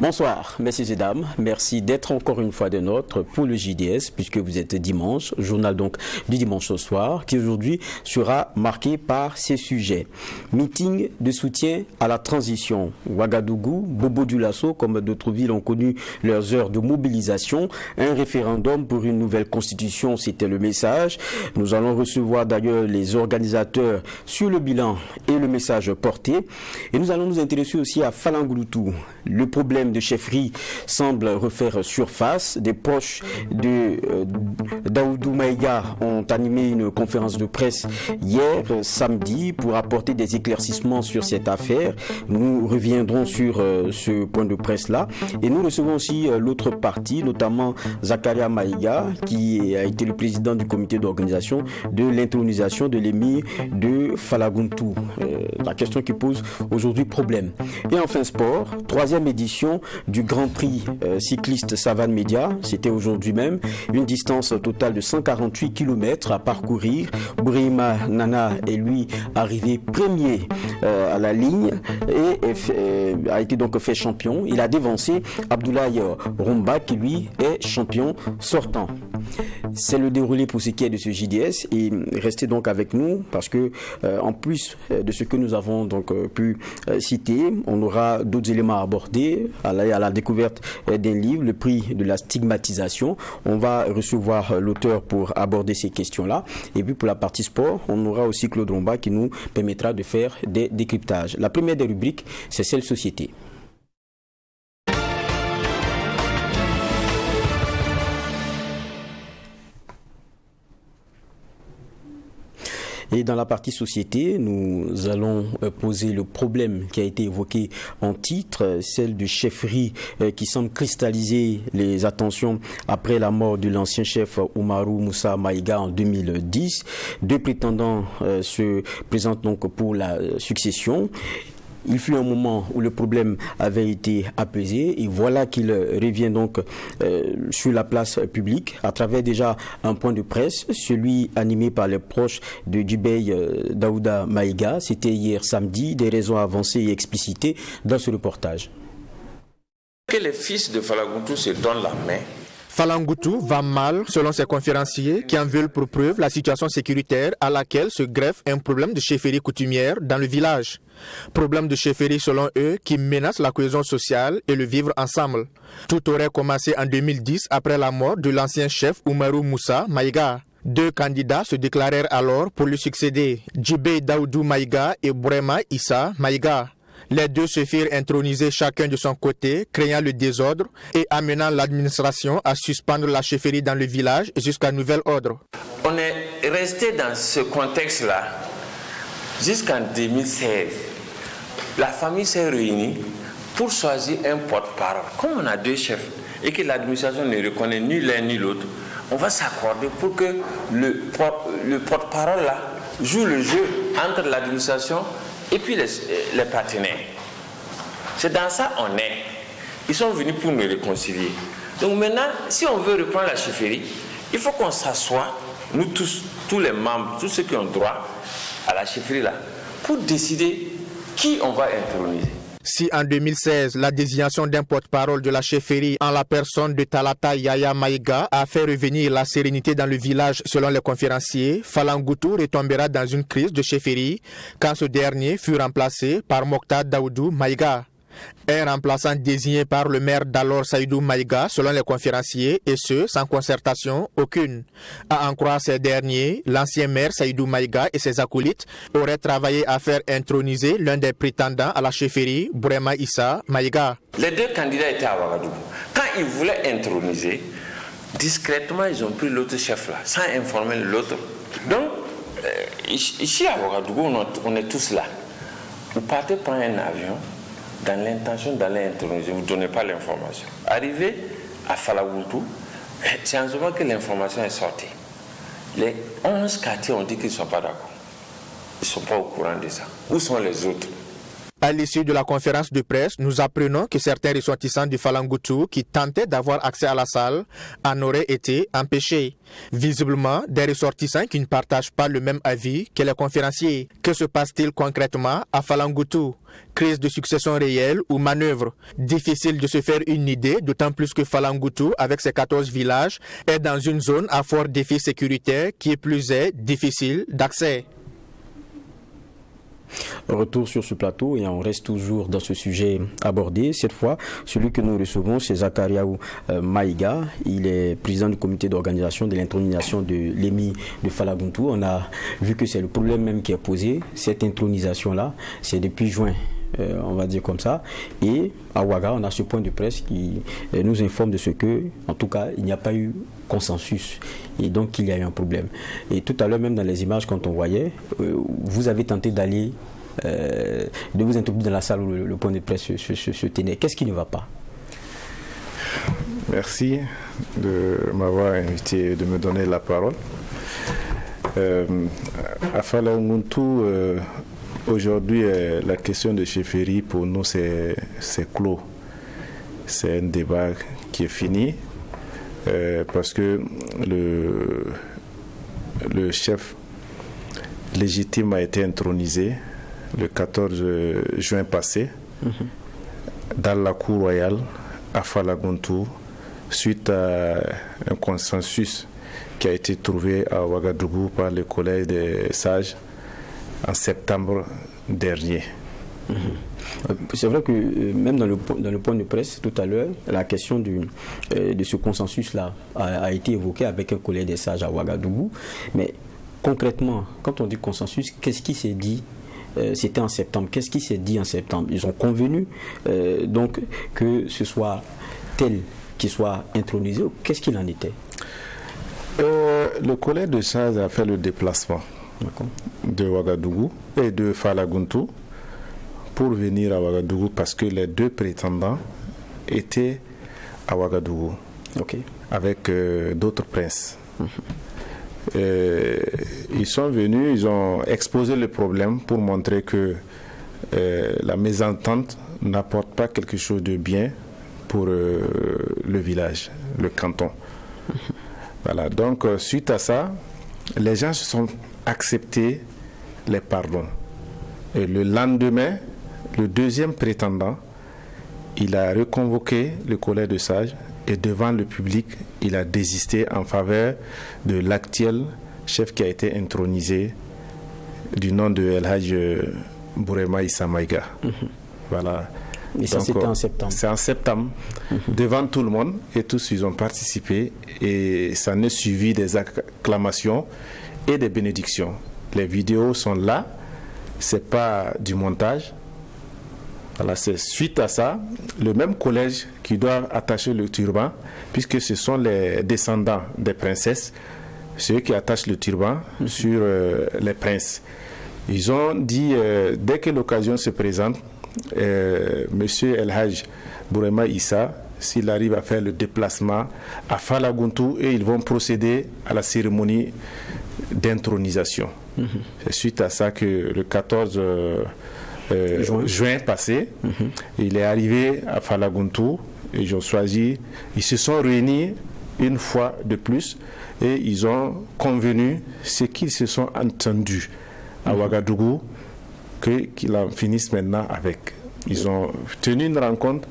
Bonsoir, messieurs et dames. Merci d'être encore une fois des nôtres pour le JDS, puisque vous êtes dimanche, journal donc du dimanche au soir, qui aujourd'hui sera marqué par ces sujets. Meeting de soutien à la transition. Ouagadougou, Bobo Dioulasso, comme d'autres villes ont connu leurs heures de mobilisation. Un référendum pour une nouvelle constitution, c'était le message. Nous allons recevoir d'ailleurs les organisateurs sur le bilan et le message porté. Et nous allons nous intéresser aussi à Falangouloutou. Le problème de chefferie semble refaire surface. Des proches de Daoudou Maïga ont animé une conférence de presse hier, samedi, pour apporter des éclaircissements sur cette affaire. Nous reviendrons sur ce point de presse-là. Et nous recevons aussi l'autre partie, notamment Zakaria Maïga, qui a été le président du comité d'organisation de l'intronisation de l'émir de Falagountou. La question qui pose aujourd'hui problème. Et enfin sport, troisième édition du Grand Prix cycliste Savane Média. C'était aujourd'hui même. Une distance totale de 148 km à parcourir. Brahima Nana est lui arrivé premier à la ligne et a été donc fait champion. Il a dévancé Abdoulaye Romba qui lui est champion sortant. C'est le déroulé pour ce qui est de ce JDS et restez donc avec nous parce que en plus de ce que nous avons donc pu citer, on aura d'autres éléments à aborder à la découverte d'un livre, le prix de la stigmatisation. On va recevoir l'auteur pour aborder ces questions-là. Et puis pour la partie sport, on aura aussi Claude Romba qui nous permettra de faire des décryptages. La première des rubriques, c'est celle société. Et dans la partie société, nous allons poser le problème qui a été évoqué en titre, celle de chefferie qui semble cristalliser les attentions après la mort de l'ancien chef Oumarou Moussa Maïga en 2010. Deux prétendants se présentent donc pour la succession. Il fut un moment où le problème avait été apaisé et voilà qu'il revient donc sur la place publique à travers déjà un point de presse, celui animé par les proches de Djibey Daouda Maïga. C'était hier samedi, des raisons avancées et explicitées dans ce reportage. Que les fils de Falagountou se donnent la main. Falangoutou va mal, selon ses conférenciers, qui en veulent pour preuve la situation sécuritaire à laquelle se greffe un problème de chefferie coutumière dans le village. Problème de chefferie selon eux qui menace la cohésion sociale et le vivre ensemble. Tout aurait commencé en 2010 après la mort de l'ancien chef Oumarou Moussa Maïga. Deux candidats se déclarèrent alors pour lui succéder, Djibey Daoudou Maïga et Brahima Issa Maïga. Les deux se firent introniser chacun de son côté, créant le désordre et amenant l'administration à suspendre la chefferie dans le village jusqu'à nouvel ordre. On est resté dans ce contexte-là jusqu'en 2016. La famille s'est réunie pour choisir un porte-parole. Comme on a deux chefs et que l'administration ne reconnaît ni l'un ni l'autre, on va s'accorder pour que le porte-parole là joue le jeu entre l'administration et puis les partenaires. C'est dans ça on est. Ils sont venus pour nous réconcilier. Donc maintenant, si on veut reprendre la chefferie, il faut qu'on s'assoie, nous tous les membres, tous ceux qui ont droit à la chefferie là, pour décider qui on va introniser. Si en 2016, la désignation d'un porte-parole de la chefferie en la personne de Talata Yaya Maïga a fait revenir la sérénité dans le village selon les conférenciers, Falangoutou retombera dans une crise de chefferie quand ce dernier fut remplacé par Mokhtar Daoudou Maïga. Un remplaçant désigné par le maire d'alors Saïdou Maïga selon les conférenciers et ce sans concertation aucune. À en croire ces derniers, l'ancien maire Saïdou Maïga et ses acolytes auraient travaillé à faire introniser l'un des prétendants à la chefferie, Brahima Issa Maïga. Les deux candidats étaient à Ouagadougou. Quand ils voulaient introniser, discrètement ils ont pris l'autre chef là, sans informer l'autre. Donc, ici à Ouagadougou, on est tous là. Vous partez prendre un avion dans l'intention d'aller introniser, vous ne donnez pas l'information. Arrivé à Falagountou, c'est en ce moment que l'information est sortie. Les 11 quartiers ont dit qu'ils ne sont pas d'accord. Ils ne sont pas au courant de ça. Où sont les autres? À l'issue de la conférence de presse, nous apprenons que certains ressortissants du Falangutu qui tentaient d'avoir accès à la salle en auraient été empêchés. Visiblement, des ressortissants qui ne partagent pas le même avis que les conférenciers. Que se passe-t-il concrètement à Falangutu? Crise de succession réelle ou manœuvre? Difficile de se faire une idée, d'autant plus que Falangutu, avec ses 14 villages, est dans une zone à fort défi sécuritaire qui est plus difficile d'accès. Retour sur ce plateau et on reste toujours dans ce sujet abordé. Cette fois, celui que nous recevons, c'est Zakariaou Maïga. Il est président du comité d'organisation de l'intronisation de l'émir de Falangutu. On a vu que c'est le problème même qui est posé. Cette intronisation-là, c'est depuis juin. On va dire comme ça. Et à Ouaga, on a ce point de presse qui nous informe de ce que, en tout cas, il n'y a pas eu consensus. Et donc, il y a eu un problème. Et tout à l'heure, même dans les images, quand on voyait, vous avez tenté d'aller, de vous introduire dans la salle où le point de presse se tenait. Qu'est-ce qui ne va pas? Merci de m'avoir invité, de me donner la parole. À Falangutu, aujourd'hui, la question de chefferie, pour nous, c'est clos. C'est un débat qui est fini parce que le chef légitime a été intronisé le 14 juin passé dans la cour royale à Falangutu suite à un consensus qui a été trouvé à Ouagadougou par le collège des sages en septembre dernier. C'est vrai que même dans le point de presse tout à l'heure, la question de ce consensus-là a été évoquée avec un collège des sages à Ouagadougou. Mais concrètement, quand on dit consensus, qu'est-ce qui s'est dit? C'était en septembre. Qu'est-ce qui s'est dit en septembre? Ils ont convenu donc que ce soit tel qui soit intronisé. Qu'est-ce qu'il en était? Le collège des sages a fait le déplacement de Ouagadougou et de Falangutu pour venir à Ouagadougou parce que les deux prétendants étaient à Ouagadougou avec d'autres princes. Ils sont venus, ils ont exposé le problème pour montrer que la mésentente n'apporte pas quelque chose de bien pour le village, le canton. Voilà, donc suite à ça, les gens se sont acceptés les pardons. Et le lendemain, le deuxième prétendant, il a reconvoqué le collège de sages et devant le public, il a désisté en faveur de l'actuel chef qui a été intronisé du nom de El Hadj Bourema Issa Maïga. Voilà. Et ça, c'était en septembre. C'est en septembre, devant tout le monde, et tous ils ont participé, et ça n'est suivi des acclamations et des bénédictions. Les vidéos sont là, c'est pas du montage. Voilà, c'est suite à ça, le même collège qui doit attacher le turban, puisque ce sont les descendants des princesses, ceux qui attachent le turban sur les princes. Ils ont dit, dès que l'occasion se présente, Monsieur El Hadj Bourema Issa, s'il arrive à faire le déplacement à Falangutu, et ils vont procéder à la cérémonie d'intronisation. C'est suite à ça que le 14 juin passé, il est arrivé à Falangutu, et ils ont choisi, ils se sont réunis une fois de plus et ils ont convenu ce qu'ils se sont entendus à Ouagadougou qu'ils en finissent maintenant avec. Ils ont tenu une rencontre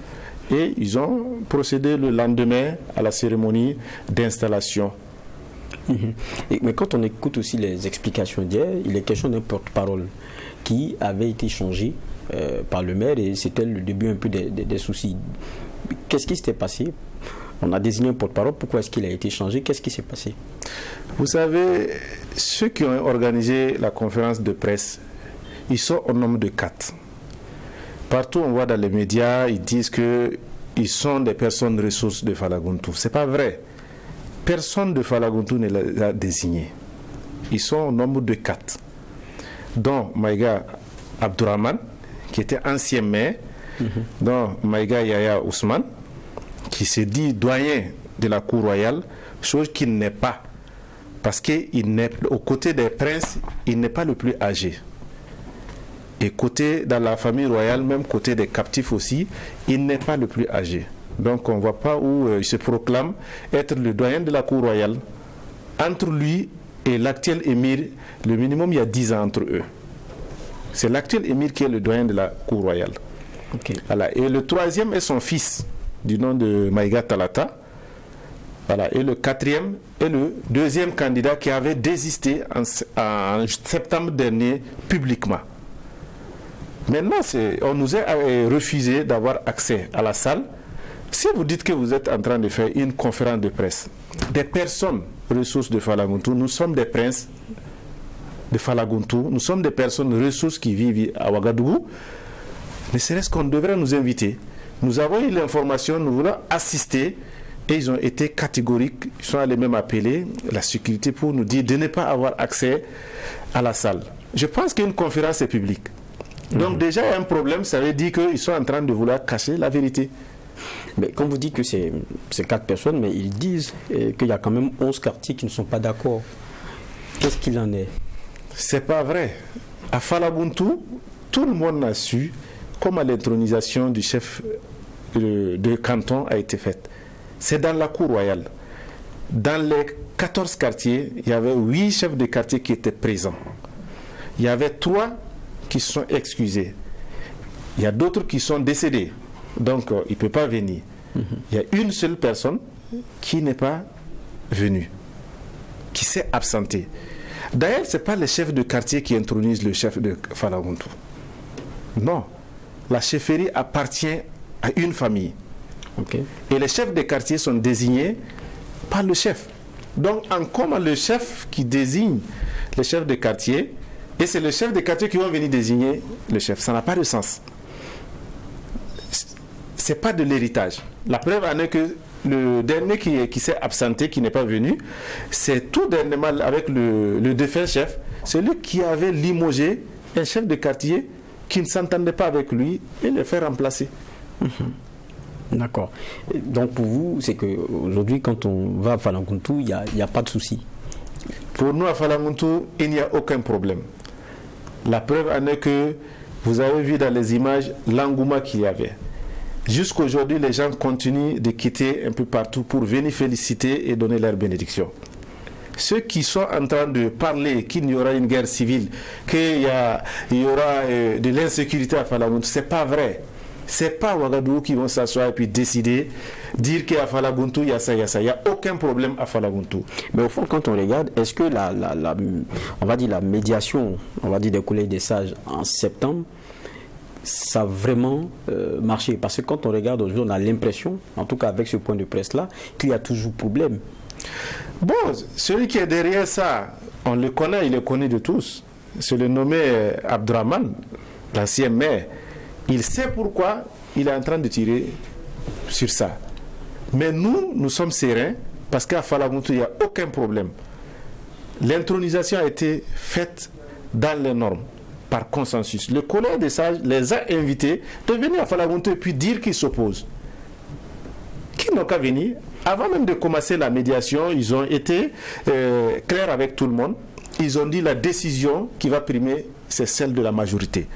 et ils ont procédé le lendemain à la cérémonie d'installation. Mais quand on écoute aussi les explications d'hier, il est question d'un porte-parole qui avait été changé par le maire et c'était le début un peu des soucis. Qu'est-ce qui s'était passé? On a désigné un porte-parole, pourquoi est-ce qu'il a été changé? Qu'est-ce qui s'est passé? Vous savez, ceux qui ont organisé la conférence de presse, ils sont au nombre de 4. Partout on voit dans les médias, ils disent qu'ils sont des personnes ressources de Falangutu. Ce n'est pas vrai. Personne de Falangutu ne les a désignés. Ils sont au nombre de 4. Dont Maïga Abdourahmane, qui était ancien maire, dont Maïga Yaya Ousmane, qui se dit doyen de la cour royale, chose qu'il n'est pas. Parce qu'au côté des princes, il n'est pas le plus âgé. Et dans la famille royale, même côté des captifs aussi, il n'est pas le plus âgé. Donc on ne voit pas où il se proclame être le doyen de la cour royale. Entre lui et l'actuel émir, le minimum, il y a 10 ans entre eux. C'est l'actuel émir qui est le doyen de la cour royale. Okay. Voilà. Et le troisième est son fils, du nom de Maïga Talata. Voilà. Et le quatrième est le deuxième candidat qui avait désisté en septembre dernier publiquement. Maintenant, on nous a refusé d'avoir accès à la salle. Si vous dites que vous êtes en train de faire une conférence de presse, des personnes ressources de Falagountou, nous sommes des princes de Falagountou, nous sommes des personnes ressources qui vivent à Ouagadougou, ne serait-ce qu'on devrait nous inviter. Nous avons eu l'information, nous voulons assister, et ils ont été catégoriques, ils sont allés même appeler la sécurité pour nous dire de ne pas avoir accès à la salle. Je pense qu'une conférence est publique. Donc déjà, il y a un problème, ça veut dire qu'ils sont en train de vouloir cacher la vérité. Mais quand vous dites que c'est 4 personnes, mais ils disent qu'il y a quand même 11 quartiers qui ne sont pas d'accord. Qu'est-ce qu'il en est? C'est pas vrai. À Falagountou, tout le monde a su comment l'intronisation du chef de canton a été faite. C'est dans la cour royale. Dans les 14 quartiers, il y avait 8 chefs de quartier qui étaient présents. Il y avait 3 qui se sont excusés. Il y a d'autres qui sont décédés. Donc, il ne peut pas venir. Il y a une seule personne qui n'est pas venue, qui s'est absentée. D'ailleurs, ce n'est pas le chef de quartier qui intronise le chef de Falagountou. Non. La chefferie appartient à une famille. Okay. Et les chefs de quartier sont désignés par le chef. Donc, en commun, le chef qui désigne le chef de quartier, et c'est le chef de quartier qui va venir désigner le chef. Ça n'a pas de sens. Ce n'est pas de l'héritage. La preuve en est que le dernier qui s'est absenté, qui n'est pas venu, c'est tout dernièrement avec le défunt chef, celui qui avait limogé un chef de quartier qui ne s'entendait pas avec lui et le fait remplacer. D'accord. Donc pour vous, c'est qu'aujourd'hui, quand on va à Falagountou, il n'y a pas de souci. Pour nous, à Falagountou, il n'y a aucun problème. La preuve en est que vous avez vu dans les images l'engouement qu'il y avait. Jusqu'aujourd'hui, les gens continuent de quitter un peu partout pour venir féliciter et donner leur bénédiction. Ceux qui sont en train de parler qu'il y aura une guerre civile, qu'il y aura de l'insécurité à Falagountou, ce n'est pas vrai. Ce n'est pas Ouagadougou qui vont s'asseoir et puis décider, dire qu'à Falagountou, il y a ça, il y a ça. Il n'y a aucun problème à Falagountou. Mais au fond, quand on regarde, est-ce que on va dire la médiation, on va dire des collèges des sages en septembre, ça a vraiment marché? Parce que quand on regarde aujourd'hui, on a l'impression, en tout cas avec ce point de presse-là, qu'il y a toujours problème. Bon, celui qui est derrière ça, on le connaît, il est connu de tous. C'est le nommé Abdraman, l'ancien maire. Il sait pourquoi il est en train de tirer sur ça. Mais nous sommes sereins parce qu'à Falagountou, il n'y a aucun problème. L'intronisation a été faite dans les normes, par consensus. Le collège des sages les a invités de venir à Falagountou et puis dire qu'ils s'opposent. Qui n'ont qu'à venir. Avant même de commencer la médiation, ils ont été clairs avec tout le monde. Ils ont dit la décision qui va primer, c'est celle de la majorité.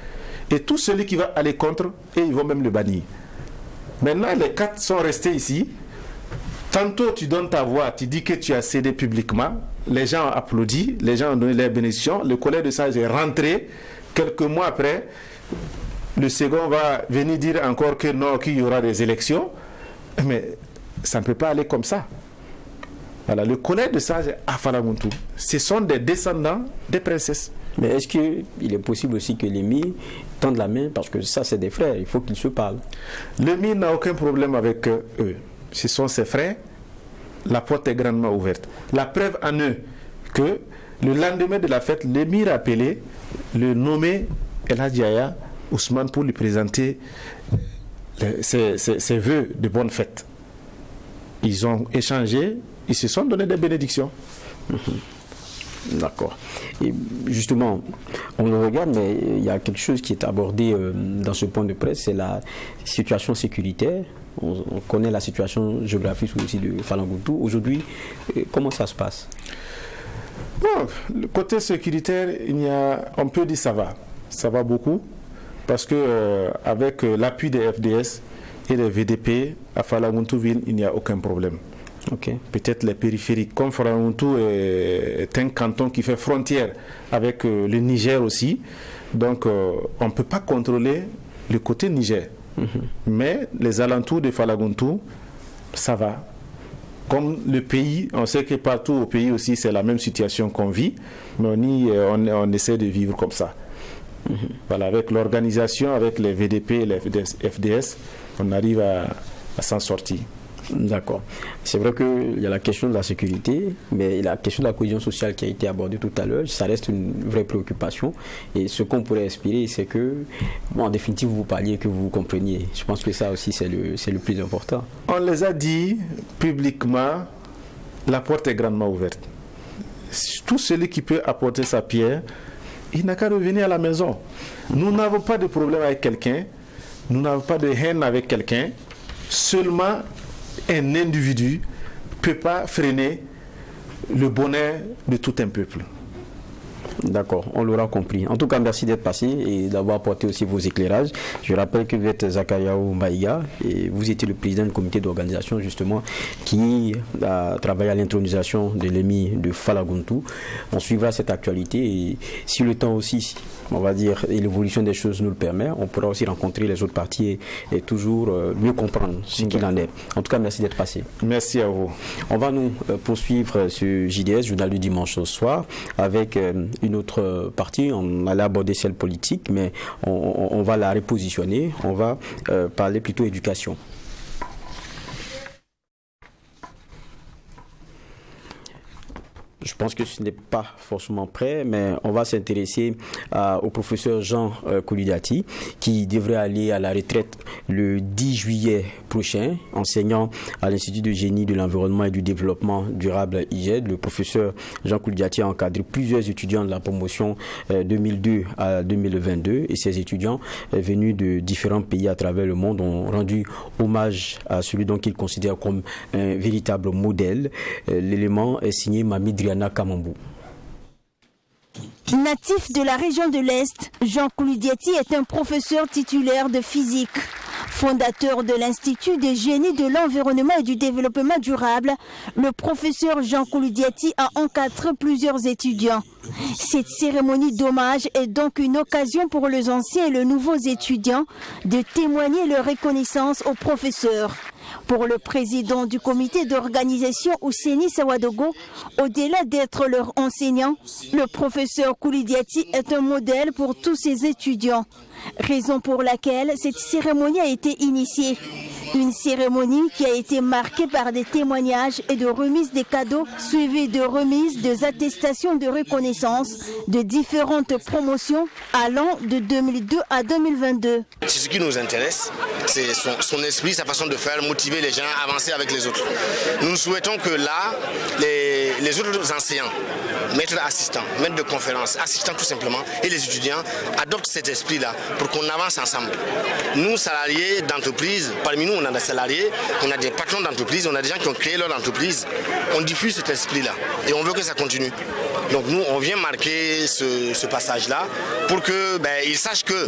Et tout celui qui va aller contre, et ils vont même le bannir. Maintenant, les 4 sont restés ici. Tantôt, tu donnes ta voix, tu dis que tu as cédé publiquement. Les gens ont applaudi, les gens ont donné leur bénédiction. Le collège de sages est rentré. Quelques mois après, le second va venir dire encore que non, qu'il y aura des élections. Mais ça ne peut pas aller comme ça. Voilà, le collège de sages à Falagountou, ce sont des descendants des princesses. Mais est-ce qu'il est possible aussi que l'émir tende la main, parce que ça c'est des frères, il faut qu'ils se parlent? L'émir n'a aucun problème avec eux. Ce sont ses frères, la porte est grandement ouverte. La preuve en eux que le lendemain de la fête, l'émir a appelé le nommé El Hadjaya Ousmane pour lui présenter ses vœux de bonne fête. Ils ont échangé, ils se sont donné des bénédictions. D'accord. Et justement, on le regarde, mais il y a quelque chose qui est abordé dans ce point de presse, c'est la situation sécuritaire. On connaît la situation géographique aussi de Falagountou. Aujourd'hui, comment ça se passe? Bon, le côté sécuritaire, on peut dire ça va. Ça va beaucoup. Parce que avec l'appui des FDS et des VDP, à Falagountou-Ville, il n'y a aucun problème. Okay. Peut-être les périphériques, comme Falagountou est un canton qui fait frontière avec le Niger aussi. Donc on ne peut pas contrôler le côté Niger. Mais les alentours de Falagountou, ça va. Comme le pays, on sait que partout au pays aussi c'est la même situation qu'on vit, mais on essaie de vivre comme ça. Voilà, avec l'organisation, avec les VDP et les FDS, on arrive à s'en sortir. D'accord. C'est vrai qu'il y a la question de la sécurité, mais la question de la cohésion sociale qui a été abordée tout à l'heure, ça reste une vraie préoccupation. Et ce qu'on pourrait espérer, c'est que, en définitive, vous parliez, que vous compreniez. Je pense que ça aussi, c'est le plus important. On les a dit publiquement, la porte est grandement ouverte. Tout celui qui peut apporter sa pierre, il n'a qu'à revenir à la maison. Nous n'avons pas de problème avec quelqu'un, nous n'avons pas de haine avec quelqu'un, seulement un individu ne peut pas freiner le bonheur de tout un peuple. D'accord, on l'aura compris. En tout cas, merci d'être passé et d'avoir apporté aussi vos éclairages. Je rappelle que vous êtes Zakariaou Maïga et vous étiez le président du comité d'organisation justement qui a travaillé à l'intronisation de l'émir de Falagountou. On suivra cette actualité et si le temps aussi, on va dire, et l'évolution des choses nous le permet, on pourra aussi rencontrer les autres parties et toujours mieux comprendre ce qu'il en est. En tout cas, merci d'être passé. Merci à vous. On va nous poursuivre ce JDS, Journal du dimanche au soir, avec une autre partie. On allait aborder celle politique, mais on va la repositionner. On va parler plutôt éducation. Je pense que ce n'est pas forcément prêt, mais on va s'intéresser au professeur Jean Koulidiati, qui devrait aller à la retraite le 10 juillet prochain, enseignant à l'Institut de génie de l'environnement et du développement durable IGED. Le professeur Jean Koulidiati a encadré plusieurs étudiants de la promotion 2002 à 2022 et ces étudiants venus de différents pays à travers le monde ont rendu hommage à celui dont ils considèrent comme un véritable modèle. L'élément est signé Mami Driana Kamambou. Natif de la région de l'Est, Jean Koulidiati est un professeur titulaire de physique. Fondateur de l'Institut des génies de l'environnement et du développement durable, le professeur Jean Koulidiati a encadré plusieurs étudiants. Cette cérémonie d'hommage est donc une occasion pour les anciens et les nouveaux étudiants de témoigner leur reconnaissance au professeur. Pour le président du comité d'organisation Ouseni Sawadogo, au-delà d'être leur enseignant, le professeur Koulidiati est un modèle pour tous ses étudiants. Raison pour laquelle cette cérémonie a été initiée. Une cérémonie qui a été marquée par des témoignages et de remises des cadeaux, suivies de remises des attestations de reconnaissance de différentes promotions allant de 2002 à 2022. Ce qui nous intéresse, c'est son esprit, sa façon de faire, motiver les gens à avancer avec les autres. Nous souhaitons que là, les autres enseignants, maîtres assistants, maîtres de conférences, assistants tout simplement, et les étudiants adoptent cet esprit-là pour qu'on avance ensemble. Nous, salariés d'entreprise, parmi nous, on a des salariés, on a des patrons d'entreprise, on a des gens qui ont créé leur entreprise. On diffuse cet esprit-là et on veut que ça continue. Donc nous, on vient marquer ce passage-là pour qu'ils sachent que,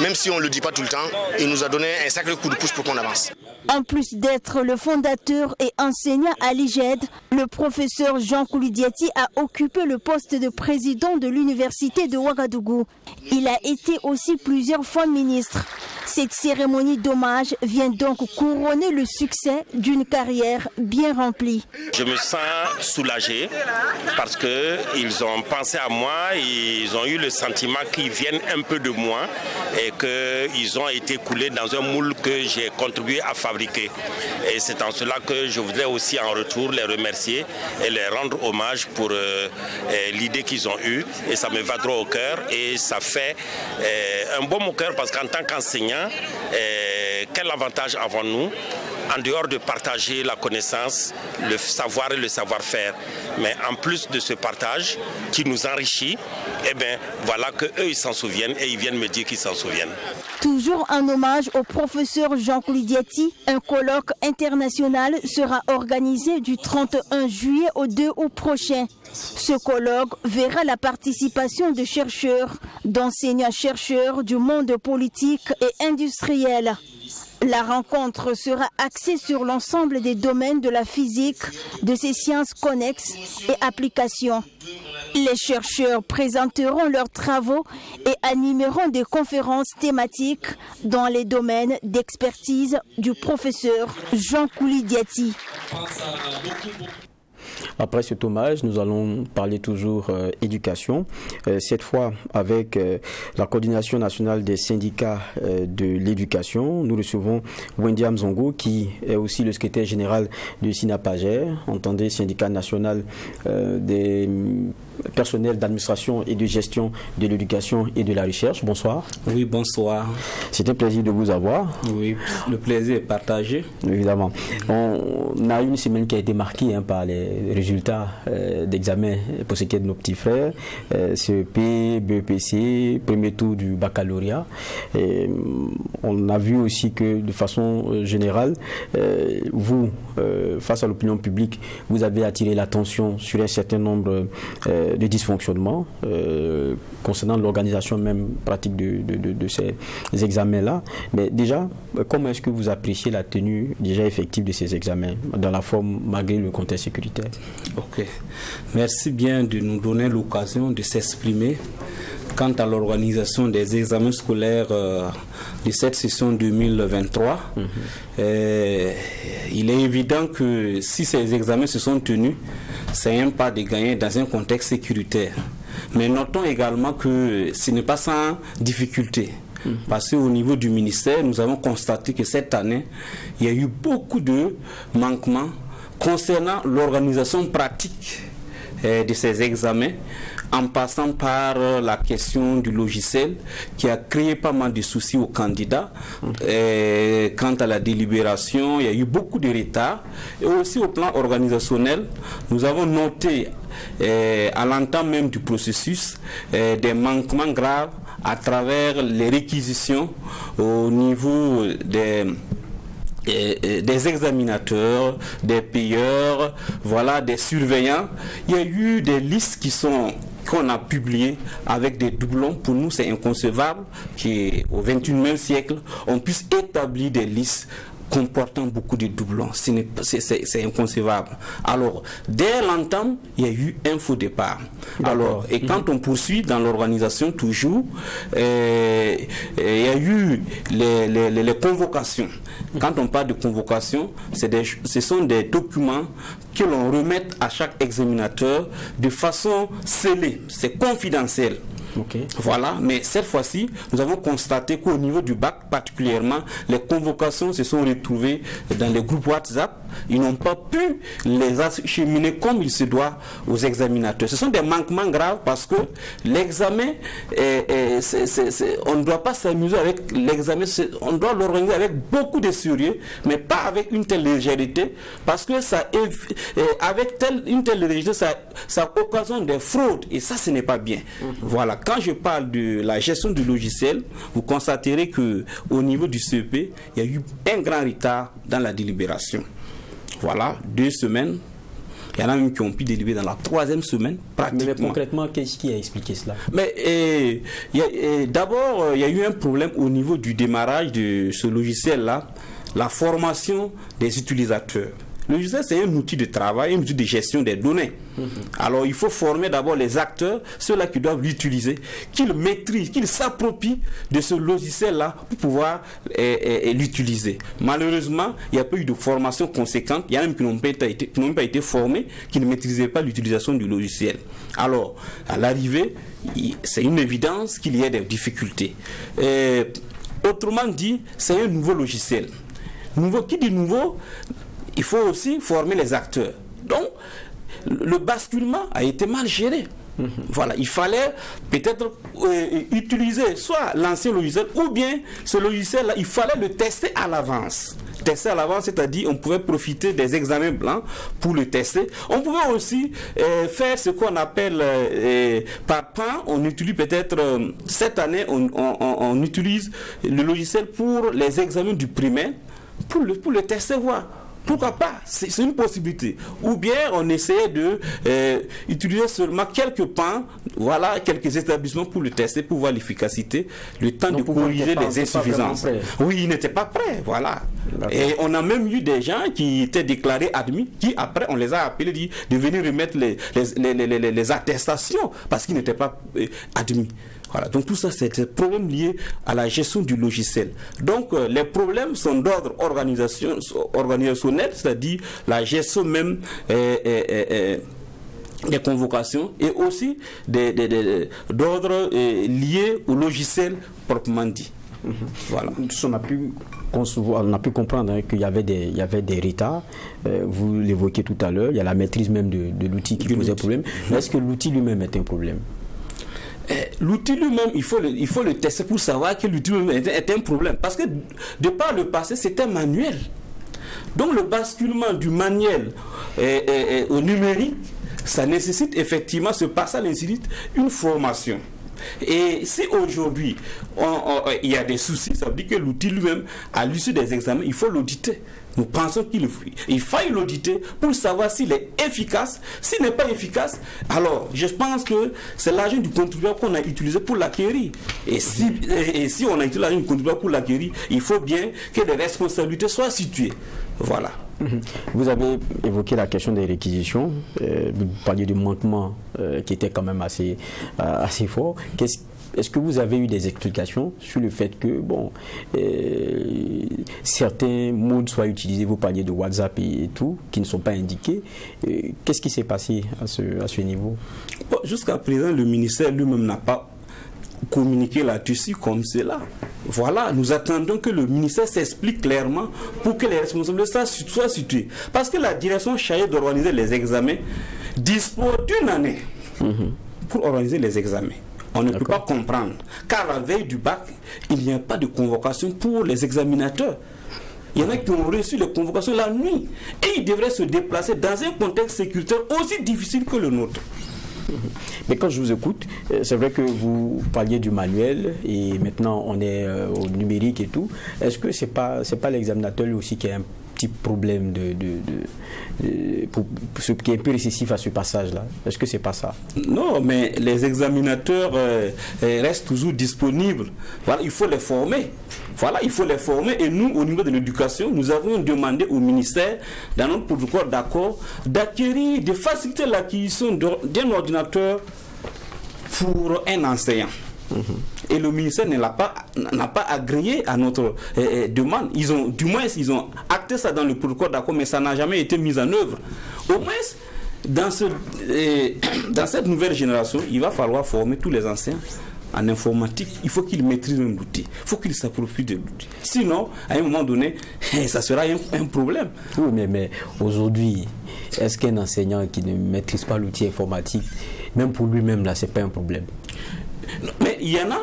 même si on ne le dit pas tout le temps, il nous a donné un sacré coup de pouce pour qu'on avance. En plus d'être le fondateur et enseignant à l'IGED, le professeur Jean Koulidiati a occupé le poste de président de l'université de Ouagadougou. Il a été aussi plusieurs fois ministre. Cette cérémonie d'hommage vient donc couronner le succès d'une carrière bien remplie. Je me sens soulagé parce qu'ils ont pensé à moi, ils ont eu le sentiment qu'ils viennent un peu de moi et qu'ils ont été coulés dans un moule que j'ai contribué à fabriquer. Et c'est en cela que je voudrais aussi en retour les remercier et les rendre hommage pour l'idée qu'ils ont eue. Et ça me va droit au cœur et ça fait un bon au cœur parce qu'en tant qu'enseignant, quel avantage avons-nous en dehors de partager la connaissance, le savoir et le savoir-faire, mais en plus de ce partage qui nous enrichit, eh bien, voilà qu'eux, ils s'en souviennent et ils viennent me dire qu'ils s'en souviennent. Toujours en hommage au professeur Jean Koulidiati, un colloque international sera organisé du 31 juillet au 2 août prochain. Ce colloque verra la participation de chercheurs, d'enseignants-chercheurs du monde politique et industriel. La rencontre sera axée sur l'ensemble des domaines de la physique, de ses sciences connexes et applications. Les chercheurs présenteront leurs travaux et animeront des conférences thématiques dans les domaines d'expertise du professeur Jean Koulidiati. Après cet hommage, nous allons parler toujours éducation, cette fois avec la coordination nationale des syndicats de l'éducation. Nous recevons Wendy Amzongo, qui est aussi le secrétaire général de SINAPAGER, entendez, syndicat national des personnels d'administration et de gestion de l'éducation et de la recherche. Bonsoir. Oui, bonsoir. C'est un plaisir de vous avoir. Oui, le plaisir est partagé. Évidemment. On a une semaine qui a été marquée par les résultats d'examen pour ce qui est de nos petits frères, CEP, BEPC, premier tour du baccalauréat. Et on a vu aussi que de façon générale, vous, face à l'opinion publique, vous avez attiré l'attention sur un certain nombre de dysfonctionnements concernant l'organisation même pratique de ces examens-là. Mais déjà, comment est-ce que vous appréciez la tenue déjà effective de ces examens dans la forme malgré le contexte sécuritaire? Ok. Merci bien de nous donner l'occasion de s'exprimer quant à l'organisation des examens scolaires de cette session 2023. Il est évident que si ces examens se sont tenus, c'est un pas de gagner dans un contexte sécuritaire. Mais notons également que ce n'est pas sans difficulté. Parce qu'au niveau du ministère, nous avons constaté que cette année, il y a eu beaucoup de manquements concernant l'organisation pratique de ces examens, en passant par la question du logiciel qui a créé pas mal de soucis aux candidats. Quant à la délibération, il y a eu beaucoup de retard. Et aussi au plan organisationnel, nous avons noté à l'entame même du processus des manquements graves à travers les réquisitions au niveau des examinateurs, des payeurs, voilà, des surveillants. Il y a eu des listes qu'on a publiées avec des doublons. Pour nous, c'est inconcevable qu'au XXIe siècle, on puisse établir des listes comportant beaucoup de doublons. C'est inconcevable. Alors, dès l'entame, il y a eu un faux départ. Alors, et quand on poursuit dans l'organisation toujours, il y a eu les convocations. Quand on parle de convocation, ce sont des documents que l'on remet à chaque examinateur de façon scellée. C'est confidentiel. Okay. Voilà, mais cette fois-ci, nous avons constaté qu'au niveau du bac, particulièrement, les convocations se sont retrouvées dans les groupes WhatsApp. Ils n'ont pas pu les acheminer comme il se doit aux examinateurs. Ce sont des manquements graves parce que l'examen, on ne doit pas s'amuser avec l'examen, on doit l'organiser avec beaucoup de sérieux, mais pas avec une telle légèreté, parce que avec une telle légèreté, ça occasionne des fraudes, et ça, ce n'est pas bien. Voilà. Quand je parle de la gestion du logiciel, vous constaterez qu'au niveau du CEP, il y a eu un grand retard dans la délibération. Voilà, 2 semaines. Il y en a même qui ont pu délibérer dans la 3e semaine, pratiquement. Mais concrètement, qu'est-ce qui a expliqué cela? Mais d'abord, il y a eu un problème au niveau du démarrage de ce logiciel-là, la formation des utilisateurs. Le logiciel, c'est un outil de travail, un outil de gestion des données. Alors, il faut former d'abord les acteurs, ceux-là qui doivent l'utiliser, qu'ils maîtrisent, qu'ils s'approprient de ce logiciel-là pour pouvoir l'utiliser. Malheureusement, il n'y a pas eu de formation conséquente. Il y en a même qui n'ont pas été formés, qui ne maîtrisaient pas l'utilisation du logiciel. Alors, à l'arrivée, c'est une évidence qu'il y ait des difficultés. Autrement dit, c'est un nouveau logiciel. Qui dit nouveau, il faut aussi former les acteurs. Donc, le basculement a été mal géré. Voilà, il fallait peut-être utiliser soit l'ancien logiciel ou bien ce logiciel-là, il fallait le tester à l'avance. tester à l'avance, c'est-à-dire on pouvait profiter des examens blancs pour le tester. On pouvait aussi faire ce qu'on appelle par pan. On utilise peut-être cette année, on utilise le logiciel pour les examens du primaire pour le tester, voir. Pourquoi pas? C'est une possibilité. Ou bien on essayait de utiliser seulement quelques pans, voilà, quelques établissements pour le tester, pour voir l'efficacité, le temps de corriger les insuffisances. Oui, ils n'étaient pas prêts, voilà. Et on a même eu des gens qui étaient déclarés admis, qui après on les a appelés de venir remettre les attestations parce qu'ils n'étaient pas admis. Voilà, donc tout ça, c'est des problèmes liés à la gestion du logiciel. Donc, les problèmes sont d'ordre organisationnel, c'est-à-dire la gestion même des convocations, et aussi d'ordre lié au logiciel proprement dit. Voilà. On a pu comprendre qu'il y avait des retards. Vous l'évoquiez tout à l'heure, il y a la maîtrise même de l'outil qui posait problème. Mais est-ce que l'outil lui-même est un problème? L'outil lui-même, il faut le tester pour savoir que l'outil lui-même est un problème. Parce que de par le passé, c'était manuel. Donc le basculement du manuel au numérique, ça nécessite effectivement, ce passage nécessite une formation. Et si aujourd'hui il y a des soucis, ça veut dire que l'outil lui-même, à l'issue des examens, il faut l'auditer. Nous pensons qu'il faille l'auditer pour savoir s'il est efficace. S'il n'est pas efficace, alors je pense que c'est l'argent du contribuable qu'on a utilisé pour l'acquérir. Et si on a utilisé l'argent du contribuable pour l'acquérir, il faut bien que les responsabilités soient situées. Voilà. Vous avez évoqué la question des réquisitions. Vous parliez du manquement qui était quand même assez fort. Est-ce que vous avez eu des explications sur le fait que certains modes soient utilisés? Vous parliez de WhatsApp et tout, qui ne sont pas indiqués. Qu'est-ce qui s'est passé à ce niveau? Jusqu'à présent, le ministère lui-même n'a pas communiqué là-dessus comme cela. Voilà, nous attendons que le ministère s'explique clairement pour que les responsabilités soient situées. Parce que la direction chargée d'organiser les examens dispose d'une année pour organiser les examens. On ne peut pas comprendre. Car la veille du bac, il n'y a pas de convocation pour les examinateurs. Il y en a qui ont reçu les convocations la nuit. Et ils devraient se déplacer dans un contexte sécuritaire aussi difficile que le nôtre. Mais quand je vous écoute, c'est vrai que vous parliez du manuel et maintenant on est au numérique et tout. Est-ce que c'est pas l'examinateur lui aussi qui a un petit problème ce qui est un peu récessif à ce passage-là? Est-ce que c'est pas ça? Non, mais les examinateurs restent toujours disponibles. Voilà, il faut les former. Voilà, il faut les former. Et nous, au niveau de l'éducation, nous avons demandé au ministère, dans notre protocole d'accord, d'acquérir, de faciliter l'acquisition d'un ordinateur pour un enseignant. Et le ministère n'a pas agréé à notre demande. Ils ont acté ça dans le protocole d'accord, mais ça n'a jamais été mis en œuvre. Au moins, dans cette nouvelle génération, il va falloir former tous les enseignants en informatique. Il faut qu'ils maîtrisent un outil. Il faut qu'ils s'approprient de l'outil. Sinon, à un moment donné, ça sera un problème. Oui, mais aujourd'hui, est-ce qu'un enseignant qui ne maîtrise pas l'outil informatique, même pour lui-même, là, c'est pas un problème? Mais il y en a,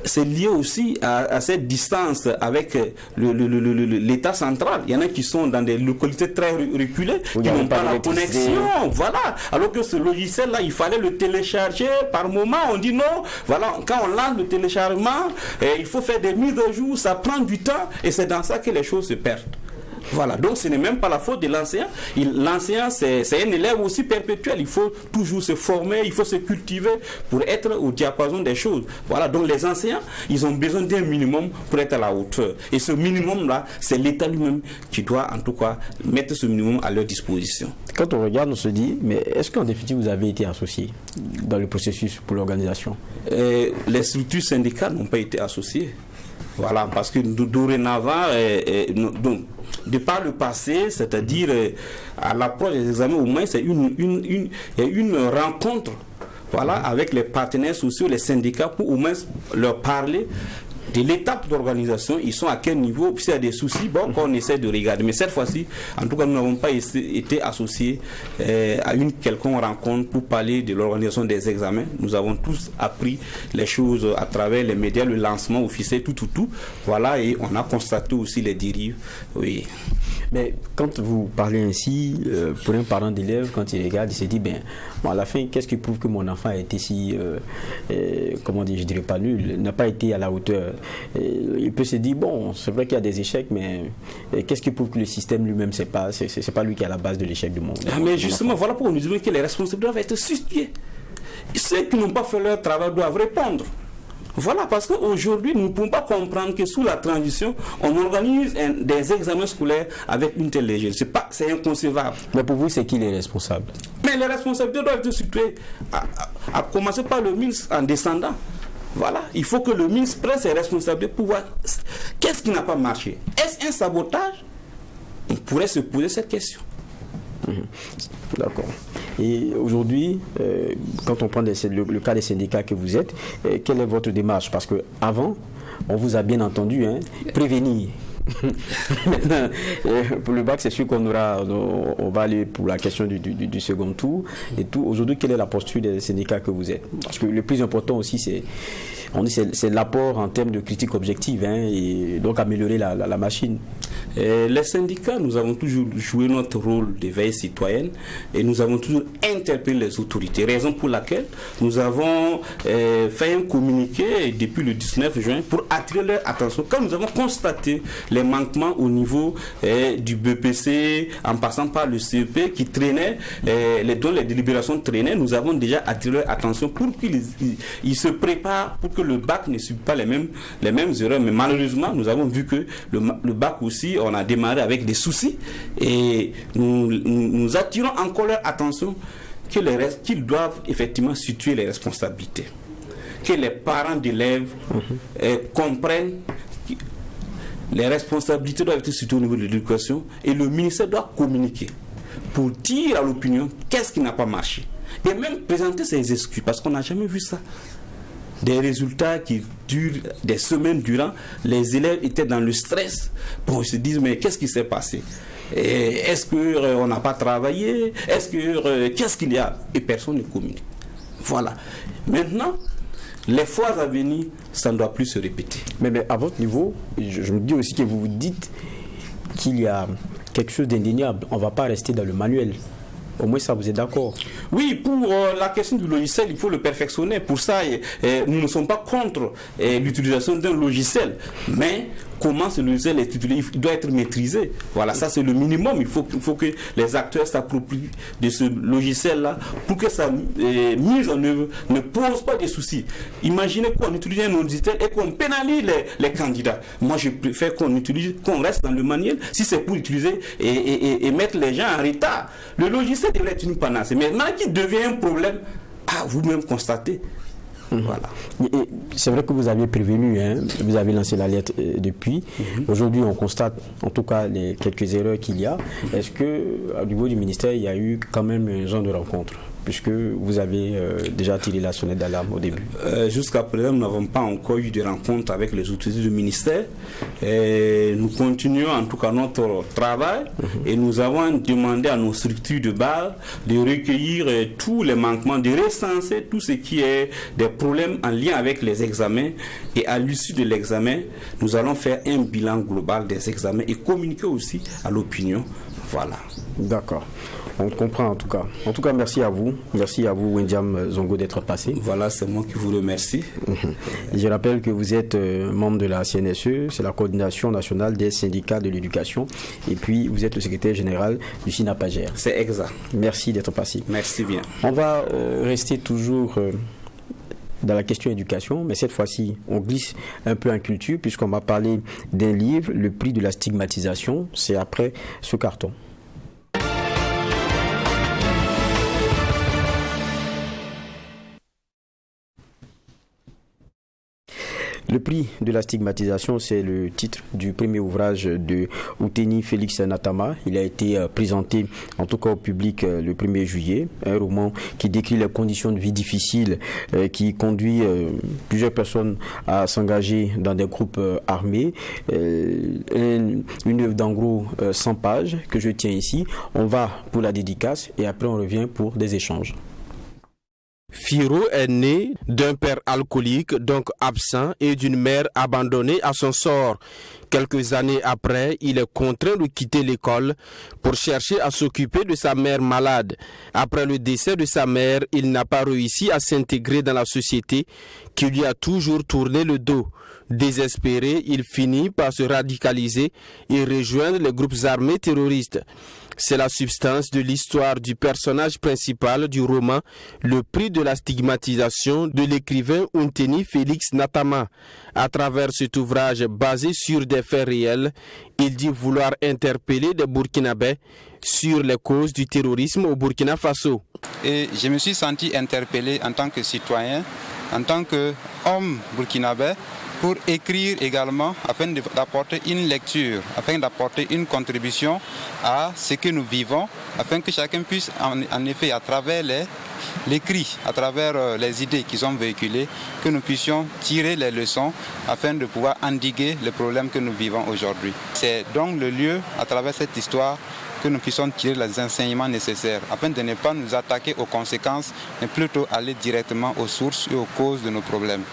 c'est lié aussi à cette distance avec l'État central. Il y en a qui sont dans des localités très reculées, qui n'ont pas la connexion. Voilà. Alors que ce logiciel-là, il fallait le télécharger par moment. On dit non. Voilà. Quand on lance le téléchargement, il faut faire des mises à jour. Ça prend du temps et c'est dans ça que les choses se perdent. Voilà, donc ce n'est même pas la faute de l'enseignant. L'enseignant, c'est un élève aussi perpétuel. Il faut toujours se former, il faut se cultiver pour être au diapason des choses. Voilà, donc les enseignants, ils ont besoin d'un minimum pour être à la hauteur. Et ce minimum-là, c'est l'État lui-même qui doit en tout cas mettre ce minimum à leur disposition. Quand on regarde, on se dit, mais est-ce qu'en définitive, vous avez été associé dans le processus pour l'organisation? Les structures syndicales n'ont pas été associées. Voilà, parce que dorénavant, de par le passé, c'est-à-dire à l'approche des examens, au moins c'est une rencontre, voilà, avec les partenaires sociaux, les syndicats, pour au moins leur parler de l'étape d'organisation, ils sont à quel niveau, puis s'il y a des soucis, bon, on essaie de regarder. Mais cette fois-ci, en tout cas, nous n'avons pas été associés à une quelconque rencontre pour parler de l'organisation des examens. Nous avons tous appris les choses à travers les médias, le lancement officiel, tout. Voilà, et on a constaté aussi les dérives. Oui. Mais quand vous parlez ainsi, pour un parent d'élève, quand il regarde, il se dit, à la fin, qu'est-ce qui prouve que mon enfant a été si, comment dire, je dirais pas nul, n'a pas été à la hauteur. Il peut se dire, c'est vrai qu'il y a des échecs, mais qu'est-ce qui prouve que le système lui-même, c'est pas lui qui est à la base de l'échec du monde. Mais justement, voilà pourquoi nous disons que les responsables doivent être situés. Ceux qui n'ont pas fait leur travail doivent répondre. Voilà, parce qu'aujourd'hui, nous ne pouvons pas comprendre que sous la transition, on organise des examens scolaires avec une telle légèreté. C'est inconcevable. Mais pour vous, c'est qui les responsables? Mais les responsabilités doivent être situées, à commencer par le ministre en descendant. Voilà, il faut que le ministre prenne ses responsabilités pour voir qu'est-ce qui n'a pas marché. Est-ce un sabotage? On pourrait se poser cette question. D'accord. Et aujourd'hui, quand on prend le cas des syndicats que vous êtes, quelle est votre démarche? Parce qu'avant, on vous a bien entendu, prévenir. Pour le bac, c'est sûr qu'on va aller pour la question du second tour et tout. Aujourd'hui, quelle est la posture des syndicats que vous êtes? Parce que le plus important aussi, c'est l'apport en termes de critique objective, et donc améliorer la machine. Les syndicats, nous avons toujours joué notre rôle de veille citoyenne et nous avons toujours interpellé les autorités, raison pour laquelle nous avons fait un communiqué depuis le 19 juin pour attirer leur attention. Quand nous avons constaté les manquements au niveau du BPC, en passant par le CEP qui traînait, dont les délibérations traînaient, nous avons déjà attiré leur attention pour qu'ils se préparent pour que le bac ne subit pas les mêmes erreurs. Mais malheureusement, nous avons vu que le bac aussi, on a démarré avec des soucis et nous attirons encore leur attention qu'ils doivent effectivement situer les responsabilités. Que les parents d'élèves comprennent les responsabilités doivent être situées au niveau de l'éducation et le ministère doit communiquer pour dire à l'opinion qu'est-ce qui n'a pas marché et même présenter ses excuses parce qu'on n'a jamais vu ça. Des résultats qui durent des semaines durant, les élèves étaient dans le stress. Bon, ils se disent mais qu'est-ce qui s'est passé? Est-ce qu'on n'a pas travaillé? Qu'est-ce qu'il y a? Et personne ne communique. Voilà. Maintenant, les fois à venir, ça ne doit plus se répéter. Mais à votre niveau, je me dis aussi que vous vous dites qu'il y a quelque chose d'indéniable. On ne va pas rester dans le manuel. Au moins ça, vous êtes d'accord? Oui, pour la question du logiciel, il faut le perfectionner. Pour ça, nous ne sommes pas contre l'utilisation d'un logiciel. Mais comment ce logiciel est utilisé? Il doit être maîtrisé. Voilà, ça c'est le minimum. Il faut que les acteurs s'approprient de ce logiciel-là pour que sa mise en œuvre ne pose pas de soucis. Imaginez qu'on utilise un logiciel et qu'on pénalise les candidats. Moi, je préfère qu'on reste dans le manuel si c'est pour utiliser et mettre les gens en retard. Le logiciel devrait être une panacée. Mais maintenant qu'il devient un problème, vous-même constatez. Voilà. Et c'est vrai que vous aviez prévenu, vous avez lancé l'alerte depuis. Aujourd'hui, on constate en tout cas les quelques erreurs qu'il y a. Est-ce qu'au niveau du ministère, il y a eu quand même un genre de rencontre, puisque vous avez déjà tiré la sonnette d'alarme au début? Jusqu'à présent, nous n'avons pas encore eu de rencontre avec les autorités du ministère. Nous continuons en tout cas notre travail et nous avons demandé à nos structures de base de recueillir tous les manquements, de recenser tout ce qui est des problèmes en lien avec les examens. Et à l'issue de l'examen, nous allons faire un bilan global des examens et communiquer aussi à l'opinion. Voilà. D'accord. On comprend en tout cas. En tout cas, merci à vous. Merci à vous, Wendiam Zongo, d'être passé. Voilà, c'est moi qui vous remercie. Je rappelle que vous êtes membre de la CNSE, c'est la Coordination nationale des syndicats de l'éducation. Et puis, vous êtes le secrétaire général du SINAPAGER. C'est exact. Merci d'être passé. Merci bien. On va rester toujours dans la question éducation, mais cette fois-ci, on glisse un peu en culture, puisqu'on va parler d'un livre, Le prix de la stigmatisation. C'est après ce carton. Le prix de la stigmatisation, c'est le titre du premier ouvrage de Outeni Félix Natama. Il a été présenté en tout cas au public le 1er juillet. Un roman qui décrit les conditions de vie difficiles qui conduit plusieurs personnes à s'engager dans des groupes armés. Une œuvre d'en gros 100 pages que je tiens ici. On va pour la dédicace et après on revient pour des échanges. Firo est né d'un père alcoolique, donc absent, et d'une mère abandonnée à son sort. Quelques années après, il est contraint de quitter l'école pour chercher à s'occuper de sa mère malade. Après le décès de sa mère, il n'a pas réussi à s'intégrer dans la société qui lui a toujours tourné le dos. Désespéré, il finit par se radicaliser et rejoindre les groupes armés terroristes. C'est la substance de l'histoire du personnage principal du roman Le prix de la stigmatisation de l'écrivain Outeni Félix Natama. À travers cet ouvrage basé sur des faits réels, il dit vouloir interpeller des Burkinabés sur les causes du terrorisme au Burkina Faso. Et je me suis senti interpellé en tant que citoyen, en tant qu'homme burkinabé, pour écrire également afin d'apporter une lecture, afin d'apporter une contribution à ce que nous vivons, afin que chacun puisse en effet à travers les cris, à travers les idées qui sont véhiculées, que nous puissions tirer les leçons afin de pouvoir endiguer les problèmes que nous vivons aujourd'hui. C'est donc le lieu, à travers cette histoire, que nous puissions tirer les enseignements nécessaires afin de ne pas nous attaquer aux conséquences, mais plutôt aller directement aux sources et aux causes de nos problèmes.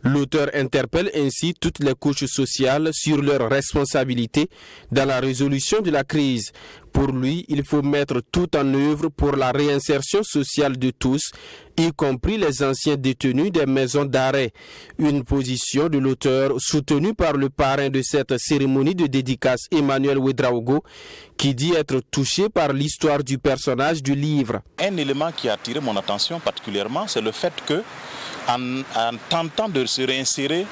L'auteur interpelle ainsi toutes les couches sociales sur leurs responsabilités dans la résolution de la crise. Pour lui, il faut mettre tout en œuvre pour la réinsertion sociale de tous, y compris les anciens détenus des maisons d'arrêt. Une position de l'auteur soutenue par le parrain de cette cérémonie de dédicace, Emmanuel Ouedraogo, qui dit être touché par l'histoire du personnage du livre. Un élément qui a attiré mon attention particulièrement, c'est le fait que en tentant de se réinsérer,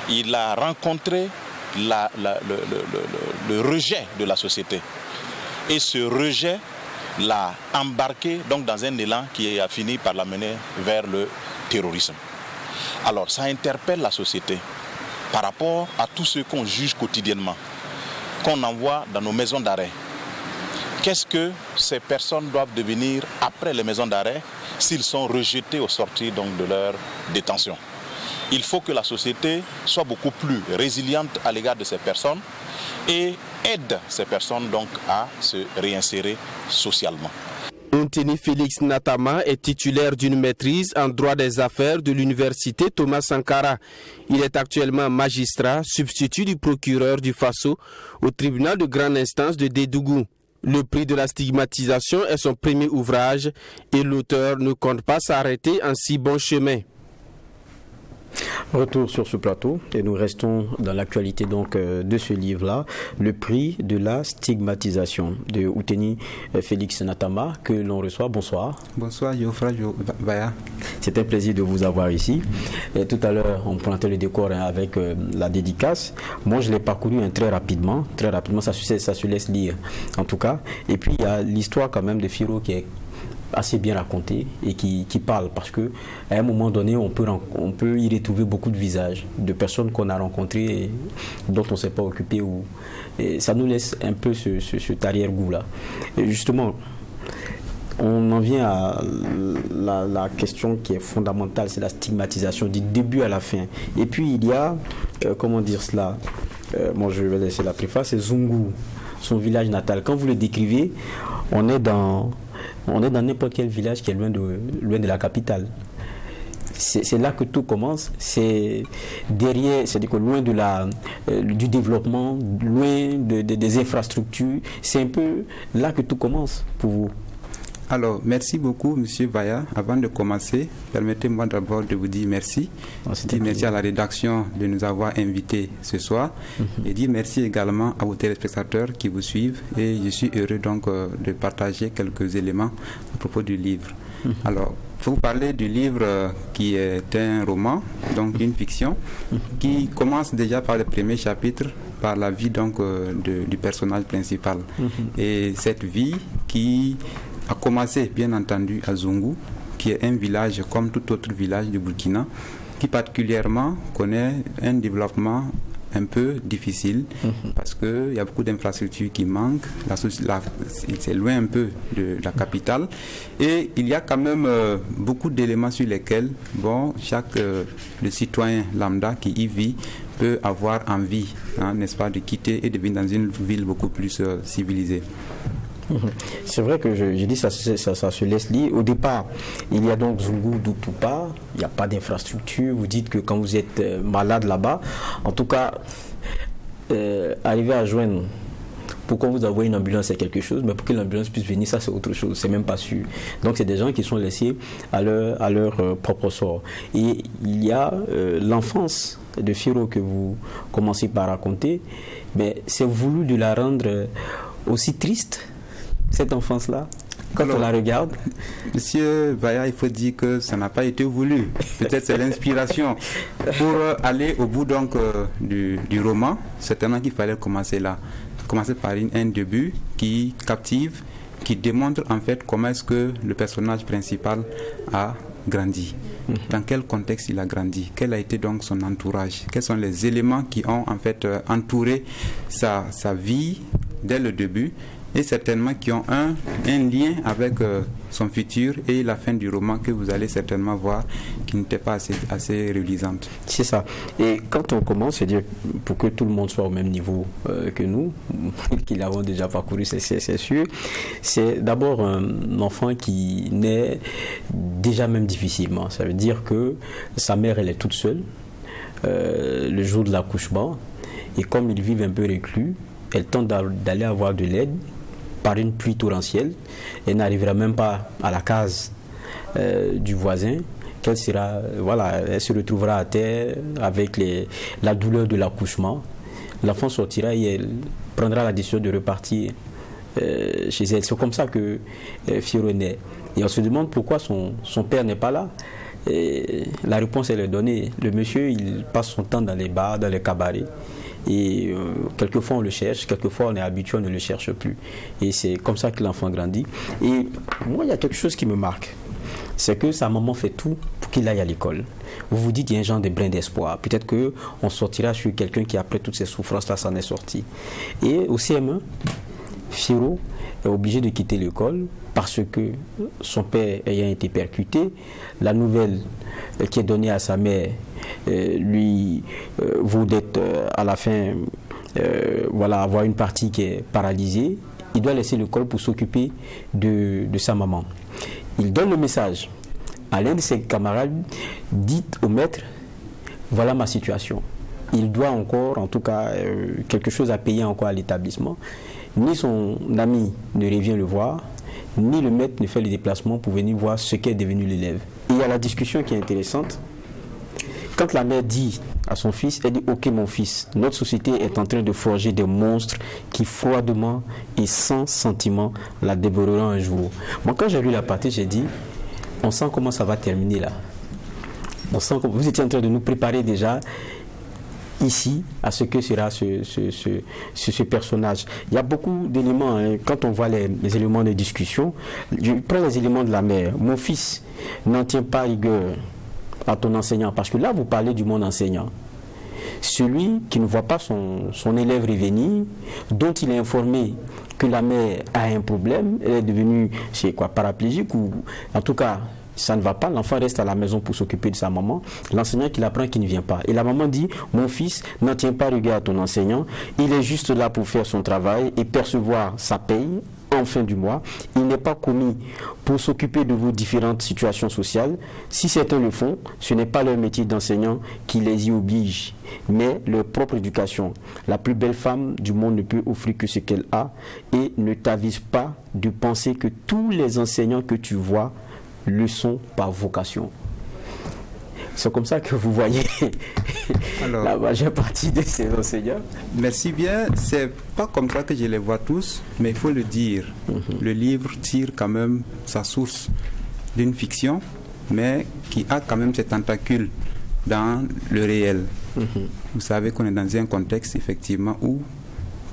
il a rencontré le rejet de la société. Et ce rejet l'a embarqué donc dans un élan qui a fini par l'amener vers le terrorisme. Alors ça interpelle la société par rapport à tout ce qu'on juge quotidiennement, qu'on envoie dans nos maisons d'arrêt. Qu'est-ce que ces personnes doivent devenir après les maisons d'arrêt s'ils sont rejetés au sortir donc de leur détention? Il faut que la société soit beaucoup plus résiliente à l'égard de ces personnes et aide ces personnes donc à se réinsérer socialement. Outeni Félix Natama est titulaire d'une maîtrise en droit des affaires de l'université Thomas Sankara. Il est actuellement magistrat, substitut du procureur du Faso au tribunal de grande instance de Dédougou. Le prix de la stigmatisation est son premier ouvrage et l'auteur ne compte pas s'arrêter en si bon chemin. Retour sur ce plateau et nous restons dans l'actualité donc de ce livre-là, Le prix de la stigmatisation de Outeni Félix Natama que l'on reçoit. Bonsoir. Bonsoir Yofra Vaya. C'est un plaisir de vous avoir ici. Et tout à l'heure on plantait le décor avec la dédicace. Moi je l'ai parcouru très rapidement, ça se laisse lire en tout cas. Et puis il y a l'histoire quand même de Firo qui est assez bien raconté et qui parle parce que à un moment donné on peut y retrouver beaucoup de visages de personnes qu'on a rencontrées et dont on ne s'est pas occupé et ça nous laisse un peu cet arrière-goût là. Et justement on en vient à la question qui est fondamentale, c'est la stigmatisation du début à la fin. Et puis il y a comment dire cela, moi je vais laisser la préface, c'est Zungu, son village natal. Quand vous le décrivez, on est dans n'importe quel village qui est loin de la capitale. C'est là que tout commence. C'est derrière, c'est-à-dire que loin du développement, loin des infrastructures. C'est un peu là que tout commence pour vous. Alors, merci beaucoup, M. Vaya. Avant de commencer, permettez-moi d'abord de vous dire merci. Merci à la rédaction de nous avoir invités ce soir. Et dire merci également à vos téléspectateurs qui vous suivent. Et je suis heureux donc de partager quelques éléments à propos du livre. Alors, pour vous parler du livre qui est un roman, donc une fiction, qui commence déjà par le premier chapitre, par la vie donc du personnage principal. Et cette vie qui a commencé bien entendu à Zungu, qui est un village comme tout autre village du Burkina, qui particulièrement connaît un développement un peu difficile parce qu'il y a beaucoup d'infrastructures qui manquent, c'est loin un peu de la capitale et il y a quand même beaucoup d'éléments sur lesquels le citoyen lambda qui y vit peut avoir envie, n'est-ce pas, de quitter et de venir dans une ville beaucoup plus civilisée. C'est vrai que je dis ça se laisse lire. Au départ, il y a donc Zungu Dutupa, il n'y a pas d'infrastructure. Vous dites que quand vous êtes malade là-bas, en tout cas, arriver à joindre, pourquoi vous envoyez une ambulance, c'est quelque chose, mais pour que l'ambulance puisse venir, ça c'est autre chose, c'est même pas sûr. Donc c'est des gens qui sont laissés à leur propre sort. Et il y a l'enfance de Firo que vous commencez par raconter, mais c'est voulu de la rendre aussi triste, cette enfance-là, quand on la regarde. Monsieur Vaya, il faut dire que ça n'a pas été voulu. Peut-être c'est l'inspiration. Pour aller au bout donc du roman, certainement qu'il fallait commencer là. Commencer par un début qui captive, qui démontre en fait comment est-ce que le personnage principal a grandi. Dans quel contexte il a grandi, quel a été donc son entourage, quels sont les éléments qui ont en fait entouré sa vie dès le début et certainement qui ont un lien avec son futur et la fin du roman que vous allez certainement voir qui n'était pas assez reluisante. C'est ça. Et quand on commence, c'est-à-dire pour que tout le monde soit au même niveau que nous, qu'ils l'avons déjà parcouru, c'est sûr, c'est d'abord un enfant qui naît déjà même difficilement. Ça veut dire que sa mère, elle est toute seule le jour de l'accouchement et comme ils vivent un peu reclus, elle tente d'aller avoir de l'aide par une pluie torrentielle. Elle n'arrivera même pas à la case du voisin. Elle se retrouvera à terre avec la douleur de l'accouchement. L'enfant sortira et elle prendra la décision de repartir chez elle. C'est comme ça que Firo naît. Et on se demande pourquoi son père n'est pas là. Et la réponse elle est donnée. Le monsieur, il passe son temps dans les bars, dans les cabarets. Et quelquefois on le cherche, quelquefois on est habitué, on ne le cherche plus. Et c'est comme ça que l'enfant grandit. Et moi, il y a quelque chose qui me marque. C'est que sa maman fait tout pour qu'il aille à l'école. Vous vous dites, il y a un genre de brin d'espoir. Peut-être qu'on sortira sur quelqu'un qui, après toutes ces souffrances-là, s'en est sorti. Et au CM1, Firo est obligé de quitter l'école parce que son père ayant été percuté, la nouvelle qui est donnée à sa mère lui vaut d'être à la fin avoir une partie qui est paralysée. Il doit laisser l'école pour s'occuper de sa maman. Il donne le message à l'un de ses camarades, dites au maître, voilà ma situation. Il doit encore, en tout cas, quelque chose à payer encore à l'établissement. Ni son ami ne revient le voir, ni le maître ne fait le déplacement pour venir voir ce qu'est devenu l'élève. Et il y a la discussion qui est intéressante. Quand la mère dit à son fils, elle dit « Ok mon fils, notre société est en train de forger des monstres qui froidement et sans sentiment la dévoreront un jour. » Moi quand j'ai lu la partie, j'ai dit « On sent comment ça va terminer là. On sent que vous étiez en train de nous préparer déjà ici à ce que sera ce personnage. » Il y a beaucoup d'éléments, quand on voit les éléments de discussion. Je prends les éléments de la mère. « Mon fils n'en tient pas rigueur à ton enseignant, parce que là vous parlez du monde enseignant. Celui qui ne voit pas son élève revenir, dont il est informé que la mère a un problème, elle est devenue paraplégique ou en tout cas ça ne va pas, l'enfant reste à la maison pour s'occuper de sa maman, l'enseignant qui l'apprend qui ne vient pas. Et la maman dit, mon fils n'en tient pas rigueur à ton enseignant, il est juste là pour faire son travail et percevoir sa paye en fin du mois. Il n'est pas commis pour s'occuper de vos différentes situations sociales. Si certains le font, ce n'est pas leur métier d'enseignant qui les y oblige, mais leur propre éducation. La plus belle femme du monde ne peut offrir que ce qu'elle a et ne t'avise pas de penser que tous les enseignants que tu vois le sont par vocation. C'est comme ça que vous voyez la majeure partie de ces enseignants. Merci bien. C'est pas comme ça que je les vois tous, mais il faut le dire. Le livre tire quand même sa source d'une fiction, mais qui a quand même ses tentacules dans le réel. Vous savez qu'on est dans un contexte effectivement où,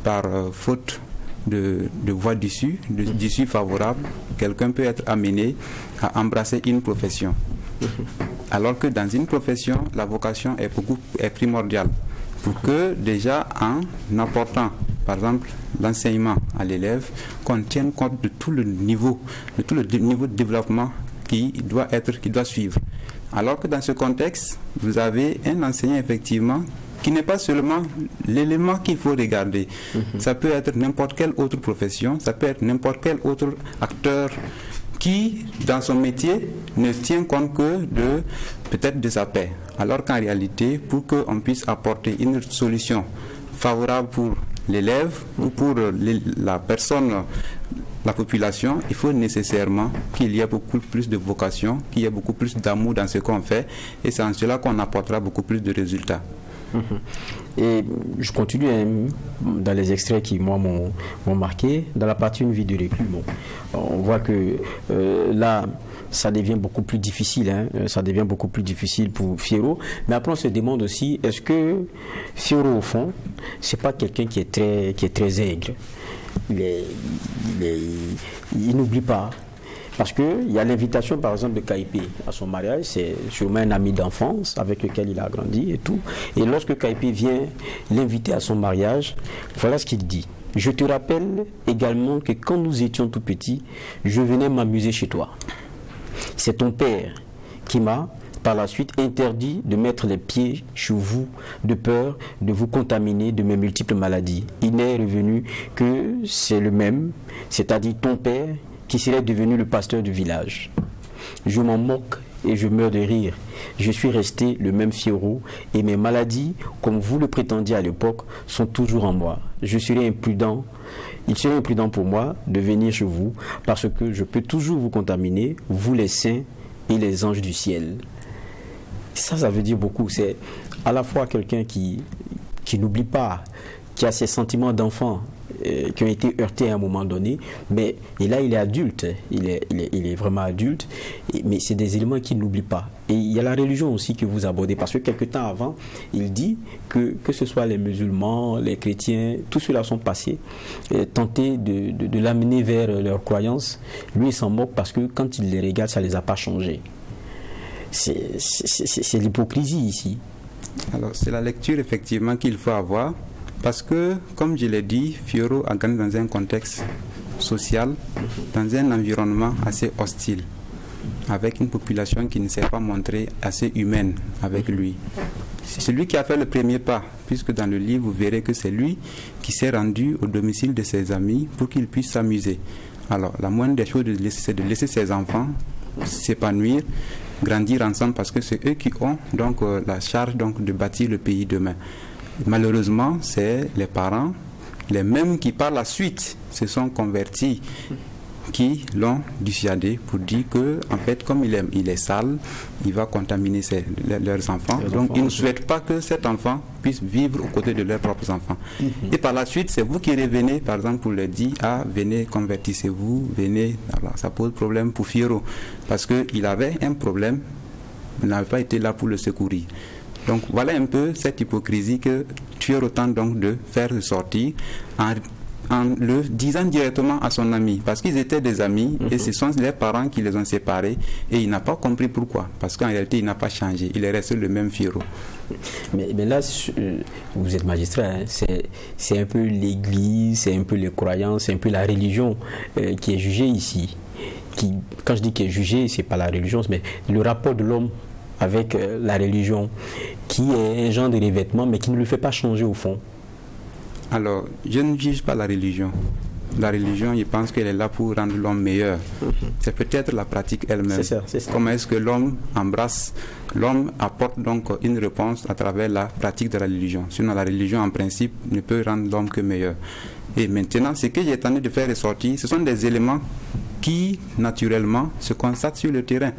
par faute de voie d'issue favorable, quelqu'un peut être amené à embrasser une profession. Alors que dans une profession, la vocation est primordiale. Pour que déjà en apportant, par exemple, l'enseignement à l'élève, qu'on tienne compte de tout le niveau de développement qui doit suivre. Alors que dans ce contexte, vous avez un enseignant effectivement qui n'est pas seulement l'élément qu'il faut regarder. Ça peut être n'importe quelle autre profession, ça peut être n'importe quel autre acteur qui, dans son métier, ne tient compte que peut-être de sa paix. Alors qu'en réalité, pour qu'on puisse apporter une solution favorable pour l'élève ou pour la personne, la population, il faut nécessairement qu'il y ait beaucoup plus de vocation, qu'il y ait beaucoup plus d'amour dans ce qu'on fait, et c'est en cela qu'on apportera beaucoup plus de résultats. Et je continue dans les extraits qui, moi, m'ont marqué. Dans la partie Une vie de reclus, on voit que là, ça devient beaucoup plus difficile. Ça devient beaucoup plus difficile pour Fierro. Mais après, on se demande aussi, est-ce que Fierro, au fond, c'est pas quelqu'un qui est très aigre? Il n'oublie pas. Parce qu'il y a l'invitation, par exemple, de Kaipé à son mariage. C'est sûrement un ami d'enfance avec lequel il a grandi et tout. Et lorsque Kaipé vient l'inviter à son mariage, voilà ce qu'il dit. Je te rappelle également que quand nous étions tout petits, je venais m'amuser chez toi. C'est ton père qui m'a, par la suite, interdit de mettre les pieds chez vous, de peur de vous contaminer de mes multiples maladies. Il n'est revenu que c'est le même, c'est-à-dire ton père, qui serait devenu le pasteur du village. Je m'en moque et je meurs de rire. Je suis resté le même Fierro et mes maladies, comme vous le prétendiez à l'époque, sont toujours en moi. Je serais imprudent, il serait imprudent pour moi de venir chez vous parce que je peux toujours vous contaminer, vous les saints et les anges du ciel. Ça veut dire beaucoup. C'est à la fois quelqu'un qui n'oublie pas, qui a ses sentiments d'enfant qui ont été heurtés à un moment donné, mais et là il est adulte, il est vraiment adulte, mais c'est des éléments qu'il n'oublie pas. Et il y a la religion aussi que vous abordez, parce que quelque temps avant, il dit que ce soit les musulmans, les chrétiens, tous ceux-là sont passés, tenter de l'amener vers leurs croyances. Lui il s'en moque parce que quand il les regarde, ça ne les a pas changés. C'est l'hypocrisie ici. Alors c'est la lecture effectivement qu'il faut avoir. Parce que, comme je l'ai dit, Fierro a grandi dans un contexte social, dans un environnement assez hostile, avec une population qui ne s'est pas montrée assez humaine avec lui. C'est lui qui a fait le premier pas, puisque dans le livre, vous verrez que c'est lui qui s'est rendu au domicile de ses amis pour qu'ils puissent s'amuser. Alors, la moindre des choses, c'est de laisser ses enfants s'épanouir, grandir ensemble, parce que c'est eux qui ont donc la charge donc, de bâtir le pays demain. Malheureusement, c'est les parents, les mêmes qui par la suite se sont convertis, qui l'ont dissuadé pour dire que, en fait, comme il est sale, il va contaminer leurs enfants. Donc, ils ne souhaitent pas que cet enfant puisse vivre aux côtés de leurs propres enfants. Et par la suite, c'est vous qui revenez, par exemple, pour leur dire, venez, convertissez-vous, venez. Alors, ça pose problème pour Fierro, parce qu'il avait un problème, il n'avait pas été là pour le secourir. Donc voilà un peu cette hypocrisie que Fierro tente donc de faire ressortir en le disant directement à son ami, parce qu'ils étaient des amis et ce sont les parents qui les ont séparés et il n'a pas compris pourquoi, parce qu'en réalité il n'a pas changé, il est resté le même Fierro. Mais là, vous êtes magistrat, c'est un peu l'église, c'est un peu les croyances, c'est un peu la religion qui est jugée ici. Quand je dis qu'elle est jugée, c'est pas la religion, mais le rapport de l'homme avec la religion, qui est un genre de revêtement, mais qui ne le fait pas changer au fond. Alors, je ne juge pas la religion. La religion, je pense qu'elle est là pour rendre l'homme meilleur. C'est peut-être la pratique elle-même. C'est ça. Comment est-ce que l'homme apporte donc une réponse à travers la pratique de la religion. Sinon, la religion, en principe, ne peut rendre l'homme que meilleur. Et maintenant, ce que j'ai tenté de faire ressortir, ce sont des éléments qui, naturellement, se constatent sur le terrain.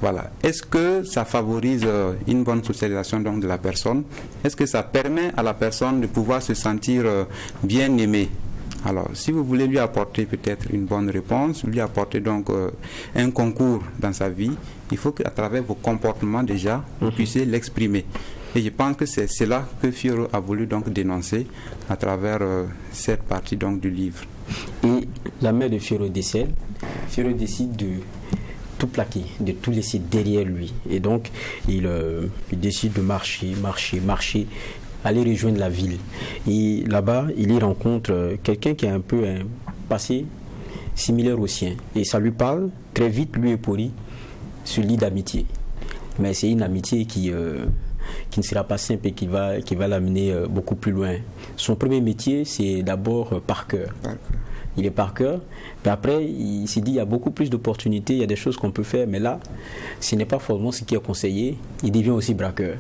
Voilà. Est-ce que ça favorise une bonne socialisation donc, de la personne? Est-ce que ça permet à la personne de pouvoir se sentir bien aimée? Alors, si vous voulez lui apporter peut-être une bonne réponse, lui apporter donc un concours dans sa vie, il faut qu'à travers vos comportements déjà, vous puissiez l'exprimer. Et je pense que c'est cela que Fierro a voulu donc dénoncer à travers cette partie donc du livre. Et la mère de Fierro décède. Fierro décide de tout plaquer, de tout laisser derrière lui. Et donc, il décide de marcher, aller rejoindre la ville. Et là-bas, il y rencontre quelqu'un qui a un peu un passé similaire au sien. Et ça lui parle, très vite, lui et Pori se lient d'amitié. Mais c'est une amitié qui ne sera pas simple et qui va l'amener beaucoup plus loin. Son premier métier, c'est d'abord parqueur. Il est parqueur, puis après, il s'est dit il y a beaucoup plus d'opportunités, il y a des choses qu'on peut faire, mais là, ce n'est pas forcément ce qui est conseillé. Il devient aussi braqueur.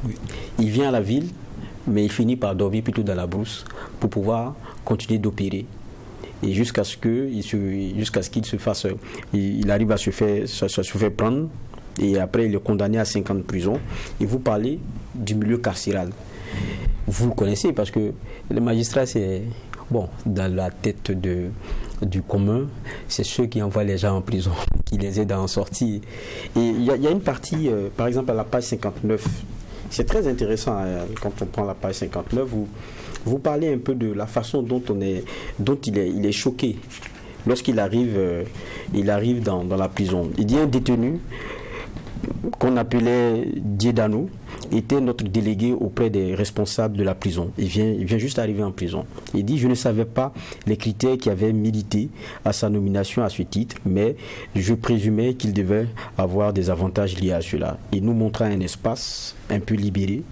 Oui. Il vient à la ville, mais il finit par dormir plutôt dans la brousse pour pouvoir continuer d'opérer. Et jusqu'à ce qu'il se fasse, il arrive à se faire prendre, et après, il est condamné à 5 ans de prison. Et vous parlez du milieu carcéral. Vous le connaissez parce que le magistrat, c'est... Bon, dans la tête du commun, c'est ceux qui envoient les gens en prison, qui les aident à en sortir. Et il y a une partie, par exemple à la page 59, c'est très intéressant quand on prend la page 59, vous parlez un peu de la façon dont il est choqué lorsqu'il arrive dans la prison. Il dit un détenu qu'on appelait Diedano était notre délégué auprès des responsables de la prison. Il vient juste arriver en prison. Il dit, je ne savais pas les critères qui avaient milité à sa nomination à ce titre, mais je présumais qu'il devait avoir des avantages liés à cela. Il nous montra un espace un peu libéré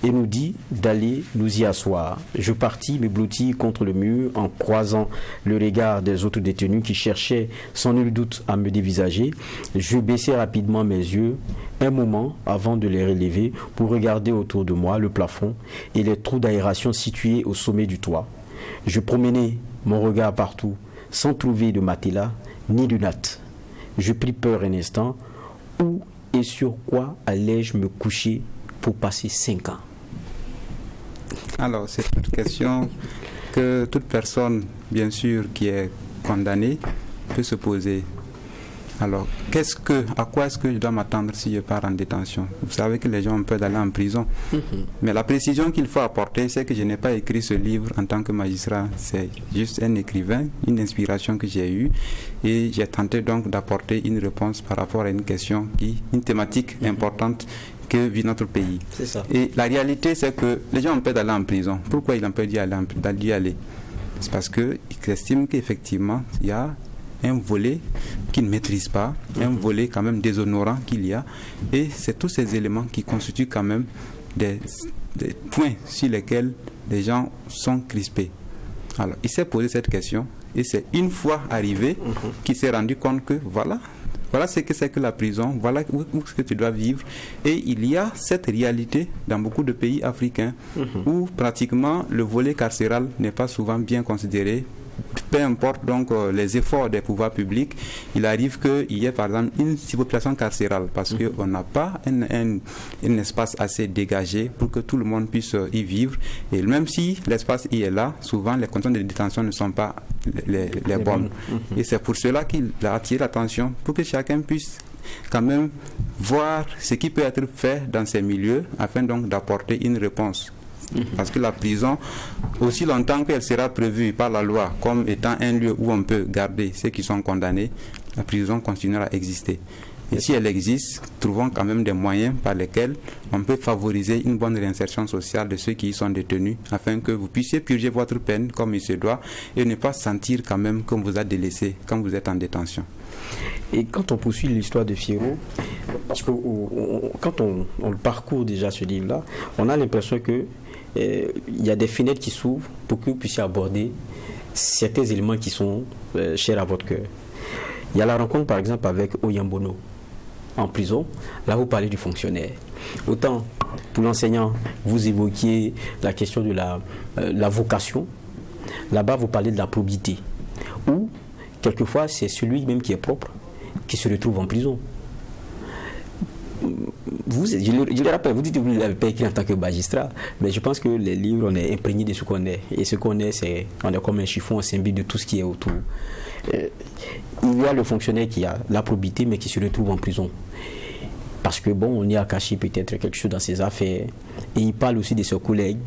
et nous dit d'aller nous y asseoir. Je partis me blottir contre le mur en croisant le regard des autres détenus qui cherchaient sans nul doute à me dévisager. Je baissai rapidement mes yeux un moment avant de les relever pour regarder autour de moi le plafond et les trous d'aération situés au sommet du toit. Je promenais mon regard partout sans trouver de matelas ni de natte. Je pris peur un instant. Où et sur quoi allais-je me coucher pour passer 5 ans? Alors, c'est une question que toute personne, bien sûr, qui est condamnée peut se poser. Alors, à quoi est-ce que je dois m'attendre si je pars en détention? Vous savez que les gens ont peur d'aller en prison. Mais la précision qu'il faut apporter, c'est que je n'ai pas écrit ce livre en tant que magistrat. C'est juste un écrivain, une inspiration que j'ai eue. Et j'ai tenté donc d'apporter une réponse par rapport à une question, une thématique importante que vit notre pays. C'est ça. Et la réalité, c'est que les gens ont peur d'aller en prison. Pourquoi ils ont peur d'y aller? C'est parce qu'ils estiment qu'effectivement, il y a un volet qu'ils ne maîtrisent pas, un volet quand même déshonorant qu'il y a, et c'est tous ces éléments qui constituent quand même des points sur lesquels les gens sont crispés. Alors, il s'est posé cette question, et c'est une fois arrivé qu'il s'est rendu compte que voilà ce que c'est que la prison, voilà où ce que tu dois vivre. Et il y a cette réalité dans beaucoup de pays africains où pratiquement le volet carcéral n'est pas souvent bien considéré. Peu importe donc les efforts des pouvoirs publics, il arrive qu'il y ait par exemple une surpopulation carcérale parce qu'on n'a pas un espace assez dégagé pour que tout le monde puisse y vivre. Et même si l'espace y est là, souvent les conditions de détention ne sont pas les bonnes. Et c'est pour cela qu'il a attiré l'attention pour que chacun puisse quand même voir ce qui peut être fait dans ces milieux afin donc d'apporter une réponse. Parce que la prison, aussi longtemps qu'elle sera prévue par la loi comme étant un lieu où on peut garder ceux qui sont condamnés, la prison continuera à exister. Et si elle existe, trouvons quand même des moyens par lesquels on peut favoriser une bonne réinsertion sociale de ceux qui y sont détenus, afin que vous puissiez purger votre peine comme il se doit et ne pas sentir quand même qu'on vous a délaissé quand vous êtes en détention. Et quand on poursuit l'histoire de Firo, parce que quand on le parcourt déjà ce livre-là, on a l'impression que il y a des fenêtres qui s'ouvrent pour que vous puissiez aborder certains éléments qui sont chers à votre cœur. Il y a la rencontre par exemple avec Oyambono en prison. Là vous parlez du fonctionnaire. Autant pour l'enseignant vous évoquiez la question de la vocation. Là-bas vous parlez de la probité. Ou quelquefois c'est celui même qui est propre qui se retrouve en prison. Je le rappelle, vous dites que vous ne l'avez pas écrit en tant que magistrat, mais je pense que les livres, on est imprégné de ce qu'on est. Et ce qu'on est, on est comme un chiffon, on s'imbibe de tout ce qui est autour. Il y a le fonctionnaire qui a la probité, mais qui se retrouve en prison. Parce que, bon, on y a caché peut-être quelque chose dans ses affaires. Et il parle aussi de ses collègues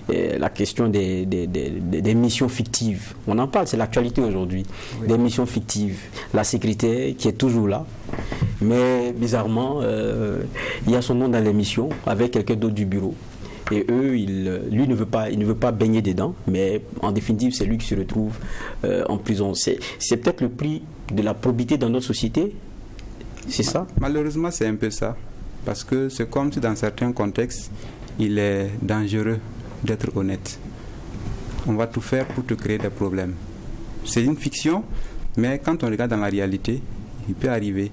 la question des missions fictives. On en parle, c'est l'actualité aujourd'hui. Oui. Des missions fictives. La sécurité qui est toujours là, mais bizarrement, il y a son nom dans l'émission avec quelqu'un d'autre du bureau. Et eux, lui ne veut pas baigner dedans, mais en définitive, c'est lui qui se retrouve en prison. C'est peut-être le prix de la probité dans notre société. C'est ça? Malheureusement, c'est un peu ça. Parce que c'est comme si dans certains contextes, il est dangereux d'être honnête. On va tout faire pour te créer des problèmes. C'est une fiction, mais quand on regarde dans la réalité, il peut arriver.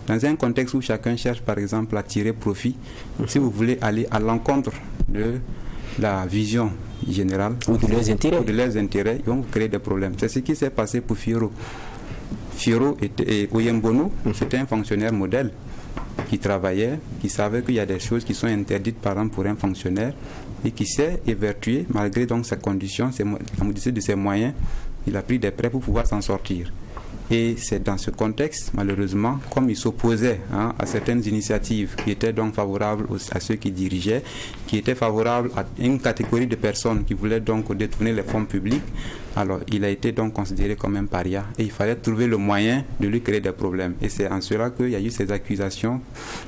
Dans un contexte où chacun cherche par exemple à tirer profit, si vous voulez aller à l'encontre de la vision générale ou de leurs intérêts, ils vont vous créer des problèmes. C'est ce qui s'est passé pour Firo. Firo et Oyembono, c'était un fonctionnaire modèle qui travaillait, qui savait qu'il y a des choses qui sont interdites par exemple pour un fonctionnaire et qui s'est évertué malgré donc sa condition, la modicité de ses moyens, il a pris des prêts pour pouvoir s'en sortir. Et c'est dans ce contexte, malheureusement, comme il s'opposait à certaines initiatives qui étaient donc favorables à ceux qui dirigeaient, qui étaient favorables à une catégorie de personnes qui voulaient donc détourner les fonds publics, alors il a été donc considéré comme un paria et il fallait trouver le moyen de lui créer des problèmes. Et c'est en cela qu'il y a eu ces accusations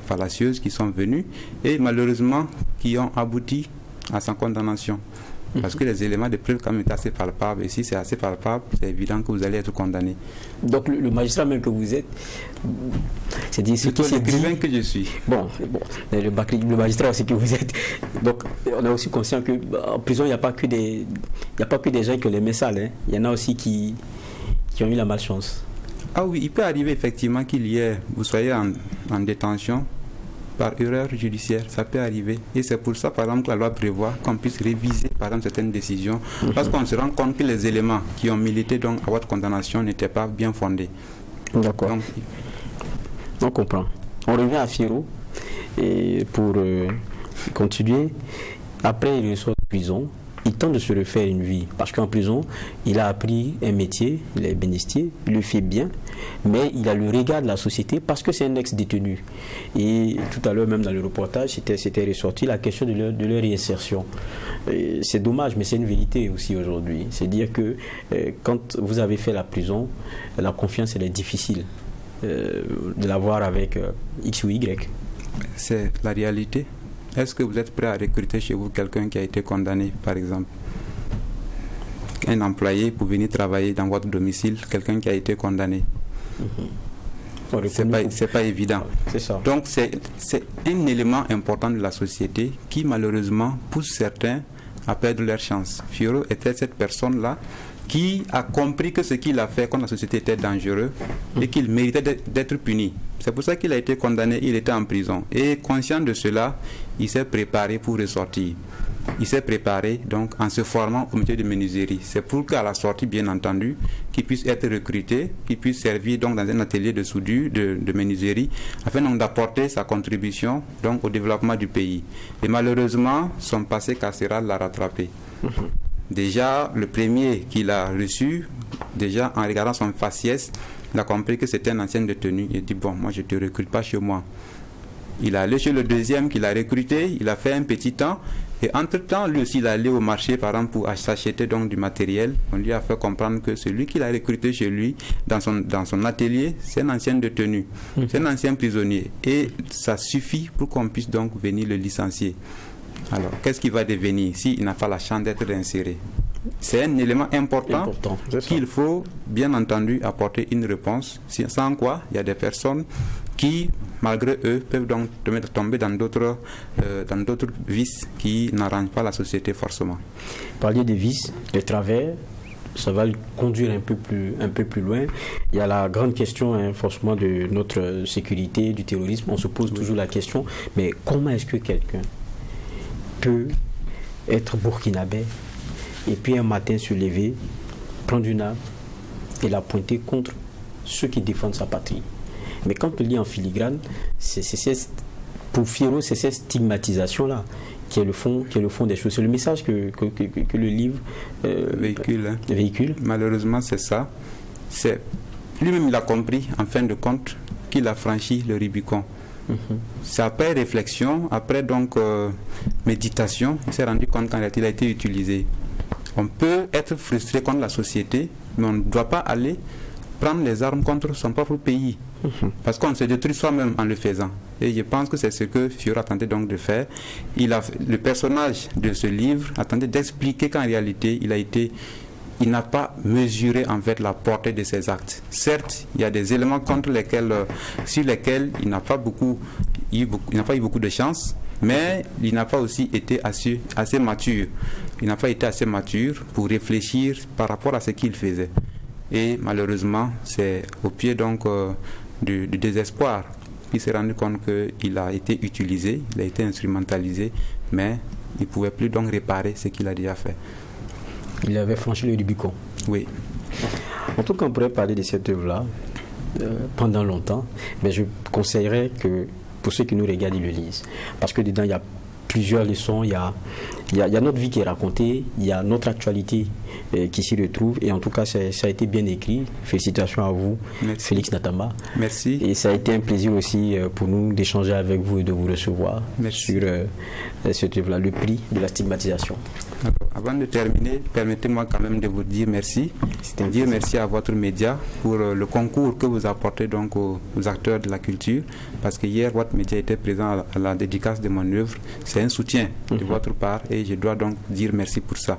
fallacieuses qui sont venues et malheureusement qui ont abouti à sa condamnation. Parce que les éléments de preuve quand même sont assez palpables. Et si c'est assez palpable, c'est évident que vous allez être condamné. Donc le magistrat même que vous êtes, c'est dit ce qui s'est dit que je suis. Bon, le magistrat aussi que vous êtes. Donc on est aussi conscient que en prison il n'y a pas que des gens qui ont les mains sales. Hein. Il y en a aussi qui ont eu la malchance. Ah oui, il peut arriver effectivement vous soyez en détention par erreur judiciaire, ça peut arriver. Et c'est pour ça, par exemple, que la loi prévoit qu'on puisse réviser, par exemple, certaines décisions, parce qu'on se rend compte que les éléments qui ont milité donc à votre condamnation n'étaient pas bien fondés. D'accord. On comprend. On revient à Firo, et pour continuer, après il sort de prison, il tente de se refaire une vie, parce qu'en prison, il a appris un métier, il est bénistier, il le fait bien, mais il a le regard de la société parce que c'est un ex-détenu. Et tout à l'heure, même dans le reportage, c'était ressorti la question de leur réinsertion. C'est dommage, mais c'est une vérité aussi aujourd'hui. C'est-à-dire que quand vous avez fait la prison, la confiance, elle est difficile de l'avoir avec X ou Y. C'est la réalité. Est-ce que vous êtes prêt à recruter chez vous quelqu'un qui a été condamné, par exemple? Un employé pour venir travailler dans votre domicile, quelqu'un qui a été condamné. C'est pas évident. C'est ça. Donc c'est un élément important de la société qui malheureusement pousse certains à perdre leur chance. Firo était cette personne-là qui a compris que ce qu'il a fait quand la société était dangereux et qu'il méritait d'être puni. C'est pour ça qu'il a été condamné, il était en prison. Et conscient de cela, il s'est préparé pour ressortir. Il s'est préparé donc en se formant au métier de menuiserie. C'est pour qu'à la sortie, bien entendu, qu'il puisse être recruté, qu'il puisse servir donc dans un atelier de soudure, de menuiserie, afin donc d'apporter sa contribution donc au développement du pays. Et malheureusement, son passé carcéral l'a rattrapé. Déjà, le premier qu'il a reçu, déjà en regardant son faciès, il a compris que c'était un ancien détenu. Il dit, bon, moi je ne te recrute pas chez moi. Il est allé chez le deuxième qu'il a recruté, il a fait un petit temps. Et entre-temps, lui aussi, il est allé au marché, par exemple, pour s'acheter donc du matériel. On lui a fait comprendre que celui qu'il a recruté chez lui, dans son atelier, c'est un ancien détenu. C'est un ancien prisonnier. Et ça suffit pour qu'on puisse donc venir le licencier. Alors, qu'est-ce qu'il va devenir s'il n'a pas la chance d'être réinséré? C'est un élément important qu'il faut, bien entendu, apporter une réponse. Sans quoi, il y a des personnes qui, malgré eux, peuvent donc tomber dans d'autres vices qui n'arrangent pas la société forcément. Parler des vices, des travers, ça va le conduire un peu plus loin. Il y a la grande question forcément de notre sécurité, du terrorisme. On se pose toujours la question, mais comment est-ce que quelqu'un peut être burkinabé et puis un matin se lever, prendre une arme et la pointer contre ceux qui défendent sa patrie? Mais quand on lit en filigrane, pour Firo, c'est cette stigmatisation-là qui est le fond des choses. C'est le message que le livre véhicule. Malheureusement, c'est ça. Lui-même, il a compris, en fin de compte, qu'il a franchi le Rubicon. C'est après réflexion, après donc méditation, il s'est rendu compte qu'en réalité il a été utilisé. On peut être frustré contre la société, mais on ne doit pas aller prendre les armes contre son propre pays. Parce qu'on se détruit soi-même en le faisant. Et je pense que c'est ce que Fioro a tenté donc de faire. Le personnage de ce livre a tenté d'expliquer qu'en réalité, il n'a pas mesuré en fait la portée de ses actes. Certes, il y a des éléments sur lesquels il n'a pas eu beaucoup de chance, mais il n'a pas aussi été assez mature. Il n'a pas été assez mature pour réfléchir par rapport à ce qu'il faisait. Et malheureusement, c'est au pied donc du désespoir qu'il s'est rendu compte qu'il a été utilisé, il a été instrumentalisé, mais il ne pouvait plus donc réparer ce qu'il a déjà fait. Il avait franchi le Rubicon. Oui. En tout cas, on pourrait parler de cette œuvre-là pendant longtemps, mais je conseillerais que pour ceux qui nous regardent, ils le lisent. Parce que dedans, il y a plusieurs leçons, il y a notre vie qui est racontée, il y a notre actualité qui s'y retrouve, et en tout cas ça a été bien écrit. Félicitations à vous. Merci. Félix Natama. Merci. Et ça a été un plaisir aussi pour nous d'échanger avec vous et de vous recevoir. Merci. Sur cette œuvre-là, le prix de la stigmatisation. Alors, avant de terminer, permettez-moi quand même de vous dire merci. Dire merci à votre média pour le concours que vous apportez donc aux acteurs de la culture, parce que hier votre média était présent à la dédicace de mon œuvre. C'est un soutien de votre part et je dois donc dire merci pour ça.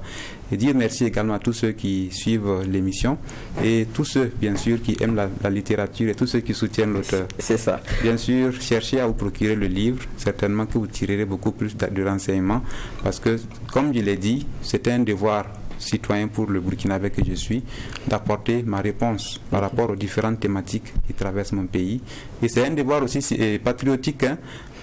Et dire merci également à tous ceux qui suivent l'émission et tous ceux, bien sûr, qui aiment la littérature et tous ceux qui soutiennent l'auteur. C'est ça. Bien sûr, cherchez à vous procurer le livre. Certainement que vous tirerez beaucoup plus de renseignements parce que, comme je l'ai dit, c'est un devoir citoyen pour le Burkinabé que je suis, d'apporter ma réponse par rapport aux différentes thématiques qui traversent mon pays. Et c'est un devoir aussi patriotique,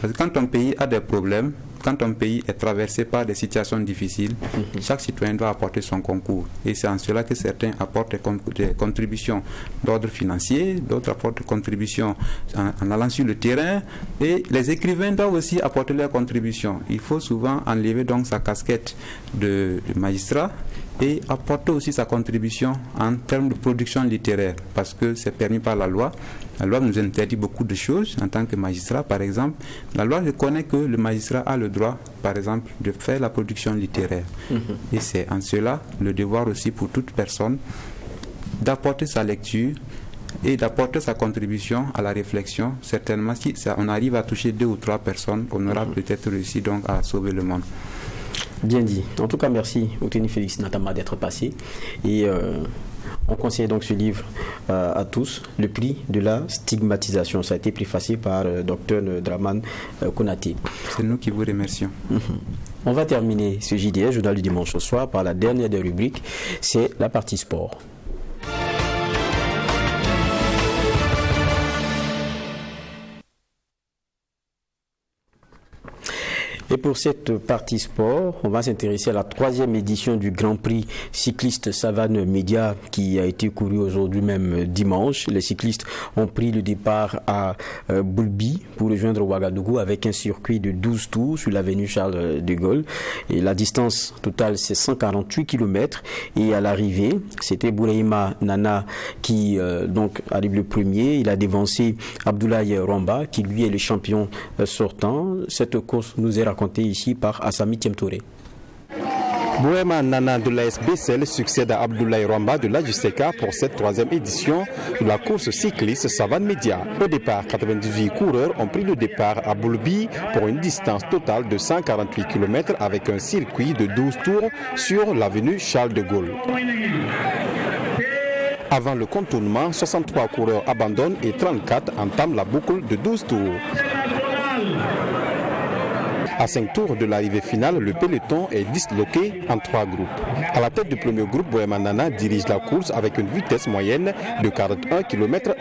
parce que quand ton pays a des problèmes, quand ton pays est traversé par des situations difficiles, chaque citoyen doit apporter son concours. Et c'est en cela que certains apportent des contributions d'ordre financier, d'autres apportent des contributions en allant sur le terrain, et les écrivains doivent aussi apporter leurs contributions. Il faut souvent enlever donc sa casquette de magistrat et apporter aussi sa contribution en termes de production littéraire, parce que c'est permis par la loi. La loi nous interdit beaucoup de choses en tant que magistrat, par exemple. La loi reconnaît que le magistrat a le droit, par exemple, de faire la production littéraire. Et c'est en cela le devoir aussi pour toute personne d'apporter sa lecture et d'apporter sa contribution à la réflexion. Certainement, si on arrive à toucher 2 ou 3 personnes, on aura peut-être réussi donc à sauver le monde. Bien dit. En tout cas, merci Outeni Félix Natama d'être passé. Et on conseille donc ce livre à tous, le prix de la stigmatisation. Ça a été préfacé par Dr Draman Konaté. C'est nous qui vous remercions. On va terminer ce JDS, Journal du dimanche au soir, par la dernière des rubriques, c'est la partie sport. Et pour cette partie sport, on va s'intéresser à la 3e édition du Grand Prix cycliste Savane Média qui a été couru aujourd'hui même dimanche. Les cyclistes ont pris le départ à Boulby pour rejoindre Ouagadougou avec un circuit de 12 tours sur l'avenue Charles de Gaulle. Et la distance totale, c'est 148 km. Et à l'arrivée, c'était Bouraïma Nana qui donc arrive le premier. Il a dévancé Abdoulaye Rwamba qui lui est le champion sortant. Cette course nous est racontée ici par Assami Tiemtouré. Bouraïma Nana de l'AS Bessel succède à Abdoulaye Rwamba de l'AJCK pour cette 3e édition de la course cycliste Savane Média. Au départ, 98 coureurs ont pris le départ à Boulby pour une distance totale de 148 km avec un circuit de 12 tours sur l'avenue Charles de Gaulle. Avant le contournement, 63 coureurs abandonnent et 34 entament la boucle de 12 tours. À 5 tours de l'arrivée finale, le peloton est disloqué en 3 groupes. À la tête du premier groupe, Bouraïma Nana dirige la course avec une vitesse moyenne de 41 km/h.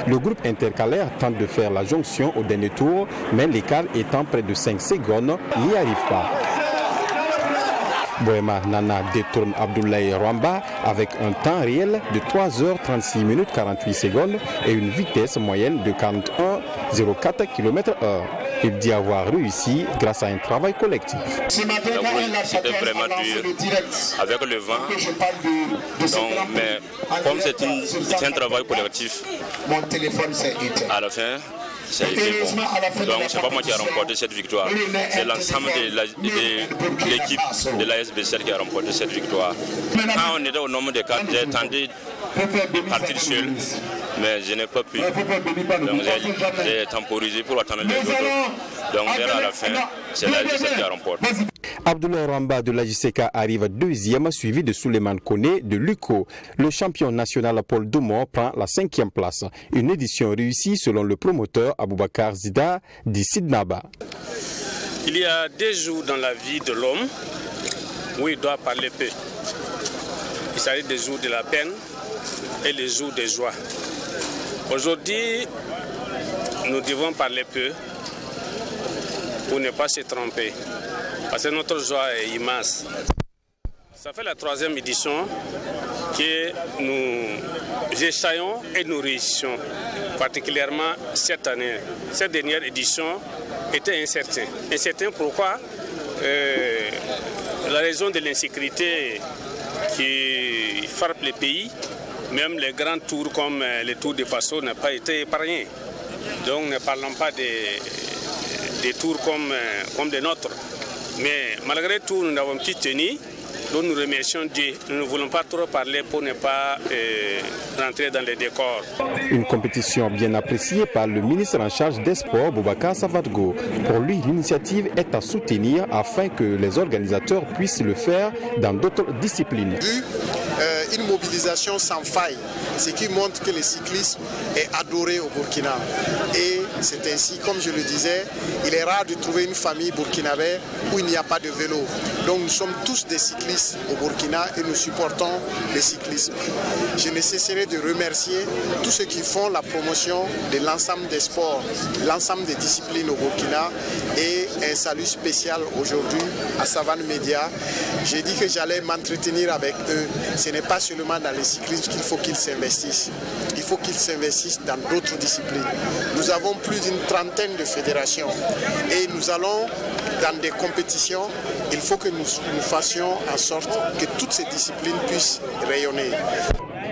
Le groupe intercalaire tente de faire la jonction au dernier tour, mais l'écart étant près de 5 secondes, n'y arrive pas. Bouraïma Nana détourne Abdoulaye Rwamba avec un temps réel de 3h36 minutes 48 secondes et une vitesse moyenne de 41,04 km/h. Il dit avoir réussi grâce à un travail collectif. C'était vraiment dur avec le vent. Donc, mais comme c'est un travail collectif, à la fin, ça a été bon. Donc, c'est pas moi qui a remporté cette victoire. C'est l'ensemble de l'équipe de l'ASBCL qui a remporté cette victoire. Quand on était au nombre de 4, j'ai tenté de partir seul, mais je n'ai pas pu. Donc, j'ai temporisé pour attendre les autres. Donc, à la fin, c'est l'ASBCL qui a remporté. Abdoulaye Ramba de l'AJCK arrive deuxième, suivi de Souleymane Koné de l'UCO. Le champion national Paul Doumont prend la 5e place. Une édition réussie selon le promoteur Aboubakar Zida d'Issidnaba. Il y a des jours dans la vie de l'homme où il doit parler peu. Il s'agit des jours de la peine et les jours de joie. Aujourd'hui, nous devons parler peu pour ne pas se tromper. Parce que notre joie est immense. Ça fait la 3e édition que nous essayons et nous réussissons, particulièrement cette année. Cette dernière édition était incertaine. Incertaine pourquoi la raison de l'insécurité qui frappe les pays, même les grands tours comme les tours de Faso n'ont pas été épargnés. Donc ne parlons pas des tours comme des nôtres. Mais malgré tout, nous avons pu tenir, donc nous remercions Dieu. Nous ne voulons pas trop parler pour ne pas rentrer dans les décors. Une compétition bien appréciée par le ministre en charge des Sports, Boubacar Savadgo. Pour lui, l'initiative est à soutenir afin que les organisateurs puissent le faire dans d'autres disciplines. Une mobilisation sans faille, ce qui montre que le cyclisme est adoré au Burkina. Et c'est ainsi, comme je le disais, il est rare de trouver une famille burkinabé où il n'y a pas de vélo. Donc nous sommes tous des cyclistes au Burkina et nous supportons le cyclisme. Je ne cesserai de remercier tous ceux qui font la promotion de l'ensemble des sports, l'ensemble des disciplines au Burkina, et un salut spécial aujourd'hui à Savane Média. J'ai dit que j'allais m'entretenir avec eux. Ce n'est pas seulement dans le cyclisme qu'il faut qu'ils s'investissent. Il faut qu'ils s'investissent dans d'autres disciplines. Nous avons plus d'une trentaine de fédérations et nous allons dans des compétitions. Il faut que nous fassions en sorte que toutes ces disciplines puissent rayonner.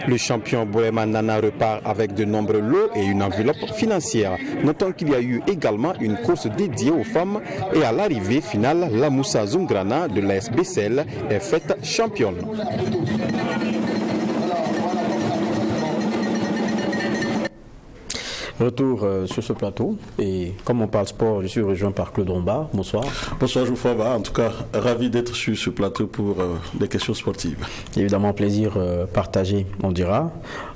Le champion Bohema Nana repart avec de nombreux lots et une enveloppe financière. Notons qu'il y a eu également une course dédiée aux femmes et à l'arrivée finale, la Moussa Zungrana de l'ASBCL est faite championne. Retour sur ce plateau et comme on parle sport, je suis rejoint par Claude Romba. Bonsoir. Bonsoir Joufava, en tout cas ravi d'être sur ce plateau pour des questions sportives. Évidemment plaisir partagé, on dira.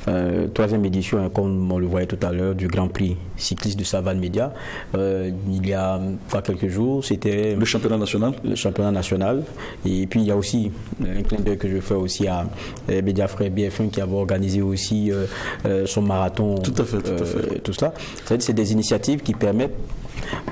3e édition, comme on le voyait tout à l'heure, du Grand Prix cycliste de Savane Média. Il y a quelques jours, c'était le championnat national. Le championnat national. Et puis il y a aussi un clin d'œil que je fais aussi à Média Frère BF1 qui avait organisé aussi son marathon. Tout à fait. Tout cela. C'est des initiatives qui permettent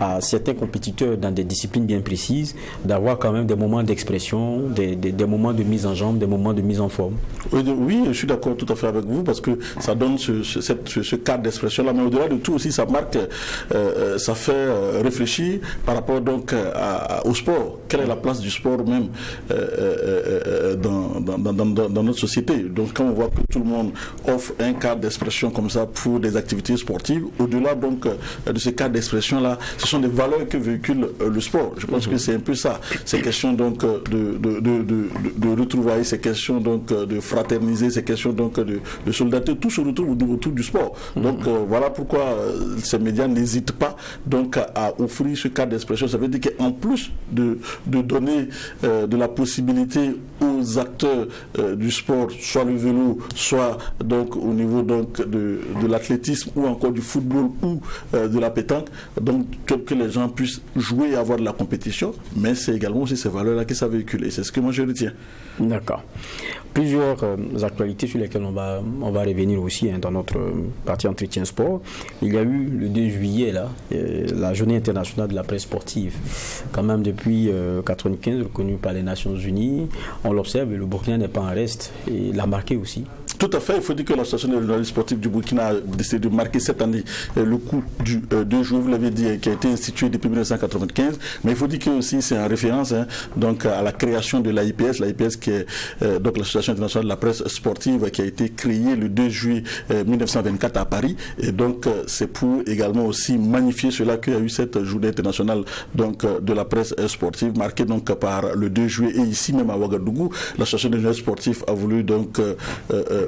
à certains compétiteurs dans des disciplines bien précises d'avoir quand même des moments d'expression, des moments de mise en jambe, des moments de mise en forme. Oui, je suis d'accord tout à fait avec vous parce que ça donne ce cadre d'expression-là, mais au-delà de tout aussi, ça marque, ça fait réfléchir par rapport donc au sport. Quelle est la place du sport même dans notre société? Donc quand on voit que tout le monde offre un cadre d'expression comme ça pour des activités sportives, au-delà donc de ce cadre d'expression-là, ce sont des valeurs que véhicule le sport. Je pense que c'est un peu ça. C'est question donc de retrouvailles, c'est question donc de fraterniser, c'est question donc de solidarité. Tout se retrouve autour du sport. Donc voilà pourquoi ces médias n'hésitent pas donc à offrir ce cadre d'expression. Ça veut dire qu'en plus de donner de la possibilité aux acteurs du sport, soit le vélo, soit donc au niveau donc de l'athlétisme ou encore du football ou de la pétanque, donc que les gens puissent jouer et avoir de la compétition, mais c'est également aussi ces valeurs-là que ça véhicule et c'est ce que moi je retiens. D'accord. Plusieurs actualités sur lesquelles on va revenir aussi dans notre partie entretien sport. Il y a eu le 2 juillet là, la journée internationale de la presse sportive. Quand même depuis 1995, reconnue par les Nations Unies, on l'observe, le Burkina n'est pas en reste et l'a marqué aussi. Tout à fait, il faut dire que l'association des journalistes sportifs du Burkina a décidé de marquer cette année le coup du 2 juillet, vous l'avez dit, qui a été institué depuis 1995, mais il faut dire que aussi c'est en référence donc à la création de l'AIPS, l'AIPS qui est donc l'association internationale de la presse sportive qui a été créée le 2 juillet 1924 à Paris, et donc c'est pour également aussi magnifier cela qu'il y a eu cette journée internationale donc de la presse sportive marquée donc par le 2 juillet, et ici même à Ouagadougou, l'association des journalistes sportifs a voulu donc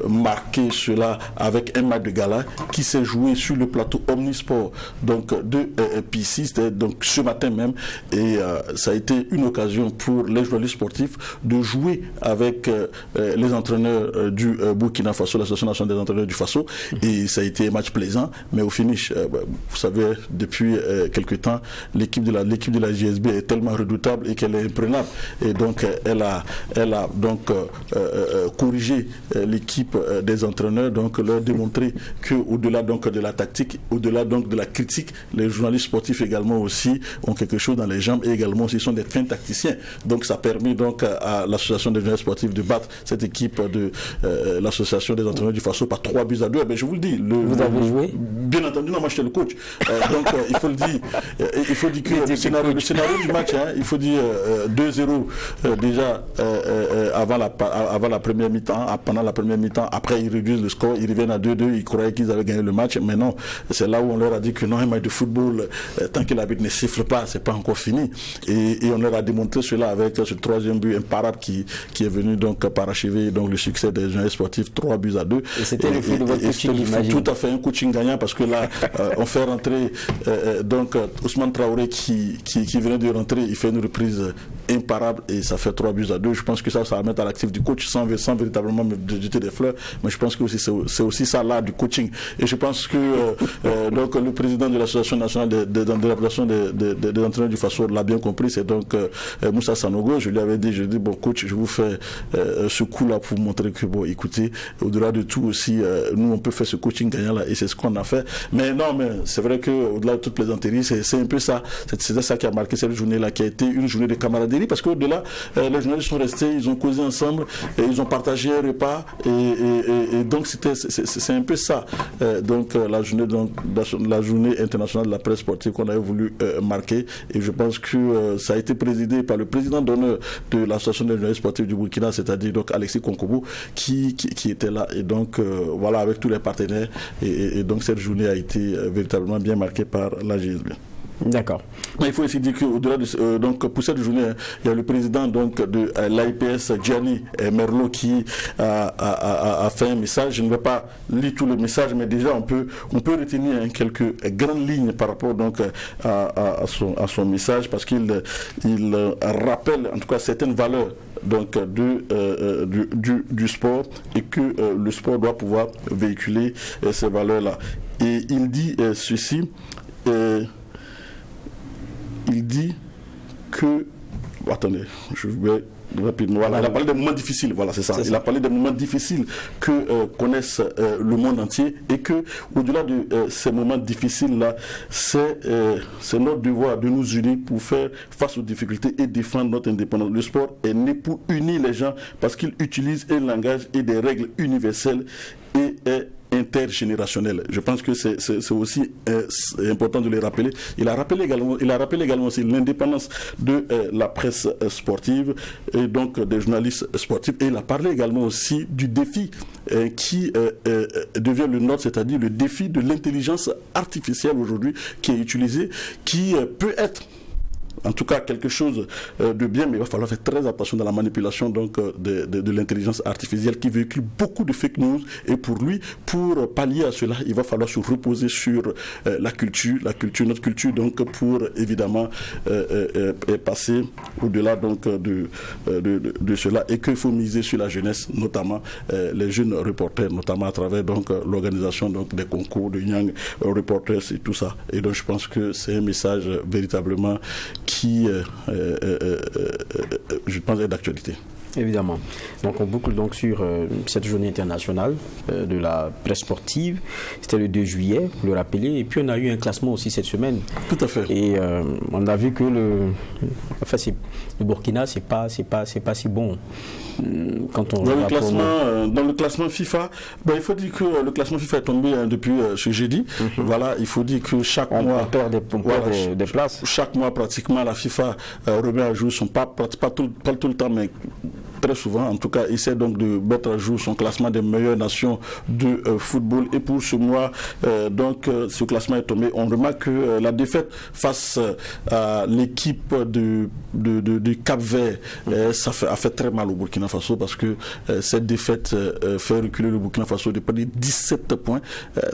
marquer cela avec un match de gala qui s'est joué sur le plateau Omnisport donc de P6, donc ce matin même, et ça a été une occasion pour les journalistes sportifs de jouer avec les entraîneurs du Burkina Faso, l'association nationale des entraîneurs du Faso, et ça a été un match plaisant, mais au finish, vous savez, depuis quelque temps, l'équipe de la GSB est tellement redoutable et qu'elle est imprenable, et donc elle a donc corrigé l'équipe des entraîneurs, donc leur démontrer que au-delà donc de la tactique, au-delà donc de la critique, les journalistes sportifs également aussi ont quelque chose dans les jambes, et également aussi sont des fins tacticiens. Donc ça permet donc à l'association des journalistes sportifs de battre cette équipe de l'association des entraîneurs du Faso par 3-2. Ben, je vous le dis. Vous avez joué? Bien entendu, non, moi j'étais le coach. Donc il faut le dire. Il faut dire que le scénario du match, il faut dire 2-0 déjà avant la première mi-temps, pendant la première mi-temps. Après ils réduisent le score, ils reviennent à 2-2. Ils croyaient qu'ils avaient gagné le match, mais non. C'est là où on leur a dit que non, un match de football, tant que l'arbitre ne siffle pas, c'est pas encore fini. Et on leur a démontré cela avec ce troisième but imparable qui est venu donc parachever donc le succès des journalistes sportifs, 3-2. Et c'était le fruit de votre coaching, j'imagine. Tout à fait, un coaching gagnant, parce que là, on fait rentrer donc Ousmane Traoré qui venait de rentrer, il fait une reprise imparable et ça fait 3-2. Je pense que ça va mettre à l'actif du coach sans véritablement me jeter des fleurs, mais je pense que c'est aussi ça là du coaching. Et je pense que donc le président de l'association nationale des entraîneurs du Faso l'a bien compris, c'est donc Moussa Sanogo. Je lui avais dit, bon coach, je vous fais ce coup là pour vous montrer que bon, écoutez, au-delà de tout aussi, nous on peut faire ce coaching gagnant là, et c'est ce qu'on a fait. Mais non, mais c'est vrai que au-delà de toute plaisanterie, c'est un peu ça. C'était ça qui a marqué cette journée là, qui a été une journée de camaraderie, parce qu'au-delà, les journalistes sont restés, ils ont causé ensemble, et ils ont partagé un repas, et donc c'est un peu ça. Donc la journée internationale de la presse sportive qu'on avait voulu marquer, et je pense que ça a été présidé par le président d'honneur de l'association des journalistes sportifs du Burkina, c'est-à-dire donc Alexis Konkobo, qui était là, et donc voilà, avec tous les partenaires, et donc cette journée a été véritablement bien marquée par la GSB. D'accord. Mais il faut aussi dire qu'au-delà de donc pour cette journée, il y a le président donc de l'AIPS, Gianni Merlo, qui a fait un message. Je ne vais pas lire tout le message, mais déjà on peut retenir quelques grandes lignes par rapport donc à son message, parce qu'il rappelle en tout cas certaines valeurs donc du sport, et que le sport doit pouvoir véhiculer ces valeurs-là. Et il dit ceci. Il dit que... Attendez, je vais rapidement. Voilà, il a parlé des moments difficiles, voilà, c'est ça. Il a parlé des moments difficiles que connaissent le monde entier, et que au-delà de ces moments difficiles-là, c'est notre devoir de nous unir pour faire face aux difficultés et défendre notre indépendance. Le sport est né pour unir les gens, parce qu'il utilise un langage et des règles universelles et est intergénérationnel. Je pense que c'est aussi important de le rappeler. Il a rappelé également aussi l'indépendance de la presse sportive, et donc des journalistes sportifs, et il a parlé également aussi du défi qui devient le nôtre, c'est-à-dire le défi de l'intelligence artificielle aujourd'hui, qui est utilisée, qui peut être en tout cas quelque chose de bien, mais il va falloir faire très attention dans la manipulation donc de l'intelligence artificielle, qui véhicule beaucoup de fake news, et pour pallier à cela, il va falloir se reposer sur notre culture, donc pour évidemment passer au-delà donc de cela, et qu'il faut miser sur la jeunesse, notamment les jeunes reporters, notamment à travers donc l'organisation donc des concours de Young Reporters et tout ça. Et donc je pense que c'est un message véritablement qui, je pense, est d'actualité. Évidemment. Donc on boucle donc sur cette journée internationale de la presse sportive. C'était le 2 juillet, pour le rappeler. Et puis on a eu un classement aussi cette semaine. Tout à fait. Et on a vu que le Burkina, c'est pas si bon. Quand on dans le classement FIFA, il faut dire que le classement FIFA est tombé depuis ce jeudi. Voilà, il faut dire que chaque mois, perd des places. Chaque mois pratiquement la FIFA remet à jour pas tout le temps, mais très souvent, en tout cas, essaie donc de mettre à jour son classement des meilleures nations de football. Et pour ce mois, ce classement est tombé. On remarque que la défaite face à l'équipe du Cap-Vert, ça a fait très mal au Burkina Faso, parce que cette défaite fait reculer le Burkina Faso de près de 17 points.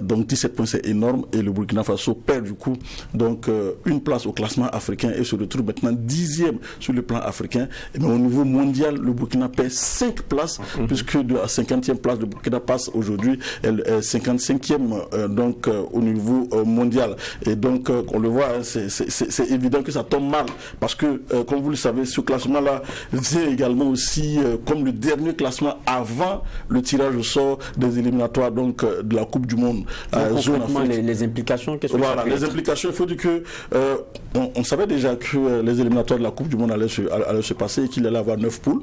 Donc 17 points, c'est énorme. Et le Burkina Faso perd du coup une place au classement africain et se retrouve maintenant 10e sur le plan africain. Mais au niveau mondial, le Burkina perd 5 places, puisque de la 50e place, le Burkina passe aujourd'hui 55e au niveau mondial. Et donc, on le voit, c'est évident que ça tombe mal, parce que, comme vous le savez, ce classement-là vient également aussi comme le dernier classement avant le tirage au sort des éliminatoires de la Coupe du Monde. Les implications, qu'est-ce que voilà, ça peut les implications, il faut dire que on savait déjà que les éliminatoires de la Coupe du Monde allaient se passer, et qu'il allait avoir 9 poules.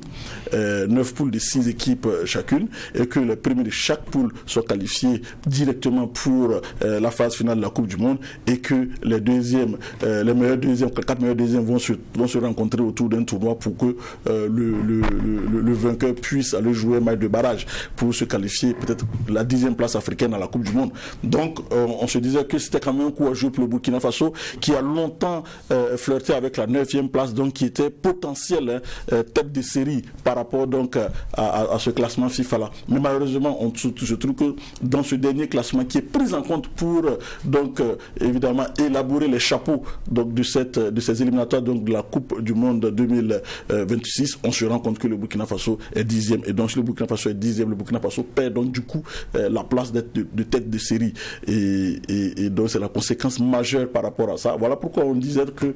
9 poules de 6 équipes chacune, et que les premiers de chaque poule soient qualifiés directement pour la phase finale de la Coupe du Monde, et que les deuxièmes, les meilleurs deuxièmes, les 4 meilleurs deuxièmes vont se rencontrer autour d'un tournoi pour que le vainqueur puisse aller jouer un match de barrage pour se qualifier peut-être la 10e place africaine à la Coupe du Monde. Donc on se disait que c'était quand même un coup à jouer pour le Burkina Faso, qui a longtemps flirté avec la 9e place, donc qui était potentielle tête de série par rapport donc à ce classement FIFA là. Mais malheureusement, je trouve que dans ce dernier classement, qui est pris en compte pour évidemment élaborer les chapeaux donc de ces éliminatoires donc de la Coupe du Monde 2026, on se rend compte que le Burkina Faso est 10e, et donc si le Burkina Faso est 10e, le Burkina Faso perd donc du coup la place d'être de tête de série, et donc c'est la conséquence majeure par rapport à ça. Voilà pourquoi on disait que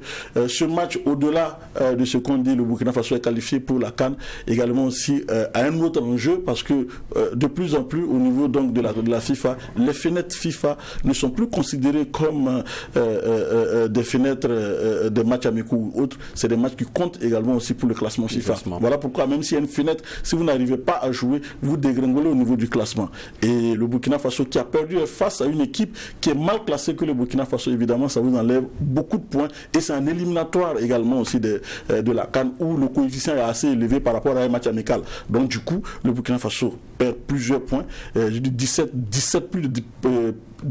ce match, au-delà de ce qu'on dit, le Burkina Faso est qualifié pour la CAN, également aussi à un autre enjeu, parce que de plus en plus au niveau donc de la FIFA, les fenêtres FIFA ne sont plus considérées comme des fenêtres des matchs amicaux ou autres, c'est des matchs qui comptent également aussi pour le classement FIFA. Voilà pourquoi même s'il y a une fenêtre, si vous n'arrivez pas à jouer, vous dégringolez au niveau du classement. Et le Burkina Faso, qui a perdu face à une équipe qui est mal classée que le Burkina Faso, évidemment ça vous enlève beaucoup de points, et c'est un éliminatoire également aussi de la CAN, où le coefficient est assez élevé par rapport à un match amical. Donc du coup, le Burkina Faso perd plusieurs points, je dis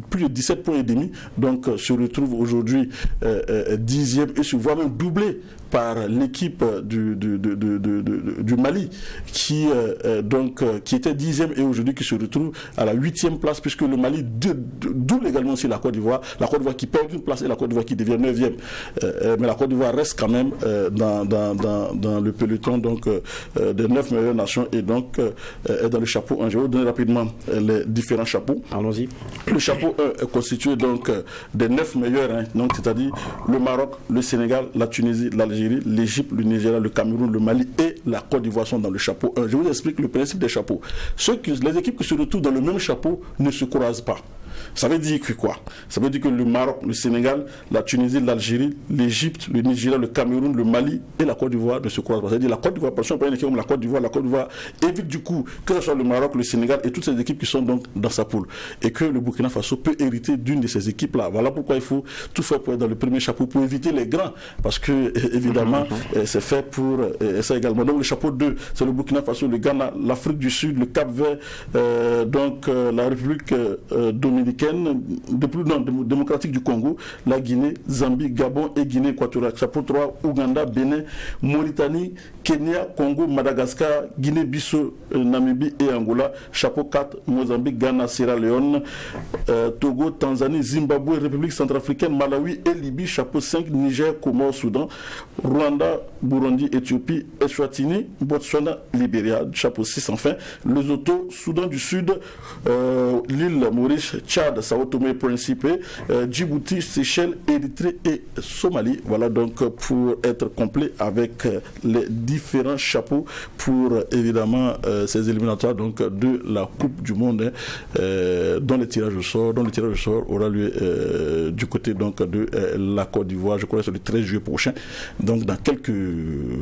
plus de 17 points et demi, donc se retrouve aujourd'hui 10e, et se voit même doublé par l'équipe du Mali, qui était 10e et aujourd'hui qui se retrouve à la 8e place, puisque le Mali double également aussi la Côte d'Ivoire qui perd une place, et la Côte d'Ivoire qui devient 9e. Mais la Côte d'Ivoire reste quand même dans le peloton donc des 9 meilleures nations, et donc est dans le chapeau 1. Je vais vous donner rapidement les différents chapeaux. Allons-y. Le chapeau 1 est constitué donc des 9 meilleurs, donc c'est-à-dire le Maroc, le Sénégal, la Tunisie, l'Algérie, l'Égypte, le Nigeria, le Cameroun, le Mali et la Côte d'Ivoire sont dans le chapeau 1. Je vous explique le principe des chapeaux. Les équipes qui se retrouvent dans le même chapeau ne se croisent pas. Ça veut dire que quoi? Ça veut dire que le Maroc, le Sénégal, la Tunisie, l'Algérie, l'Égypte, le Nigeria, le Cameroun, le Mali et la Côte d'Ivoire ne se croisent pas. C'est-à-dire la Côte d'Ivoire, parce qu'on prend une équipe comme la Côte d'Ivoire évite du coup que ce soit le Maroc, le Sénégal et toutes ces équipes qui sont donc dans sa poule. Et que le Burkina Faso peut hériter d'une de ces équipes-là. Voilà pourquoi il faut tout faire pour être dans le premier chapeau, pour éviter les grands. Parce que, évidemment, c'est fait pour ça également. Donc le chapeau 2, c'est le Burkina Faso, le Ghana, l'Afrique du Sud, le Cap-Vert, la République dominicaine, démocratique du Congo, la Guinée, Zambie, Gabon et Guinée équatoriale. Chapeau 3, Ouganda, Bénin, Mauritanie, Kenya, Congo, Madagascar, Guinée-Bissau, Namibie et Angola. Chapeau 4, Mozambique, Ghana, Sierra Leone, Togo, Tanzanie, Zimbabwe, République centrafricaine, Malawi et Libye. Chapeau 5, Niger, Comores, Soudan, Rwanda, Burundi, Éthiopie, Eswatini, Botswana, Libéria. Chapeau 6, enfin, Lesotho, Soudan du Sud, l'île Maurice, Tchad, Tchad, Sao Tomé et Principe, Djibouti, Seychelles, Érythrée et Somalie. Voilà donc pour être complet avec les différents chapeaux pour évidemment ces éliminatoires donc de la Coupe du Monde dont le tirage au sort aura lieu du côté donc de la Côte d'Ivoire, je crois que c'est le 13 juillet prochain, donc dans quelques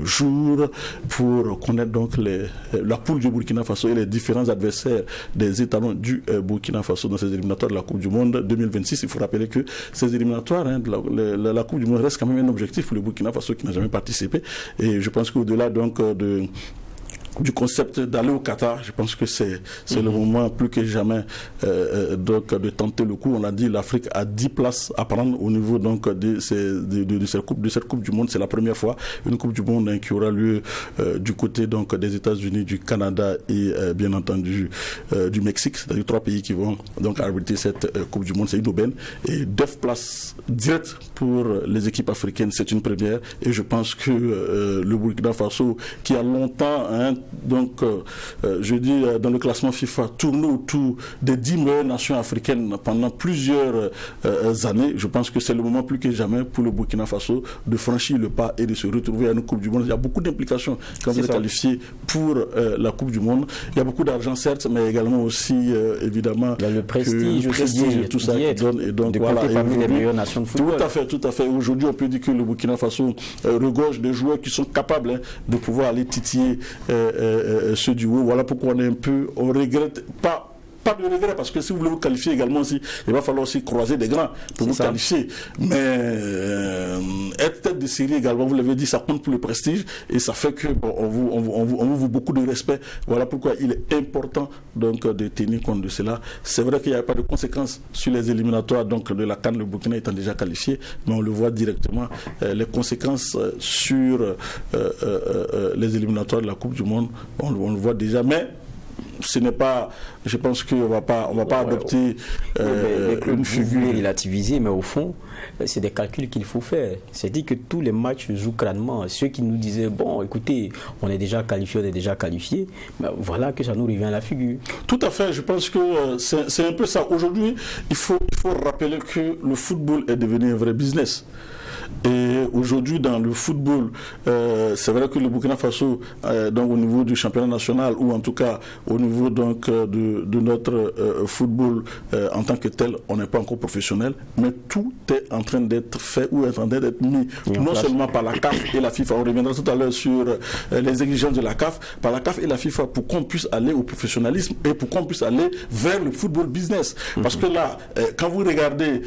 jours, pour connaître donc la poule du Burkina Faso et les différents adversaires des étalons du Burkina Faso dans ces éliminatoires de la Coupe du Monde 2026. Il faut rappeler que ces éliminatoires, la Coupe du Monde reste quand même un objectif pour le Burkina Faso qui n'a jamais participé, et je pense qu'au-delà donc du concept d'aller au Qatar, je pense que c'est le moment plus que jamais donc de tenter le coup. On a dit, l'Afrique a 10 places à prendre au niveau donc de cette coupe du monde. C'est la première fois une coupe du monde qui aura lieu du côté donc des États-Unis, du Canada et bien entendu du Mexique. C'est-à-dire 3 pays qui vont donc arbitrer cette coupe du monde. C'est une aubaine, et 9 places directes pour les équipes africaines, c'est une première. Et je pense que le Burkina Faso, qui a longtemps je dis dans le classement FIFA, tourne autour des 10 meilleures nations africaines pendant plusieurs années. Je pense que c'est le moment plus que jamais pour le Burkina Faso de franchir le pas et de se retrouver à une Coupe du Monde. Il y a beaucoup d'implications quand vous êtes qualifié pour la Coupe du Monde. Il y a beaucoup d'argent certes, mais également aussi évidemment il y a le prestige et tout ça qui donne. Et donc voilà, parmi les meilleures nations de football. Tout à fait. Aujourd'hui, on peut dire que le Burkina Faso regorge de joueurs qui sont capables de pouvoir aller titiller ce duo. Voilà pourquoi on regrette pas de regret, parce que si vous voulez vous qualifier également aussi, il va falloir aussi croiser des grands pour vous qualifier. Mais être tête de série également, vous l'avez dit, ça compte pour le prestige, et ça fait que on vous vaut beaucoup de respect. Voilà pourquoi il est important donc de tenir compte de cela. C'est vrai qu'il n'y a pas de conséquences sur les éliminatoires donc de la CAN, le Burkina étant déjà qualifié, mais on le voit directement, les conséquences sur les éliminatoires de la Coupe du Monde, on le voit déjà. Mais ce n'est pas, je pense qu'on va pas adopter une figure. Vous relativiser, mais au fond, c'est des calculs qu'il faut faire. C'est-à-dire que tous les matchs jouent crânement. Ceux qui nous disaient, bon, écoutez, on est déjà qualifié, mais voilà que ça nous revient à la figure. Tout à fait, je pense que c'est un peu ça. Aujourd'hui, il faut rappeler que le football est devenu un vrai business. Et aujourd'hui, dans le football, c'est vrai que le Burkina Faso, donc au niveau du championnat national, ou en tout cas au niveau donc de notre football en tant que tel, on n'est pas encore professionnel, mais tout est en train d'être fait ou est en train d'être mis, non seulement par la CAF et la FIFA. On reviendra tout à l'heure sur les exigences de la CAF, par la CAF et la FIFA, pour qu'on puisse aller au professionnalisme et pour qu'on puisse aller vers le football business. Parce que là, quand vous regardez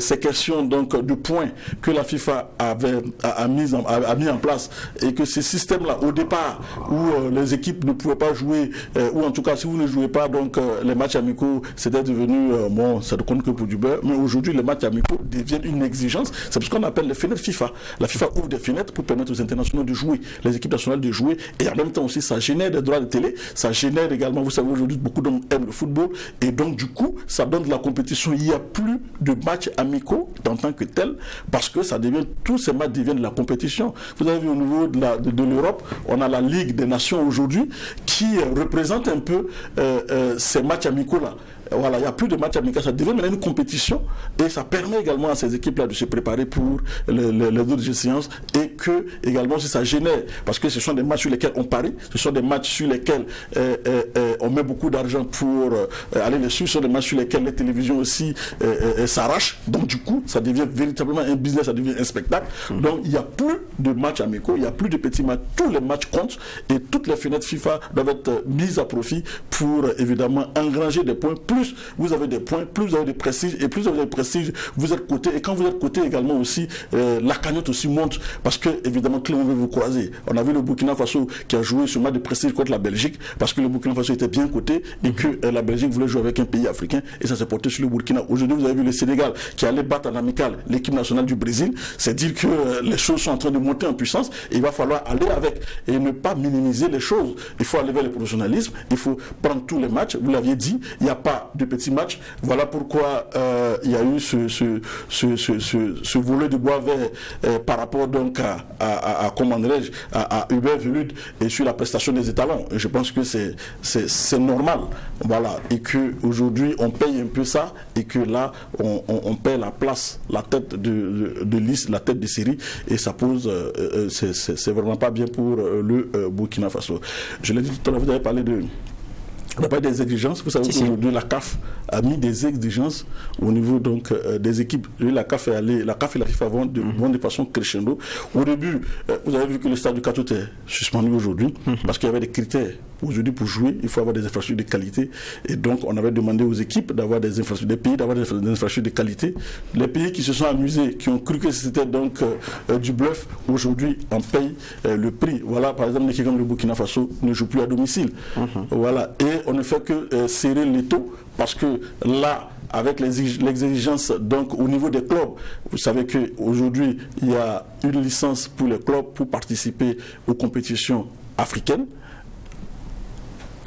ces questions donc de points que la FIFA a mis en place, et que ces systèmes-là, au départ, où les équipes ne pouvaient pas jouer, ou en tout cas, si vous ne jouez pas, donc les matchs amicaux, c'était devenu, ça ne compte que pour du beurre, mais aujourd'hui, les matchs amicaux deviennent une exigence. C'est ce qu'on appelle les fenêtres FIFA. La FIFA ouvre des fenêtres pour permettre aux internationaux de jouer, les équipes nationales de jouer, et en même temps aussi, ça génère des droits de télé, ça génère également, vous savez, aujourd'hui, beaucoup d'hommes aiment le football, et donc, du coup, ça donne de la compétition. Il n'y a plus de matchs amicaux en tant que tel, parce que ça devient, tous ces matchs deviennent de la compétition. Vous avez vu au niveau de l'Europe, on a la Ligue des Nations aujourd'hui qui représente un peu ces matchs amicaux-là. Voilà, il n'y a plus de matchs amicaux, ça devient maintenant une compétition, et ça permet également à ces équipes-là de se préparer pour les autres séances, et que également si ça génère, parce que ce sont des matchs sur lesquels on parie, ce sont des matchs sur lesquels on met beaucoup d'argent pour aller les suivre, ce sont des matchs sur lesquels les télévisions aussi s'arrachent, donc du coup ça devient véritablement un business, ça devient un spectacle. Donc il n'y a plus de matchs amicaux, il n'y a plus de petits matchs, tous les matchs comptent, et toutes les fenêtres FIFA doivent être mises à profit pour évidemment engranger des points. Plus vous avez des points, plus vous avez de prestige, et plus vous avez de prestige, vous êtes coté, et quand vous êtes coté également aussi, la cagnotte aussi monte, parce que évidemment tout le monde veut vous croiser. On a vu le Burkina Faso qui a joué ce match de prestige contre la Belgique, parce que le Burkina Faso était bien coté, et que la Belgique voulait jouer avec un pays africain, et ça s'est porté sur le Burkina. Aujourd'hui, vous avez vu le Sénégal qui allait battre en amical l'équipe nationale du Brésil. C'est dire que les choses sont en train de monter en puissance, et il va falloir aller avec, et ne pas minimiser les choses. Il faut aller vers le professionnalisme, il faut prendre tous les matchs. Vous l'aviez dit, il n'y a pas pas de petits matchs. Voilà pourquoi il y a eu ce volet de bois vert par rapport donc à Hubert Velud et sur la prestation des étalons. Et je pense que c'est normal. Voilà. Et qu'aujourd'hui, on paye un peu ça et que là, on paye la place, la tête de liste, la tête de série, et ça pose, c'est vraiment pas bien pour le Burkina Faso. Je l'ai dit tout à l'heure, vous avez parlé des exigences. Vous savez qu'aujourd'hui la CAF a mis des exigences au niveau donc des équipes. La CAF et la FIFA vont de façon crescendo. Au début, vous avez vu que le stade du Catou est suspendu aujourd'hui parce qu'il y avait des critères. Aujourd'hui, pour jouer, il faut avoir des infrastructures de qualité. Et donc, on avait demandé aux équipes d'avoir des infrastructures, des pays d'avoir des infrastructures de qualité. Les pays qui se sont amusés, qui ont cru que c'était donc du bluff, aujourd'hui, on paye le prix. Voilà, par exemple, l'équipe comme le Burkina Faso ne joue plus à domicile. Voilà. Et on ne fait que serrer l'étau parce que là, avec les exigences donc au niveau des clubs, vous savez qu'aujourd'hui, il y a une licence pour les clubs pour participer aux compétitions africaines.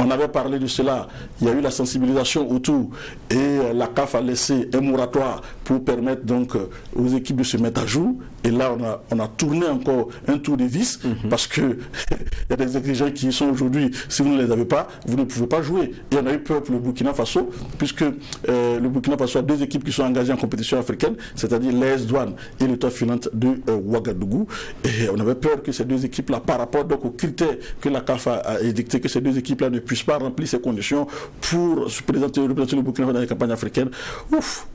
On avait parlé de cela, il y a eu la sensibilisation autour et la CAF a laissé un moratoire pour permettre donc aux équipes de se mettre à jour. Et là, on a tourné encore un tour de vis parce que il y a des exigences qui sont aujourd'hui, si vous ne les avez pas, vous ne pouvez pas jouer. Et on a eu peur pour le Burkina Faso, puisque le Burkina Faso a deux équipes qui sont engagées en compétition africaine, c'est-à-dire l'AS Douane et l'Étoile filante de Ouagadougou. Et on avait peur que ces deux équipes-là, par rapport donc aux critères que la CAF a édicté, que ces deux équipes-là ne puissent pas remplir ces conditions pour se représenter le Burkina Faso dans les campagnes africaines.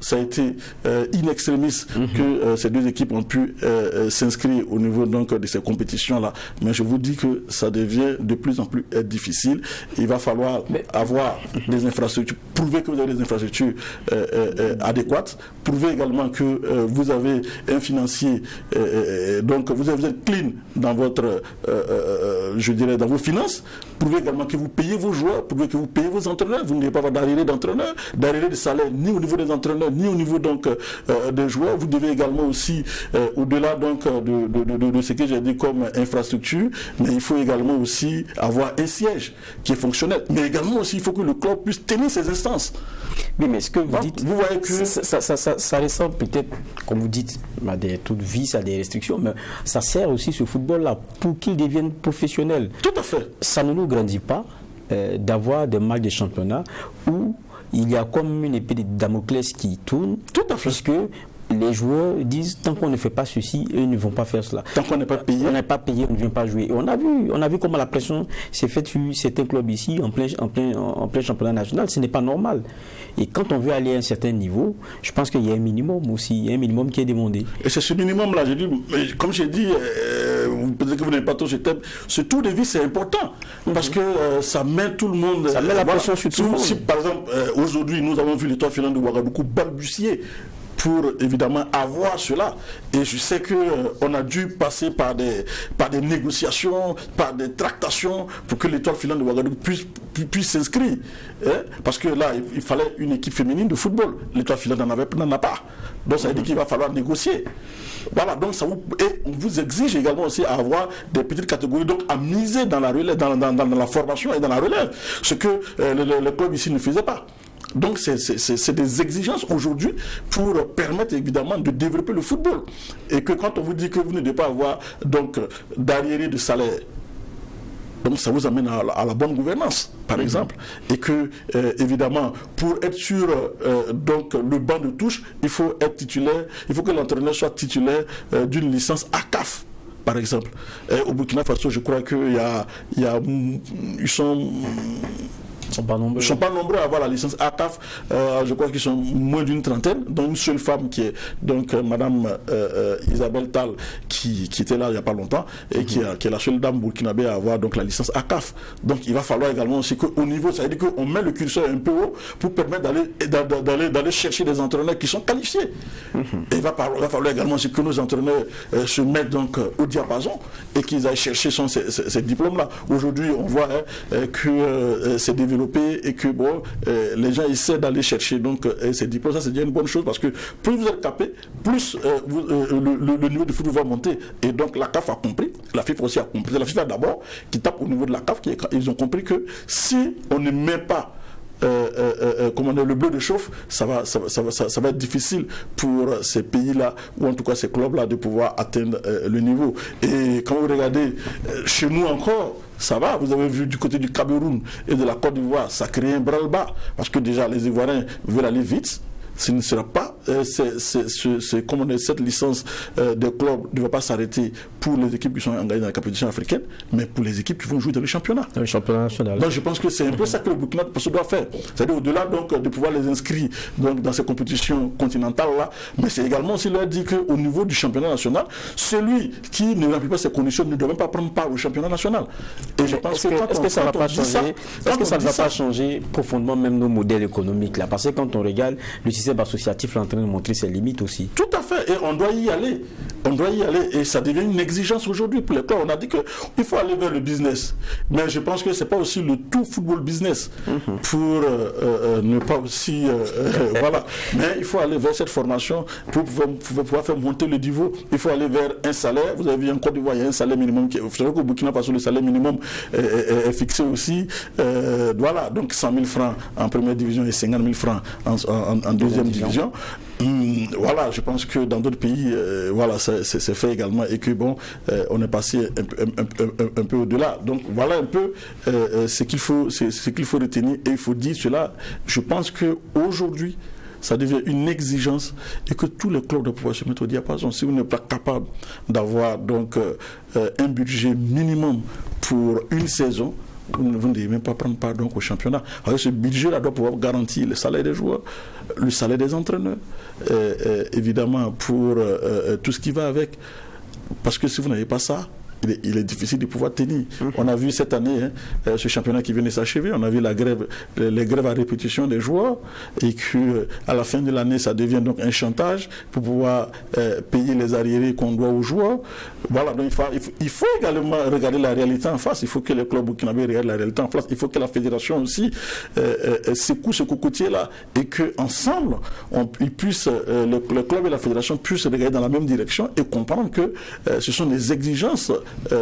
Ça a été in extremis que ces deux équipes ont pu s'inscrire au niveau donc de ces compétitions-là. Mais je vous dis que ça devient de plus en plus difficile. Il va falloir avoir des infrastructures, prouver que vous avez des infrastructures adéquates, prouver également que vous avez un financier, donc vous êtes clean dans votre, je dirais, dans vos finances, prouver également que vous payez vos joueurs, prouver que vous payez vos entraîneurs. Vous n'avez pas d'arriéré d'entraîneurs, d'arriéré de salaire ni au niveau des entraîneurs, ni au niveau donc des joueurs. Vous devez également aussi, au-delà donc de ce que j'ai dit comme infrastructure, mais il faut également aussi avoir un siège qui est fonctionnel. Mais également aussi, il faut que le club puisse tenir ses instances. Oui, mais ce que vous dites, vous voyez que ça ressemble peut-être, comme vous dites, à des toutes vices, à des restrictions, mais ça sert aussi ce football-là pour qu'il devienne professionnel. Tout à fait. Ça ne nous grandit pas d'avoir des matchs de championnat où il y a comme une épée de Damoclès qui tourne. Tout à fait. Puisque les joueurs disent tant qu'on ne fait pas ceci, eux ne vont pas faire cela. Tant qu'on n'est pas payé, on ne vient pas jouer. Et on a vu comment la pression s'est faite sur certains clubs ici en plein championnat national. Ce n'est pas normal. Et quand on veut aller à un certain niveau, je pense qu'il y a un minimum aussi, il y a un minimum qui est demandé. Et c'est ce minimum-là, comme j'ai dit, peut-être que vous n'avez pas tous ce thème, ce tour de vie c'est important parce que ça met tout le monde. Ça met la pression sur tout le monde. Si par exemple aujourd'hui nous avons vu l'Étoile filante de Ouagadougou balbutier pour évidemment avoir cela. Et je sais qu'on a dû passer par des négociations, par des tractations pour que l'Étoile filante de Ouagadougou puisse s'inscrire. Parce que là, il fallait une équipe féminine de football. L'Étoile filante n'en a pas. Donc ça veut dire qu'il va falloir négocier. Voilà, donc et on vous exige également aussi à avoir des petites catégories, donc à miser dans la relève, dans la formation et dans la relève. Ce que le club ici ne faisait pas. Donc c'est des exigences aujourd'hui pour permettre évidemment de développer le football. Et que quand on vous dit que vous ne devez pas avoir donc d'arriéré de salaire, donc ça vous amène à la bonne gouvernance, par exemple. Et que, évidemment, pour être sur donc, le banc de touche, il faut être titulaire, il faut que l'entraîneur soit titulaire d'une licence ACAF, par exemple. Au Burkina Faso, je crois qu'ils Ils ne sont pas nombreux à avoir la licence ACAF. Je crois qu'ils sont moins d'une trentaine, dont une seule femme qui est donc Madame Isabelle Tal, qui était là il n'y a pas longtemps, et qui est la seule dame burkinabé à avoir donc la licence ACAF. Donc il va falloir également aussi qu'au niveau, ça veut dire qu'on met le curseur un peu haut pour permettre d'aller chercher des entraîneurs qui sont qualifiés. Et il va falloir également aussi que nos entraîneurs se mettent donc au diapason et qu'ils aillent chercher ces diplômes-là. Aujourd'hui, on voit que c'est développé et que les gens essaient d'aller chercher donc ces diplômes. Ça c'est déjà une bonne chose parce que plus vous êtes capé, plus le niveau de foot va monter. Et donc la CAF a compris, la FIFA aussi a compris. C'est la FIFA d'abord qui tape au niveau de la CAF. Ils ont compris que si on ne met pas le bleu de chauffe, ça va être difficile pour ces pays-là, ou en tout cas ces clubs-là, de pouvoir atteindre le niveau. Et quand vous regardez chez nous encore, ça va, vous avez vu du côté du Cameroun et de la Côte d'Ivoire, ça crée un bras-le-bas, parce que déjà les Ivoiriens veulent aller vite. Ce ne sera pas, cette licence de club ne va pas s'arrêter pour les équipes qui sont engagées dans la compétition africaine, mais pour les équipes qui vont jouer dans le championnat. Le championnat national. Donc je pense que c'est un peu ça que le Burkina Faso doit faire. C'est-à-dire au-delà donc de pouvoir les inscrire donc, dans ces compétitions continentales-là, mais c'est également aussi leur dire qu'au niveau du championnat national, celui qui ne remplit pas ces conditions ne doit même pas prendre part au championnat national. Et je pense est-ce que ça ne va pas changer profondément même nos modèles économiques là? Parce que quand on regarde le système associatif est en train de montrer ses limites aussi. Tout à fait, et on doit y aller. Et ça devient une exigence aujourd'hui pour les clubs. On a dit qu'il faut aller vers le business. Mais je pense que ce n'est pas aussi le tout football business pour ne pas aussi... voilà. Mais il faut aller vers cette formation pour pouvoir faire monter le niveau. Il faut aller vers un salaire. Vous avez vu en Côte d'Ivoire, il y a un salaire minimum. Vous savez qu'au Burkina Faso, le salaire minimum est fixé aussi. Voilà, donc 100 000 francs en première division et 50 000 francs en deuxième division. Voilà, je pense que dans d'autres pays, voilà, c'est fait également et que bon, on est passé un peu au-delà. Donc voilà un peu ce qu'il faut retenir, et il faut dire cela. Je pense que aujourd'hui, ça devient une exigence et que tous les clubs doivent pouvoir se mettre au diapason. Si vous n'êtes pas capable d'avoir donc un budget minimum pour une saison, vous ne devez même pas prendre part donc au championnat. Alors, ce budget-là doit pouvoir garantir le salaire des joueurs, le salaire des entraîneurs, évidemment pour tout ce qui va avec. Parce que si vous n'avez pas ça, il est difficile de pouvoir tenir. On a vu cette année ce championnat qui vient de s'achever, on a vu les grèves à répétition des joueurs, et qu'à la fin de l'année, ça devient donc un chantage pour pouvoir payer les arriérés qu'on doit aux joueurs. Voilà, donc il faut également regarder la réalité en face. Il faut que les clubs burkinabés regardent la réalité en face. Il faut que la fédération aussi secoue ce cocotier-là, et qu'ensemble, le club et la fédération puissent regarder dans la même direction et comprendre que ce sont des exigences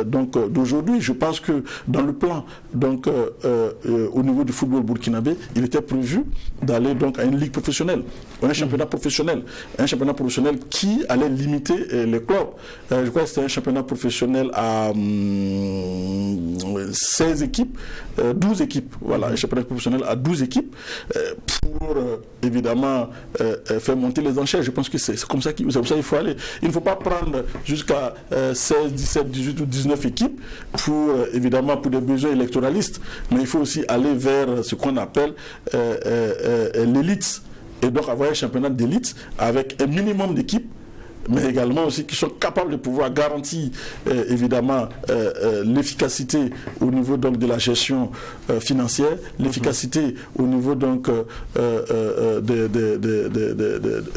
d'aujourd'hui. Je pense que dans le plan au niveau du football burkinabé, il était prévu d'aller donc à une ligue professionnelle, un championnat professionnel qui allait limiter les clubs. Je crois que c'était un championnat professionnel à 16 équipes, 12 équipes, voilà, un championnat professionnel à 12 équipes pour évidemment faire monter les enchères. Je pense que c'est comme ça qu'il faut aller. Il ne faut pas prendre jusqu'à 16, 17, 18 ou 19 équipes pour des besoins électoralistes, mais il faut aussi aller vers ce qu'on appelle l'élite, et donc avoir un championnat d'élite avec un minimum d'équipes, mais également aussi qui sont capables de pouvoir garantir évidemment l'efficacité au niveau donc de la gestion financière, l'efficacité au niveau donc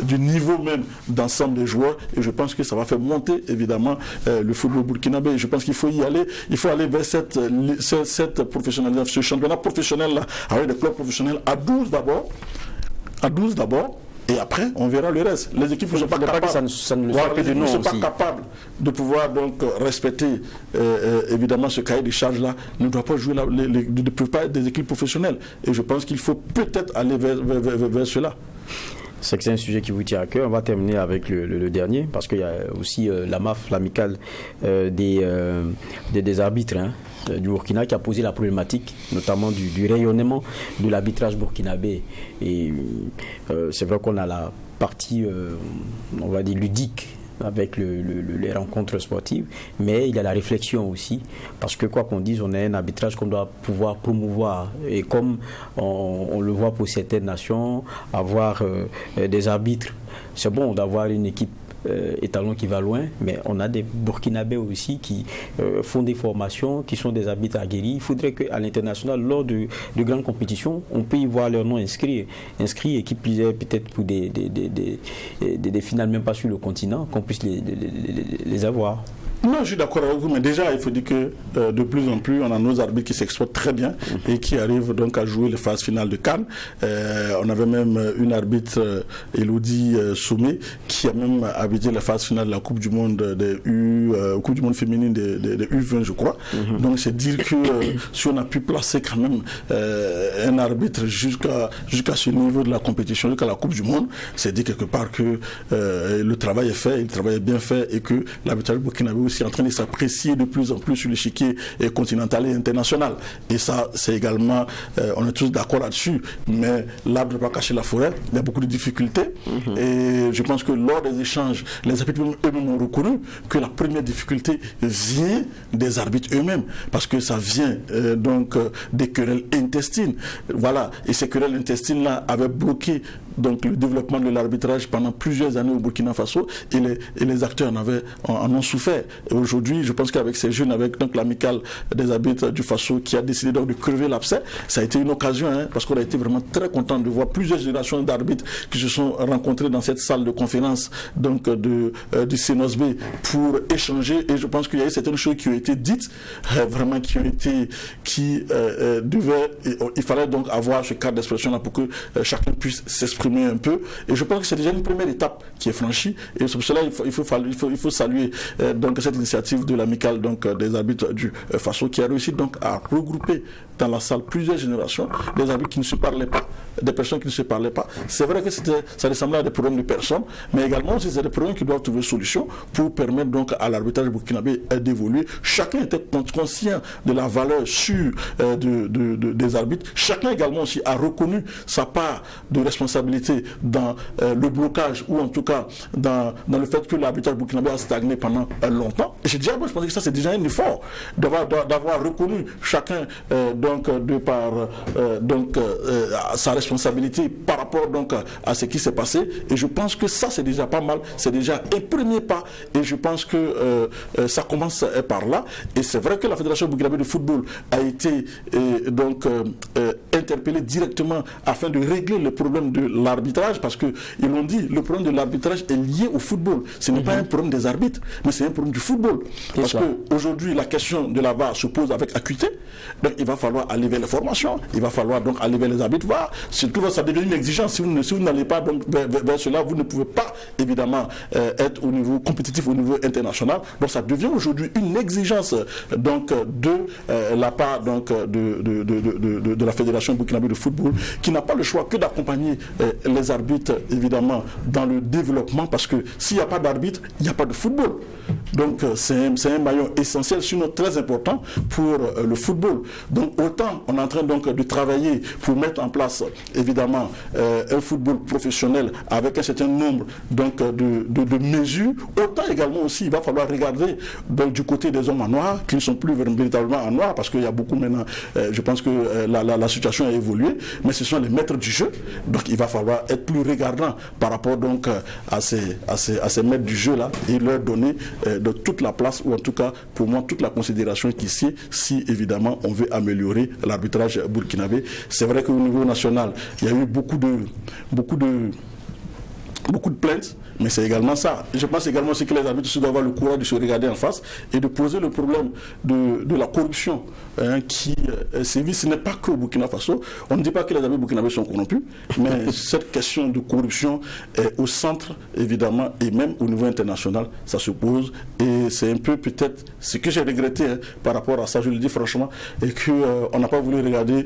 du niveau même d'ensemble des joueurs, et je pense que ça va faire monter évidemment le football burkinabé. Je pense qu'il faut y aller, il faut aller vers cette professionnalisation, ce championnat professionnel là, avec des clubs professionnels à 12 d'abord. Et après, on verra le reste. Les équipes ne sont pas capables, de pouvoir donc respecter évidemment ce cahier de charges-là, ne doivent pas jouer ne peuvent pas être des équipes professionnelles. Et je pense qu'il faut peut-être aller vers cela. C'est un sujet qui vous tient à cœur. On va terminer avec le dernier, parce qu'il y a aussi l'AMAF, l'amicale des arbitres du Burkina, qui a posé la problématique, notamment du rayonnement de l'arbitrage burkinabé. Et c'est vrai qu'on a la partie, on va dire, ludique, avec les rencontres sportives, mais il y a la réflexion aussi, parce que quoi qu'on dise, on a un arbitrage qu'on doit pouvoir promouvoir, et comme on le voit pour certaines nations, avoir des arbitres, c'est bon d'avoir une équipe étalon qui va loin, mais on a des Burkinabés aussi qui font des formations, qui sont des arbitres aguerris. Il faudrait qu'à l'international, lors de grandes compétitions, on peut y voir leur nom inscrit et qui plus est peut-être pour des finales même pas sur le continent, qu'on puisse les avoir. Non, je suis d'accord avec vous, mais déjà, il faut dire que de plus en plus, on a nos arbitres qui s'exploitent très bien et qui arrivent donc à jouer les phases finales de CAN. On avait même une arbitre, Elodie Soumé, qui a même arbitré la phase finale de la Coupe du Monde Coupe du Monde féminine des U20, je crois. Donc, c'est dire que si on a pu placer quand même un arbitre jusqu'à ce niveau de la compétition, jusqu'à la Coupe du Monde, c'est dire quelque part que le travail est fait, le travail est bien fait et que l'arbitrage burkinabé aussi est en train de s'apprécier de plus en plus sur l'échiquier continental et international. Et ça, c'est également, on est tous d'accord là-dessus, mais l'arbre ne peut pas cacher la forêt, il y a beaucoup de difficultés. Et je pense que lors des échanges, les arbitres eux-mêmes ont reconnu que la première difficulté vient des arbitres eux-mêmes, parce que ça vient donc des querelles intestines. Voilà, et ces querelles intestines-là avaient bloqué donc le développement de l'arbitrage pendant plusieurs années au Burkina Faso, et les acteurs en ont souffert. Et aujourd'hui, je pense qu'avec ces jeunes, avec donc l'amicale des arbitres du Faso qui a décidé donc de crever l'abcès, ça a été une occasion, parce qu'on a été vraiment très content de voir plusieurs générations d'arbitres qui se sont rencontrés dans cette salle de conférence donc du CNOSB pour échanger. Et je pense qu'il y a eu certaines choses qui ont été dites, vraiment il fallait donc avoir ce cadre d'expression là pour que chacun puisse s'exprimer un peu, et je pense que c'est déjà une première étape qui est franchie, et c'est pour cela il faut saluer donc cette initiative de l'amicale donc des arbitres du Faso qui a réussi donc à regrouper dans la salle plusieurs générations, des arbitres qui ne se parlaient pas, des personnes qui ne se parlaient pas. C'est vrai que ça ressemblait à des problèmes de personnes, mais également aussi c'est des problèmes qui doivent trouver solution pour permettre donc à l'arbitrage burkinabé d'évoluer. Chacun était conscient de la valeur sûre des arbitres. Chacun également aussi a reconnu sa part de responsabilité dans le blocage, ou en tout cas dans le fait que l'arbitrage burkinabé a stagné pendant longtemps. Et je pense que ça c'est déjà un effort d'avoir reconnu chacun donc de par sa responsabilité par rapport donc à ce qui s'est passé, et je pense que ça c'est déjà pas mal, c'est déjà un premier pas, et je pense que ça commence par là. Et c'est vrai que la Fédération burkinabé de football a été interpellée directement afin de régler le problème de l'arbitrage, parce que ils l'ont dit, le problème de l'arbitrage est lié au football. Ce n'est pas un problème des arbitres, mais c'est un problème du football, parce que aujourd'hui la question de la VAR se pose avec acuité. Donc il va falloir aller vers les formations, il va falloir donc aller vers les arbitres VAR. Surtout ça devient une exigence. Si vous n'allez pas donc vers cela, vous ne pouvez pas évidemment être au niveau compétitif, au niveau international. Donc ça devient aujourd'hui une exigence donc de la part donc de la Fédération burkinabé de football, qui n'a pas le choix que d'accompagner les arbitres évidemment dans le développement, parce que s'il n'y a pas d'arbitre, il n'y a pas de football. Donc c'est un maillon essentiel, sinon très important pour le football. Donc autant on est en train donc de travailler pour mettre en place évidemment un football professionnel avec un certain nombre donc de mesures, autant également aussi il va falloir regarder donc du côté des hommes en noir, qui ne sont plus véritablement en noir, parce qu'il y a beaucoup maintenant, je pense que la situation a évolué, mais ce sont les maîtres du jeu. Donc il va falloir être plus regardant par rapport donc à ces maîtres du jeu là, et leur donner de toute la place, ou en tout cas pour moi toute la considération qu'ici, si évidemment on veut améliorer l'arbitrage burkinabé. C'est vrai qu'au niveau national il y a eu beaucoup de plaintes, mais c'est également ça. Je pense également aussi que les arbitres doivent avoir le courage de se regarder en face et de poser le problème de la corruption qui sévit. Ce n'est pas que au Burkina Faso. On ne dit pas que les arbitres burkinabés sont corrompus, mais cette question de corruption est au centre, évidemment, et même au niveau international, ça se pose. Et c'est un peu peut-être ce que j'ai regretté par rapport à ça, je le dis franchement, et qu'on n'a pas voulu regarder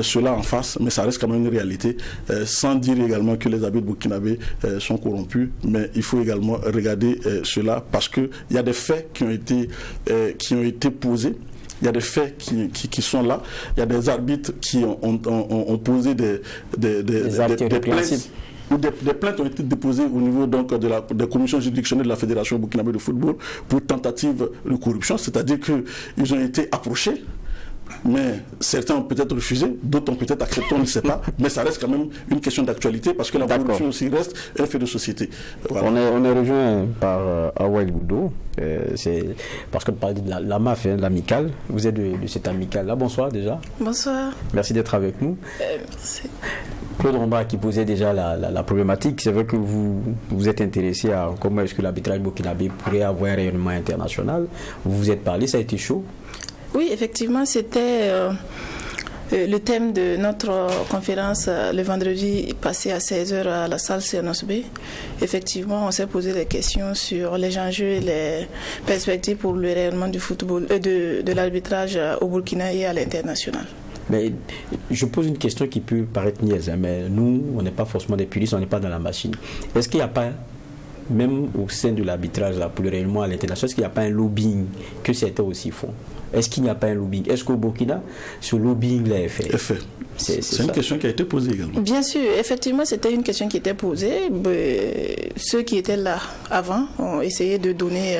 cela en face, mais ça reste quand même une réalité, sans dire également que les arbitres burkinabés sont corrompus. Mais il faut également regarder cela, parce qu'il y a des faits qui ont été posés. Il y a des faits qui sont là. Il y a des arbitres qui ont posé des plaintes. Où des plaintes ont été déposées au niveau donc des commissions juridictionnelles de la Fédération burkinabé de football pour tentative de corruption, c'est-à-dire qu'ils ont été approchés. Mais certains ont peut-être refusé, d'autres ont peut-être accepté, on ne sait pas, mais ça reste quand même une question d'actualité, parce que la corruption aussi reste un fait de société. Voilà. On est rejoint par Awel Goudo, parce que vous parlez de la MAF, l'amicale. Vous êtes de cette amicale-là. Bonsoir déjà. Bonsoir. Merci d'être avec nous. Merci. Claude Romba qui posait déjà la problématique, c'est vrai que vous êtes intéressé à comment est-ce que l'arbitrage burkinabé pourrait avoir un rayonnement international. Vous vous êtes parlé, ça a été chaud. Oui, effectivement, c'était le thème de notre conférence le vendredi passé à 16h à la salle CNOSB. Effectivement, on s'est posé des questions sur les enjeux et les perspectives pour le rayonnement du football, de l'arbitrage au Burkina et à l'international. Mais je pose une question qui peut paraître niaise, mais nous, on n'est pas forcément des puristes, on n'est pas dans la machine. Est-ce qu'il n'y a pas, même au sein de l'arbitrage là, pour le rayonnement à l'international, est-ce qu'il n'y a pas un lobbying que certains aussi font? Est-ce qu'il n'y a pas un lobbying? Est-ce qu'au Burkina, ce lobbying-là est fait? C'est une question qui a été posée également. Bien sûr, effectivement, c'était une question qui était posée. Ceux qui étaient là avant ont essayé de donner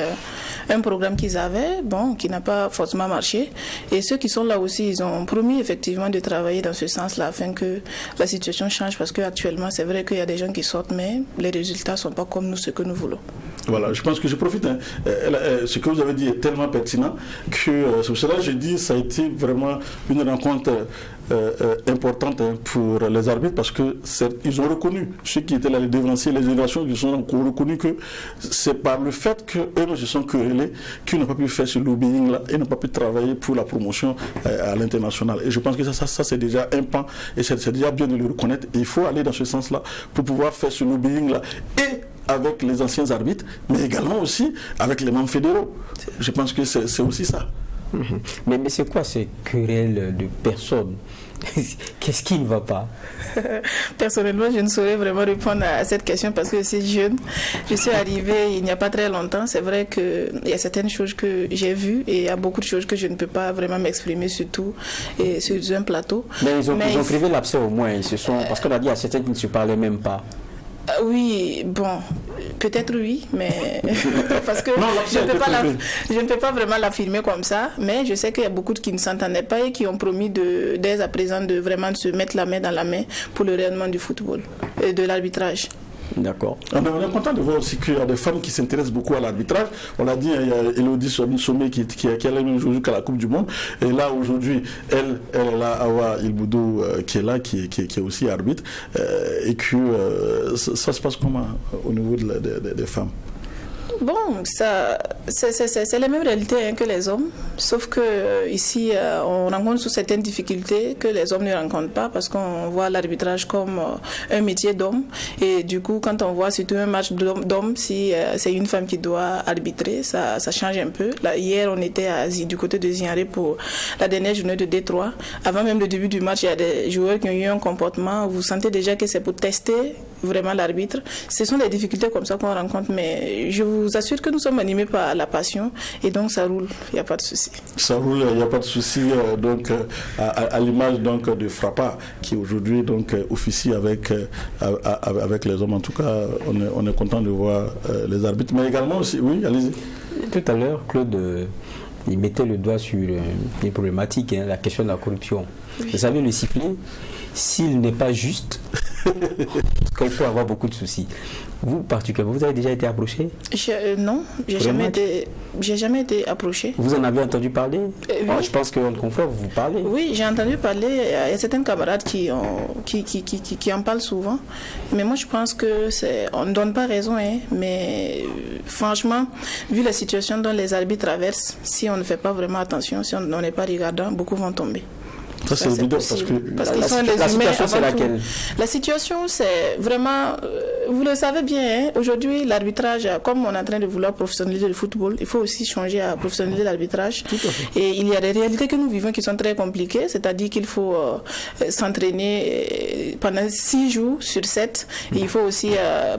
un programme qu'ils avaient, qui n'a pas forcément marché. Et ceux qui sont là aussi, ils ont promis effectivement de travailler dans ce sens-là afin que la situation change, parce qu'actuellement, c'est vrai qu'il y a des gens qui sortent, mais les résultats ne sont pas comme nous, ce que nous voulons. Voilà, je pense que je profite. Ce que vous avez dit est tellement pertinent que c'est pour cela que je dis que ça a été vraiment une rencontre importante pour les arbitres, parce qu'ils ont reconnu, ceux qui étaient là, les devanciers, les générations, ils ont reconnu que c'est par le fait qu'eux se sont querellés qu'ils n'ont pas pu faire ce lobbying-là et n'ont pas pu travailler pour la promotion à l'international. Et je pense que ça c'est déjà un pan, et c'est déjà bien de le reconnaître. Et il faut aller dans ce sens-là pour pouvoir faire ce lobbying-là, et avec les anciens arbitres, mais également aussi avec les membres fédéraux. Je pense que c'est aussi ça. Mais c'est quoi ces querelles de personnes? Qu'est-ce qui ne va pas? Personnellement, je ne saurais vraiment répondre à cette question parce que c'est jeune. Je suis arrivée il n'y a pas très longtemps. C'est vrai qu'il y a certaines choses que j'ai vues et il y a beaucoup de choses que je ne peux pas vraiment m'exprimer surtout et sur un plateau. Mais ils ont privé l'abcès au moins. Parce qu'on a dit à certains qui ne se parlaient même pas. Oui, peut-être oui, mais parce que je ne peux pas vraiment l'affirmer comme ça, mais je sais qu'il y a beaucoup qui ne s'entendaient pas et qui ont promis dès à présent de vraiment se mettre la main dans la main pour le rayonnement du football et de l'arbitrage. D'accord. On est content de voir aussi qu'il y a des femmes qui s'intéressent beaucoup à l'arbitrage. On l'a dit, il y a Elodie Sommet qui allait même jouer jusqu'à la Coupe du Monde. Et là, aujourd'hui, elle est là, Awa Ilboudou qui est là, qui est aussi arbitre. Et que ça se passe comment au niveau des femmes? C'est la même réalité que les hommes, sauf que ici on rencontre certaines difficultés que les hommes ne rencontrent pas, parce qu'on voit l'arbitrage comme un métier d'homme, et du coup quand on voit surtout un match d'homme, si c'est une femme qui doit arbitrer, ça change un peu. Là, hier on était du côté de Ziaré pour la dernière journée de D3. Avant même le début du match, il y a des joueurs qui ont eu un comportement, vous sentez déjà que c'est pour tester vraiment l'arbitre. Ce sont des difficultés comme ça qu'on rencontre, mais je vous assure que nous sommes animés par la passion et donc ça roule, il n'y a pas de souci. Ça roule, il n'y a pas de souci. Donc à l'image donc de Frappa qui aujourd'hui donc officie avec les hommes. En tout cas, on est content de voir les arbitres, mais également aussi, oui, allez-y. Tout à l'heure, Claude, il mettait le doigt sur une problématique, la question de la corruption. Oui. Vous savez, le sifflet, s'il n'est pas juste, il peut avoir beaucoup de soucis. Vous, particulièrement, vous avez déjà été approché? Non, j'ai jamais été approché. Vous en avez entendu parler? Oui. Je pense qu'en confrère, vous parlez. Oui, j'ai entendu parler. Il y a certains camarades qui en parlent souvent. Mais moi, je pense on ne donne pas raison. Mais franchement, vu la situation dont les arbitres traversent, si on ne fait pas vraiment attention, si on n'est pas regardant, beaucoup vont tomber. Ça, c'est évident parce que la situation, c'est laquelle? La situation, c'est vraiment, vous le savez bien, aujourd'hui, l'arbitrage, comme on est en train de vouloir professionnaliser le football, il faut aussi changer à professionnaliser l'arbitrage. Et il y a des réalités que nous vivons qui sont très compliquées, c'est-à-dire qu'il faut s'entraîner pendant 6 jours sur 7. Et il faut aussi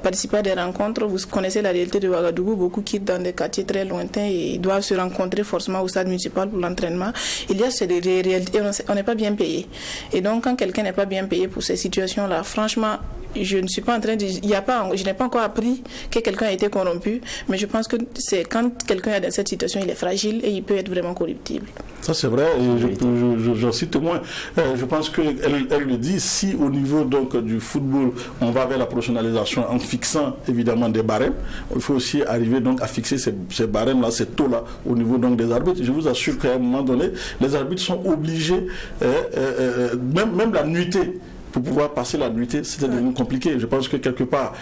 participer à des rencontres. Vous connaissez la réalité de Ouagadougou, beaucoup quittent dans des quartiers très lointains et ils doivent se rencontrer forcément au stade municipal pour l'entraînement. Il y a ces réalités, on n'est pas bien payé. Et donc, quand quelqu'un n'est pas bien payé pour ces situations-là, franchement, je ne suis pas en train de... je n'ai pas encore appris que quelqu'un a été corrompu, mais je pense que c'est quand quelqu'un est dans cette situation, il est fragile et il peut être vraiment corruptible. Ça, c'est vrai, et j'en cite moins. Je pense qu'elle le dit, si au niveau donc, du football, on va vers la professionnalisation en fixant évidemment des barèmes, il faut aussi arriver donc à fixer ces barèmes-là, ces taux-là, au niveau donc, des arbitres. Je vous assure qu'à un moment donné, les arbitres sont obligés, même la nuitée, pour pouvoir passer la nuitée, c'était devenu compliqué. Je pense que quelque part,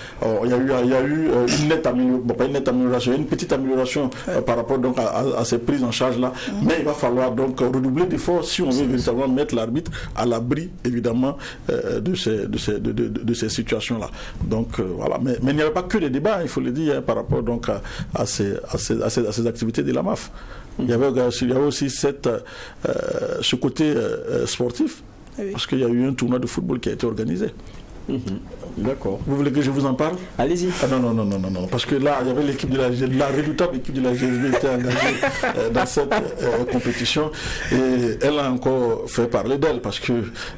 il y a eu une nette amélioration, pas une nette amélioration, une petite amélioration par rapport donc à ces prises en charge là. Mais il va falloir donc redoubler d'efforts si on veut véritablement mettre l'arbitre à l'abri, évidemment, de ces situations là. Donc voilà. Mais il n'y avait pas que des débats, il faut le dire, par rapport donc à ces activités de la MAF. Il y avait aussi ce côté sportif, parce qu'il y a eu un tournoi de football qui a été organisé. D'accord. Vous voulez que je vous en parle? Allez-y. Non, parce que là, il y avait l'équipe de la redoutable équipe de la GSB était engagée dans cette compétition, et elle a encore fait parler d'elle, parce que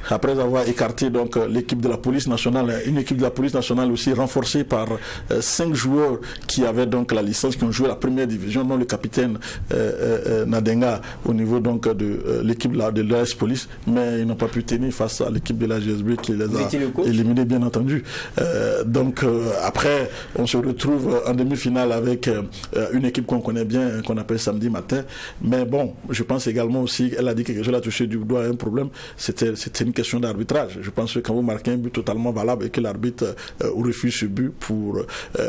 après avoir écarté donc l'équipe de la police nationale, une équipe de la police nationale aussi renforcée par 5 joueurs qui avaient donc la licence, qui ont joué la première division, dont le capitaine Nadenga au niveau donc de l'équipe de l'AS Police, mais ils n'ont pas pu tenir face à l'équipe de la GSB qui les a éliminés, bien entendu. Après, on se retrouve en demi-finale avec une équipe qu'on connaît bien, qu'on appelle Samedi Matin. Mais bon, je pense également aussi, elle a dit quelque chose, elle a touché du doigt un problème, c'était une question d'arbitrage. Je pense que quand vous marquez un but totalement valable et que l'arbitre refuse ce but pour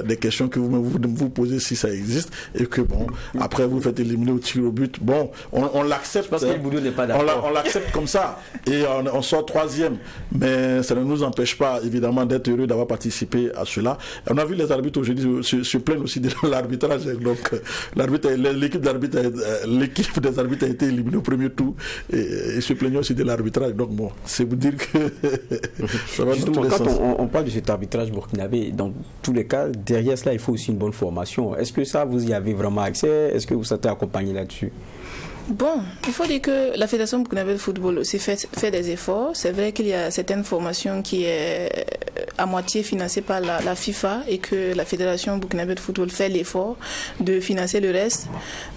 des questions que vous posez si ça existe, et que bon, après vous faites éliminer au tir au but, bon, on l'accepte. Parce que le boulot n'est pas d'accord. On l'accepte comme ça, et on sort 3e. Mais ça ne nous empêche pas, évidemment, d'être heureux d'avoir participé à cela. On a vu les arbitres aujourd'hui se plaindre aussi de l'arbitrage. Donc, l'équipe des arbitres a été éliminée au premier tour, et se plaignent aussi de l'arbitrage. Donc bon, c'est vous dire que ça va. Justement, quand on parle de cet arbitrage burkinabé, dans tous les cas, derrière cela, il faut aussi une bonne formation. Est-ce que ça, vous y avez vraiment accès? Est-ce que vous êtes accompagné là-dessus? Bon, il faut dire que la Fédération burkinabé de football aussi fait des efforts. C'est vrai qu'il y a certaines formations qui est à moitié financée par la FIFA, et que la Fédération burkinabé de football fait l'effort de financer le reste.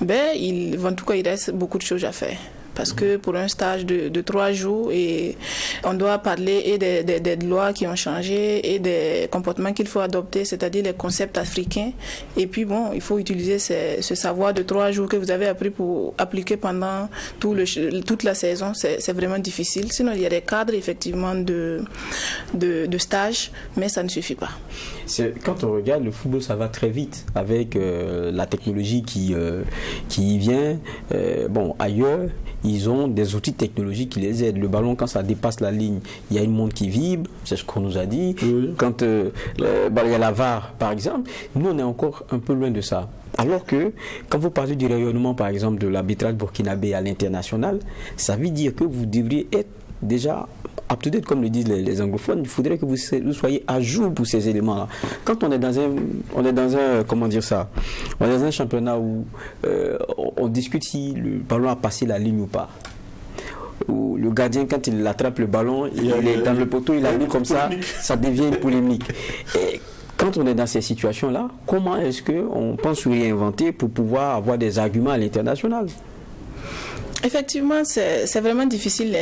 En tout cas, il reste beaucoup de choses à faire. Parce que pour un stage de 3 jours, et on doit parler et des lois qui ont changé et des comportements qu'il faut adopter, c'est-à-dire les concepts africains. Et puis bon, il faut utiliser ce savoir de 3 jours que vous avez appris pour appliquer pendant toute la saison. C'est vraiment difficile. Sinon, il y a des cadres effectivement de stage, mais ça ne suffit pas. Quand on regarde le football, ça va très vite avec la technologie qui vient. Ailleurs, ils ont des outils technologiques qui les aident. Le ballon, quand ça dépasse la ligne, il y a une montre qui vibre, c'est ce qu'on nous a dit. Oui. Quand il y a la VAR, par exemple, nous, on est encore un peu loin de ça. Alors que, quand vous parlez du rayonnement, par exemple, de l'arbitrage burkinabé à l'international, ça veut dire que vous devriez être déjà up-to-date, comme le disent les anglophones. Il faudrait que vous soyez à jour pour ces éléments-là. Quand on est dans un championnat où on discute si le ballon a passé la ligne ou pas. Où le gardien, quand il attrape le ballon, il est dans le poteau, il a mis comme ça, ça devient une polémique. Et quand on est dans ces situations-là, comment est-ce qu'on pense se réinventer pour pouvoir avoir des arguments à l'international? Effectivement, c'est vraiment difficile.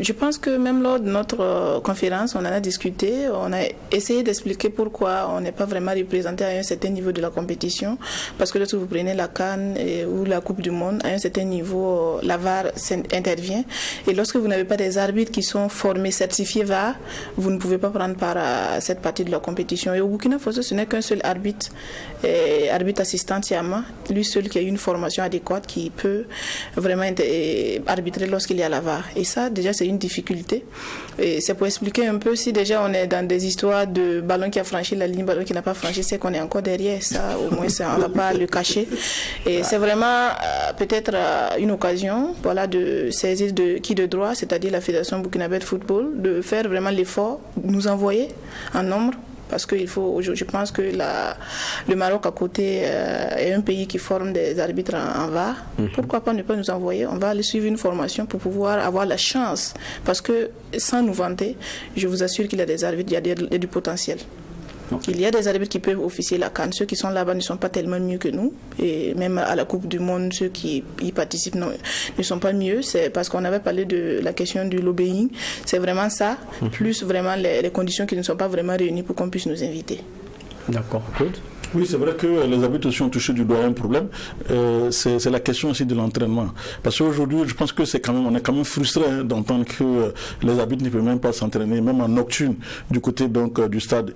Je pense que même lors de notre conférence, on en a discuté, on a essayé d'expliquer pourquoi on n'est pas vraiment représenté à un certain niveau de la compétition. Parce que lorsque vous prenez la CAN ou la Coupe du Monde, à un certain niveau, la VAR intervient. Et lorsque vous n'avez pas des arbitres qui sont formés, certifiés VAR, vous ne pouvez pas prendre part à cette partie de la compétition. Et au Burkina Faso, ce n'est qu'un seul arbitre, arbitre assistant Tiama, lui seul qui a eu une formation adéquate, qui peut vraiment arbitrer lorsqu'il y a la VAR. Et ça, déjà, c'est une difficulté. Et c'est pour expliquer un peu, si déjà on est dans des histoires de ballon qui a franchi la ligne, ballon qui n'a pas franchi, c'est qu'on est encore derrière. Ça, au moins, on ne va pas le cacher. Et c'est vraiment peut-être une occasion, de saisir qui de droit, c'est-à-dire la Fédération burkinabé de football, de faire vraiment l'effort, nous envoyer en nombre. Parce que je pense que le Maroc à côté est un pays qui forme des arbitres en VAR. Pourquoi pas ne pas nous envoyer? On va aller suivre une formation pour pouvoir avoir la chance. Parce que sans nous vanter, je vous assure qu'il y a des arbitres, il y a du potentiel. Il y a des arbitres qui peuvent officier la CAN. Ceux qui sont là-bas ne sont pas tellement mieux que nous. Et même à la Coupe du Monde, ceux qui y participent ne sont pas mieux. C'est parce qu'on avait parlé de la question du lobbying. C'est vraiment ça, plus vraiment les conditions qui ne sont pas vraiment réunies pour qu'on puisse nous inviter. D'accord. Claude ? Oui, c'est vrai que les arbitres aussi ont touché du doigt un problème. C'est la question aussi de l'entraînement. Parce qu'aujourd'hui, je pense que on est quand même frustré d'entendre que les arbitres ne peuvent même pas s'entraîner, même en nocturne, du côté donc du stade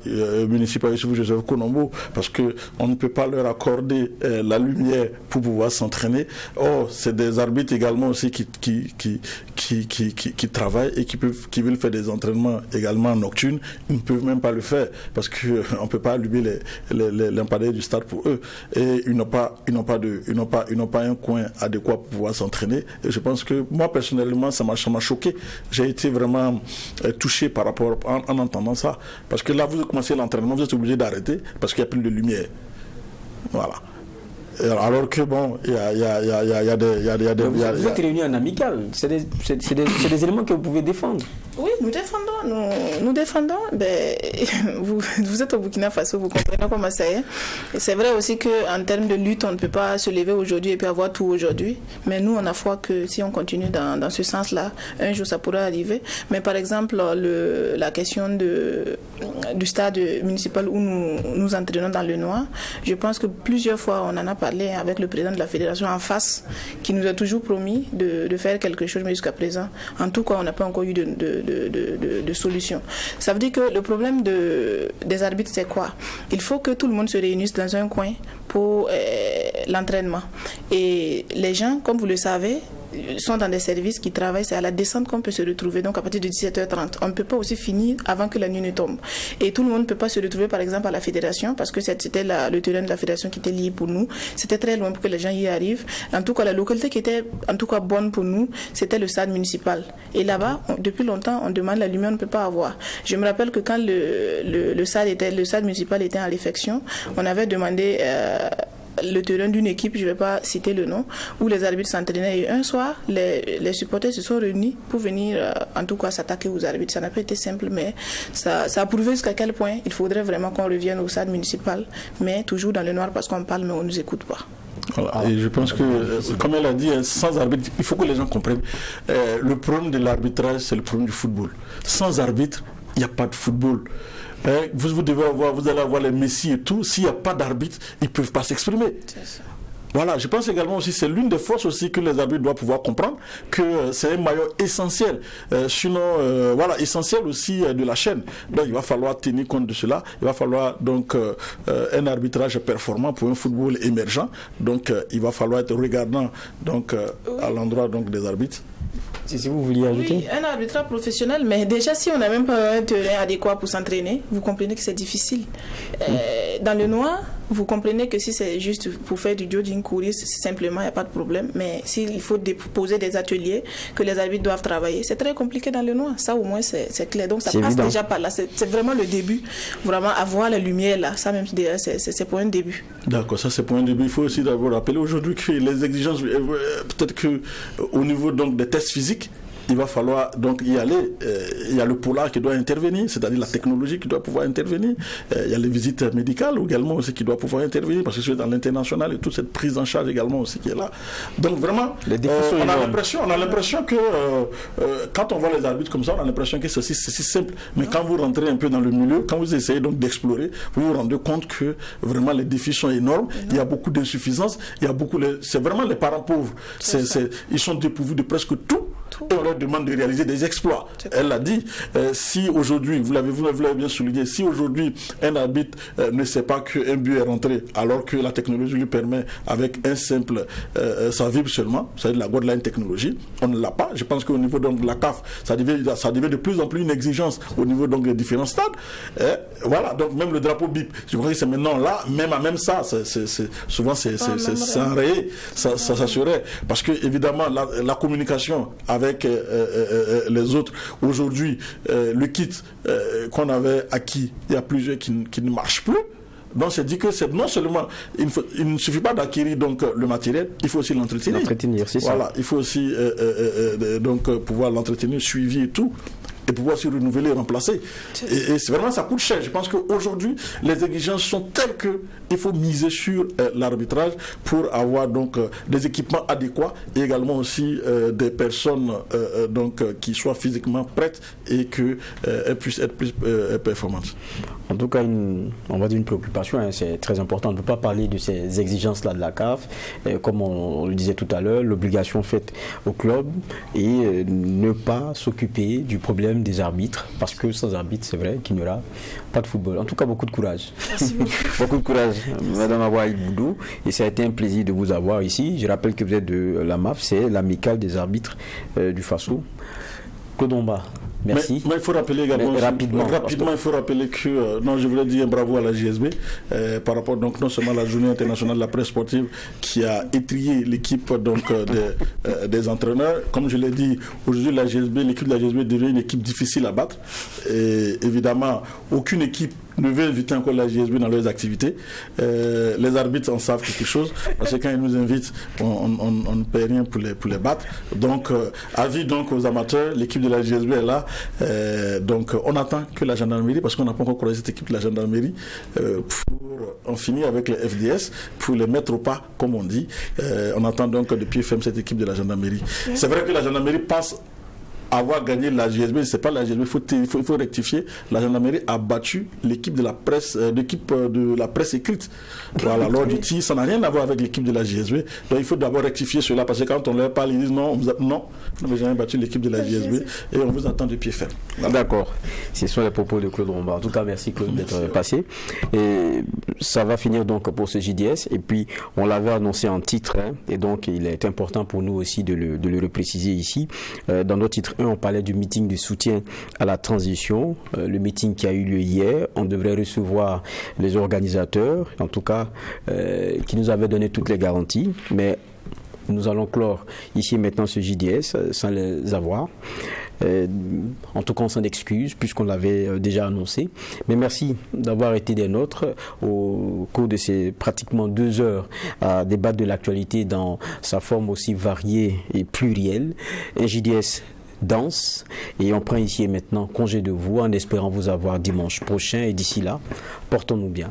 municipal Joseph Konombo, parce que on ne peut pas leur accorder la lumière pour pouvoir s'entraîner. Or, c'est des arbitres également aussi qui travaillent et qui veulent faire des entraînements également en nocturne. Ils ne peuvent même pas le faire parce que on peut pas allumer les lampadaires du stade pour eux, et ils n'ont pas un coin adéquat pour pouvoir s'entraîner. Et je pense que moi personnellement ça m'a choqué. J'ai été vraiment touché par rapport en entendant ça, parce que là vous commencez l'entraînement, vous êtes obligé d'arrêter parce qu'il n'y a plus de lumière. Voilà. Alors que bon, il y a des. Vous êtes réunis en amical. C'est des éléments que vous pouvez défendre. Oui, nous défendons. Ben, vous êtes au Burkina Faso, vous comprenez comment ça est. Et c'est vrai aussi qu'en termes de lutte, on ne peut pas se lever aujourd'hui et puis avoir tout aujourd'hui. Mais nous, on a foi que si on continue dans ce sens-là, un jour ça pourra arriver. Mais par exemple, la question du stade municipal où nous entraînons dans le noir, je pense que plusieurs fois on en a parlé avec le président de la fédération en face, qui nous a toujours promis de faire quelque chose, mais jusqu'à présent, en tout cas, on n'a pas encore eu de solution. Ça veut dire que le problème des arbitres, c'est quoi? Il faut que tout le monde se réunisse dans un coin pour l'entraînement. Et les gens, comme vous le savez, sont dans des services qui travaillent, c'est à la descente qu'on peut se retrouver, donc à partir de 17h30. On ne peut pas aussi finir avant que la nuit ne tombe. Et tout le monde ne peut pas se retrouver, par exemple, à la fédération, parce que c'était le terrain de la fédération qui était lié pour nous. C'était très loin pour que les gens y arrivent. En tout cas, la localité qui était en tout cas bonne pour nous, c'était le stade municipal. Et là-bas, depuis longtemps, on demande la lumière, on ne peut pas avoir. Je me rappelle que quand le stade municipal était en réfection, on avait demandé le terrain d'une équipe, je ne vais pas citer le nom, où les arbitres s'entraînaient. Et un soir, les supporters se sont réunis pour venir, en tout cas, s'attaquer aux arbitres. Ça n'a pas été simple, mais ça a prouvé jusqu'à quel point il faudrait vraiment qu'on revienne au stade municipal, mais toujours dans le noir parce qu'on parle, mais on ne nous écoute pas. Voilà. Et je pense que, comme elle a dit, sans arbitre, il faut que les gens comprennent. Le problème de l'arbitrage, c'est le problème du football. Sans arbitre, il n'y a pas de football. Vous allez avoir les Messi et tout. S'il n'y a pas d'arbitre, ils ne peuvent pas s'exprimer. Voilà, je pense également aussi, c'est l'une des forces aussi que les arbitres doivent pouvoir comprendre, que c'est un maillon essentiel, essentiel aussi de la chaîne. Donc il va falloir tenir compte de cela. Il va falloir donc un arbitrage performant pour un football émergent. Donc il va falloir être regardant donc à l'endroit donc des arbitres. Si vous vouliez ajouter. Oui, un arbitrage professionnel, mais déjà si on n'a même pas un terrain adéquat pour s'entraîner, vous comprenez que c'est difficile. Dans le noir, vous comprenez que si c'est juste pour faire du jogging, courir, simplement, il n'y a pas de problème. Mais s'il faut poser des ateliers que les arbitres doivent travailler, c'est très compliqué dans le noir. Ça, au moins, c'est clair. Donc, ça passe évident. Déjà par là. C'est vraiment le début. Vraiment, avoir la lumière là, ça même, c'est pour un début. D'accord, ça c'est pour un début. Il faut aussi d'abord rappeler aujourd'hui que les exigences, peut-être qu'au niveau donc, des tests physiques, il va falloir donc y aller. Il y a le polar qui doit intervenir, c'est-à-dire la technologie qui doit pouvoir intervenir. Il y a les visites médicales également aussi qui doivent pouvoir intervenir, parce que c'est dans l'international et toute cette prise en charge également aussi qui est là. Donc vraiment, on a l'impression que quand on voit les arbitres comme ça, on a l'impression que c'est si simple. Mais quand vous rentrez un peu dans le milieu, quand vous essayez donc d'explorer, vous vous rendez compte que vraiment les défis sont énormes. Il y a beaucoup d'insuffisances. C'est vraiment les parents pauvres. Ils sont dépourvus de presque tout. Et on leur demande de réaliser des exploits. Elle l'a dit, si aujourd'hui, vous l'avez bien souligné, si aujourd'hui un arbitre ne sait pas qu'un but est rentré, alors que la technologie lui permet avec un simple, ça vibre seulement, c'est-à-dire la Godline technologie, on ne l'a pas. Je pense qu'au niveau donc, de la CAF, ça devient de plus en plus une exigence au niveau donc, des différents stades. Voilà, donc même le drapeau bip, je crois que c'est maintenant là, même ça, souvent c'est enrayé, ça serait, parce que évidemment la communication avec les autres. Aujourd'hui, le kit qu'on avait acquis, il y a plusieurs qui ne marchent plus. Donc c'est dit que c'est non seulement il ne suffit pas d'acquérir donc le matériel, il faut aussi l'entretenir. C'est ça. Voilà, il faut aussi donc pouvoir l'entretenir, suivi et tout. Et pouvoir se renouveler, remplacer. Et c'est vraiment, ça coûte cher. Je pense qu'aujourd'hui, les exigences sont telles qu'il faut miser sur l'arbitrage pour avoir donc des équipements adéquats et également aussi des personnes qui soient physiquement prêtes et qu'elles puissent être plus performantes. En tout cas, on va dire une préoccupation, hein, c'est très important. On ne peut pas parler de ces exigences-là de la CAF, comme on le disait tout à l'heure, l'obligation faite au club et ne pas s'occuper du problème des arbitres, parce que sans arbitre, c'est vrai qu'il n'y aura pas de football. En tout cas, beaucoup de courage. Merci beaucoup. Beaucoup de courage, Madame Awaï Boudou, et ça a été un plaisir de vous avoir ici. Je rappelle que vous êtes de la MAF, c'est l'amicale des arbitres du Faso. Kodomba. Merci. Mais il faut rappeler également, rapidement, il faut rappeler que, non, je voulais dire un bravo à la JSB par rapport donc non seulement à la journée internationale de la presse sportive qui a étrillé l'équipe donc des entraîneurs. Comme je l'ai dit, aujourd'hui l'équipe de la JSB devient une équipe difficile à battre. Et évidemment, aucune équipe ne veut inviter encore la JSB dans leurs activités. Les arbitres en savent quelque chose, parce que quand ils nous invitent, on ne paie rien pour les battre. Donc, avis donc aux amateurs, l'équipe de la JSB est là. Donc, on attend que la gendarmerie, parce qu'on n'a pas encore croisé cette équipe de la gendarmerie, pour en finir avec les FDS, pour les mettre au pas, comme on dit. On attend donc de pied ferme cette équipe de la gendarmerie. C'est vrai que la gendarmerie passe avoir gagné la JSB, c'est pas la JSB, il faut rectifier. La gendarmerie a battu l'équipe de la presse, écrite. Voilà, lors du tir, ça n'a rien à voir avec l'équipe de la JSB. Donc il faut d'abord rectifier cela, parce que quand on leur parle, ils disent non, non, vous n'avez jamais battu l'équipe de la JSB et on vous attend de pied ferme. Voilà. D'accord. Ce sont les propos de Claude Romba. En tout cas, merci Claude d'être passé. Et ça va finir donc pour ce JDS. Et puis, on l'avait annoncé en titre, hein, et donc il est important pour nous aussi de le repréciser ici. Dans notre titre 1, on parlait du meeting de soutien à la transition. Le meeting qui a eu lieu hier, on devrait recevoir les organisateurs, en tout cas, qui nous avaient donné toutes les garanties. Mais nous allons clore ici maintenant ce JDS sans les avoir. En tout cas, on s'en excuse puisqu'on l'avait déjà annoncé. Mais merci d'avoir été des nôtres au cours de ces pratiquement 2 heures à débattre de l'actualité dans sa forme aussi variée et plurielle. Un JDS dense, et on prend ici et maintenant congé de vous en espérant vous avoir dimanche prochain, et d'ici là, portons-nous bien.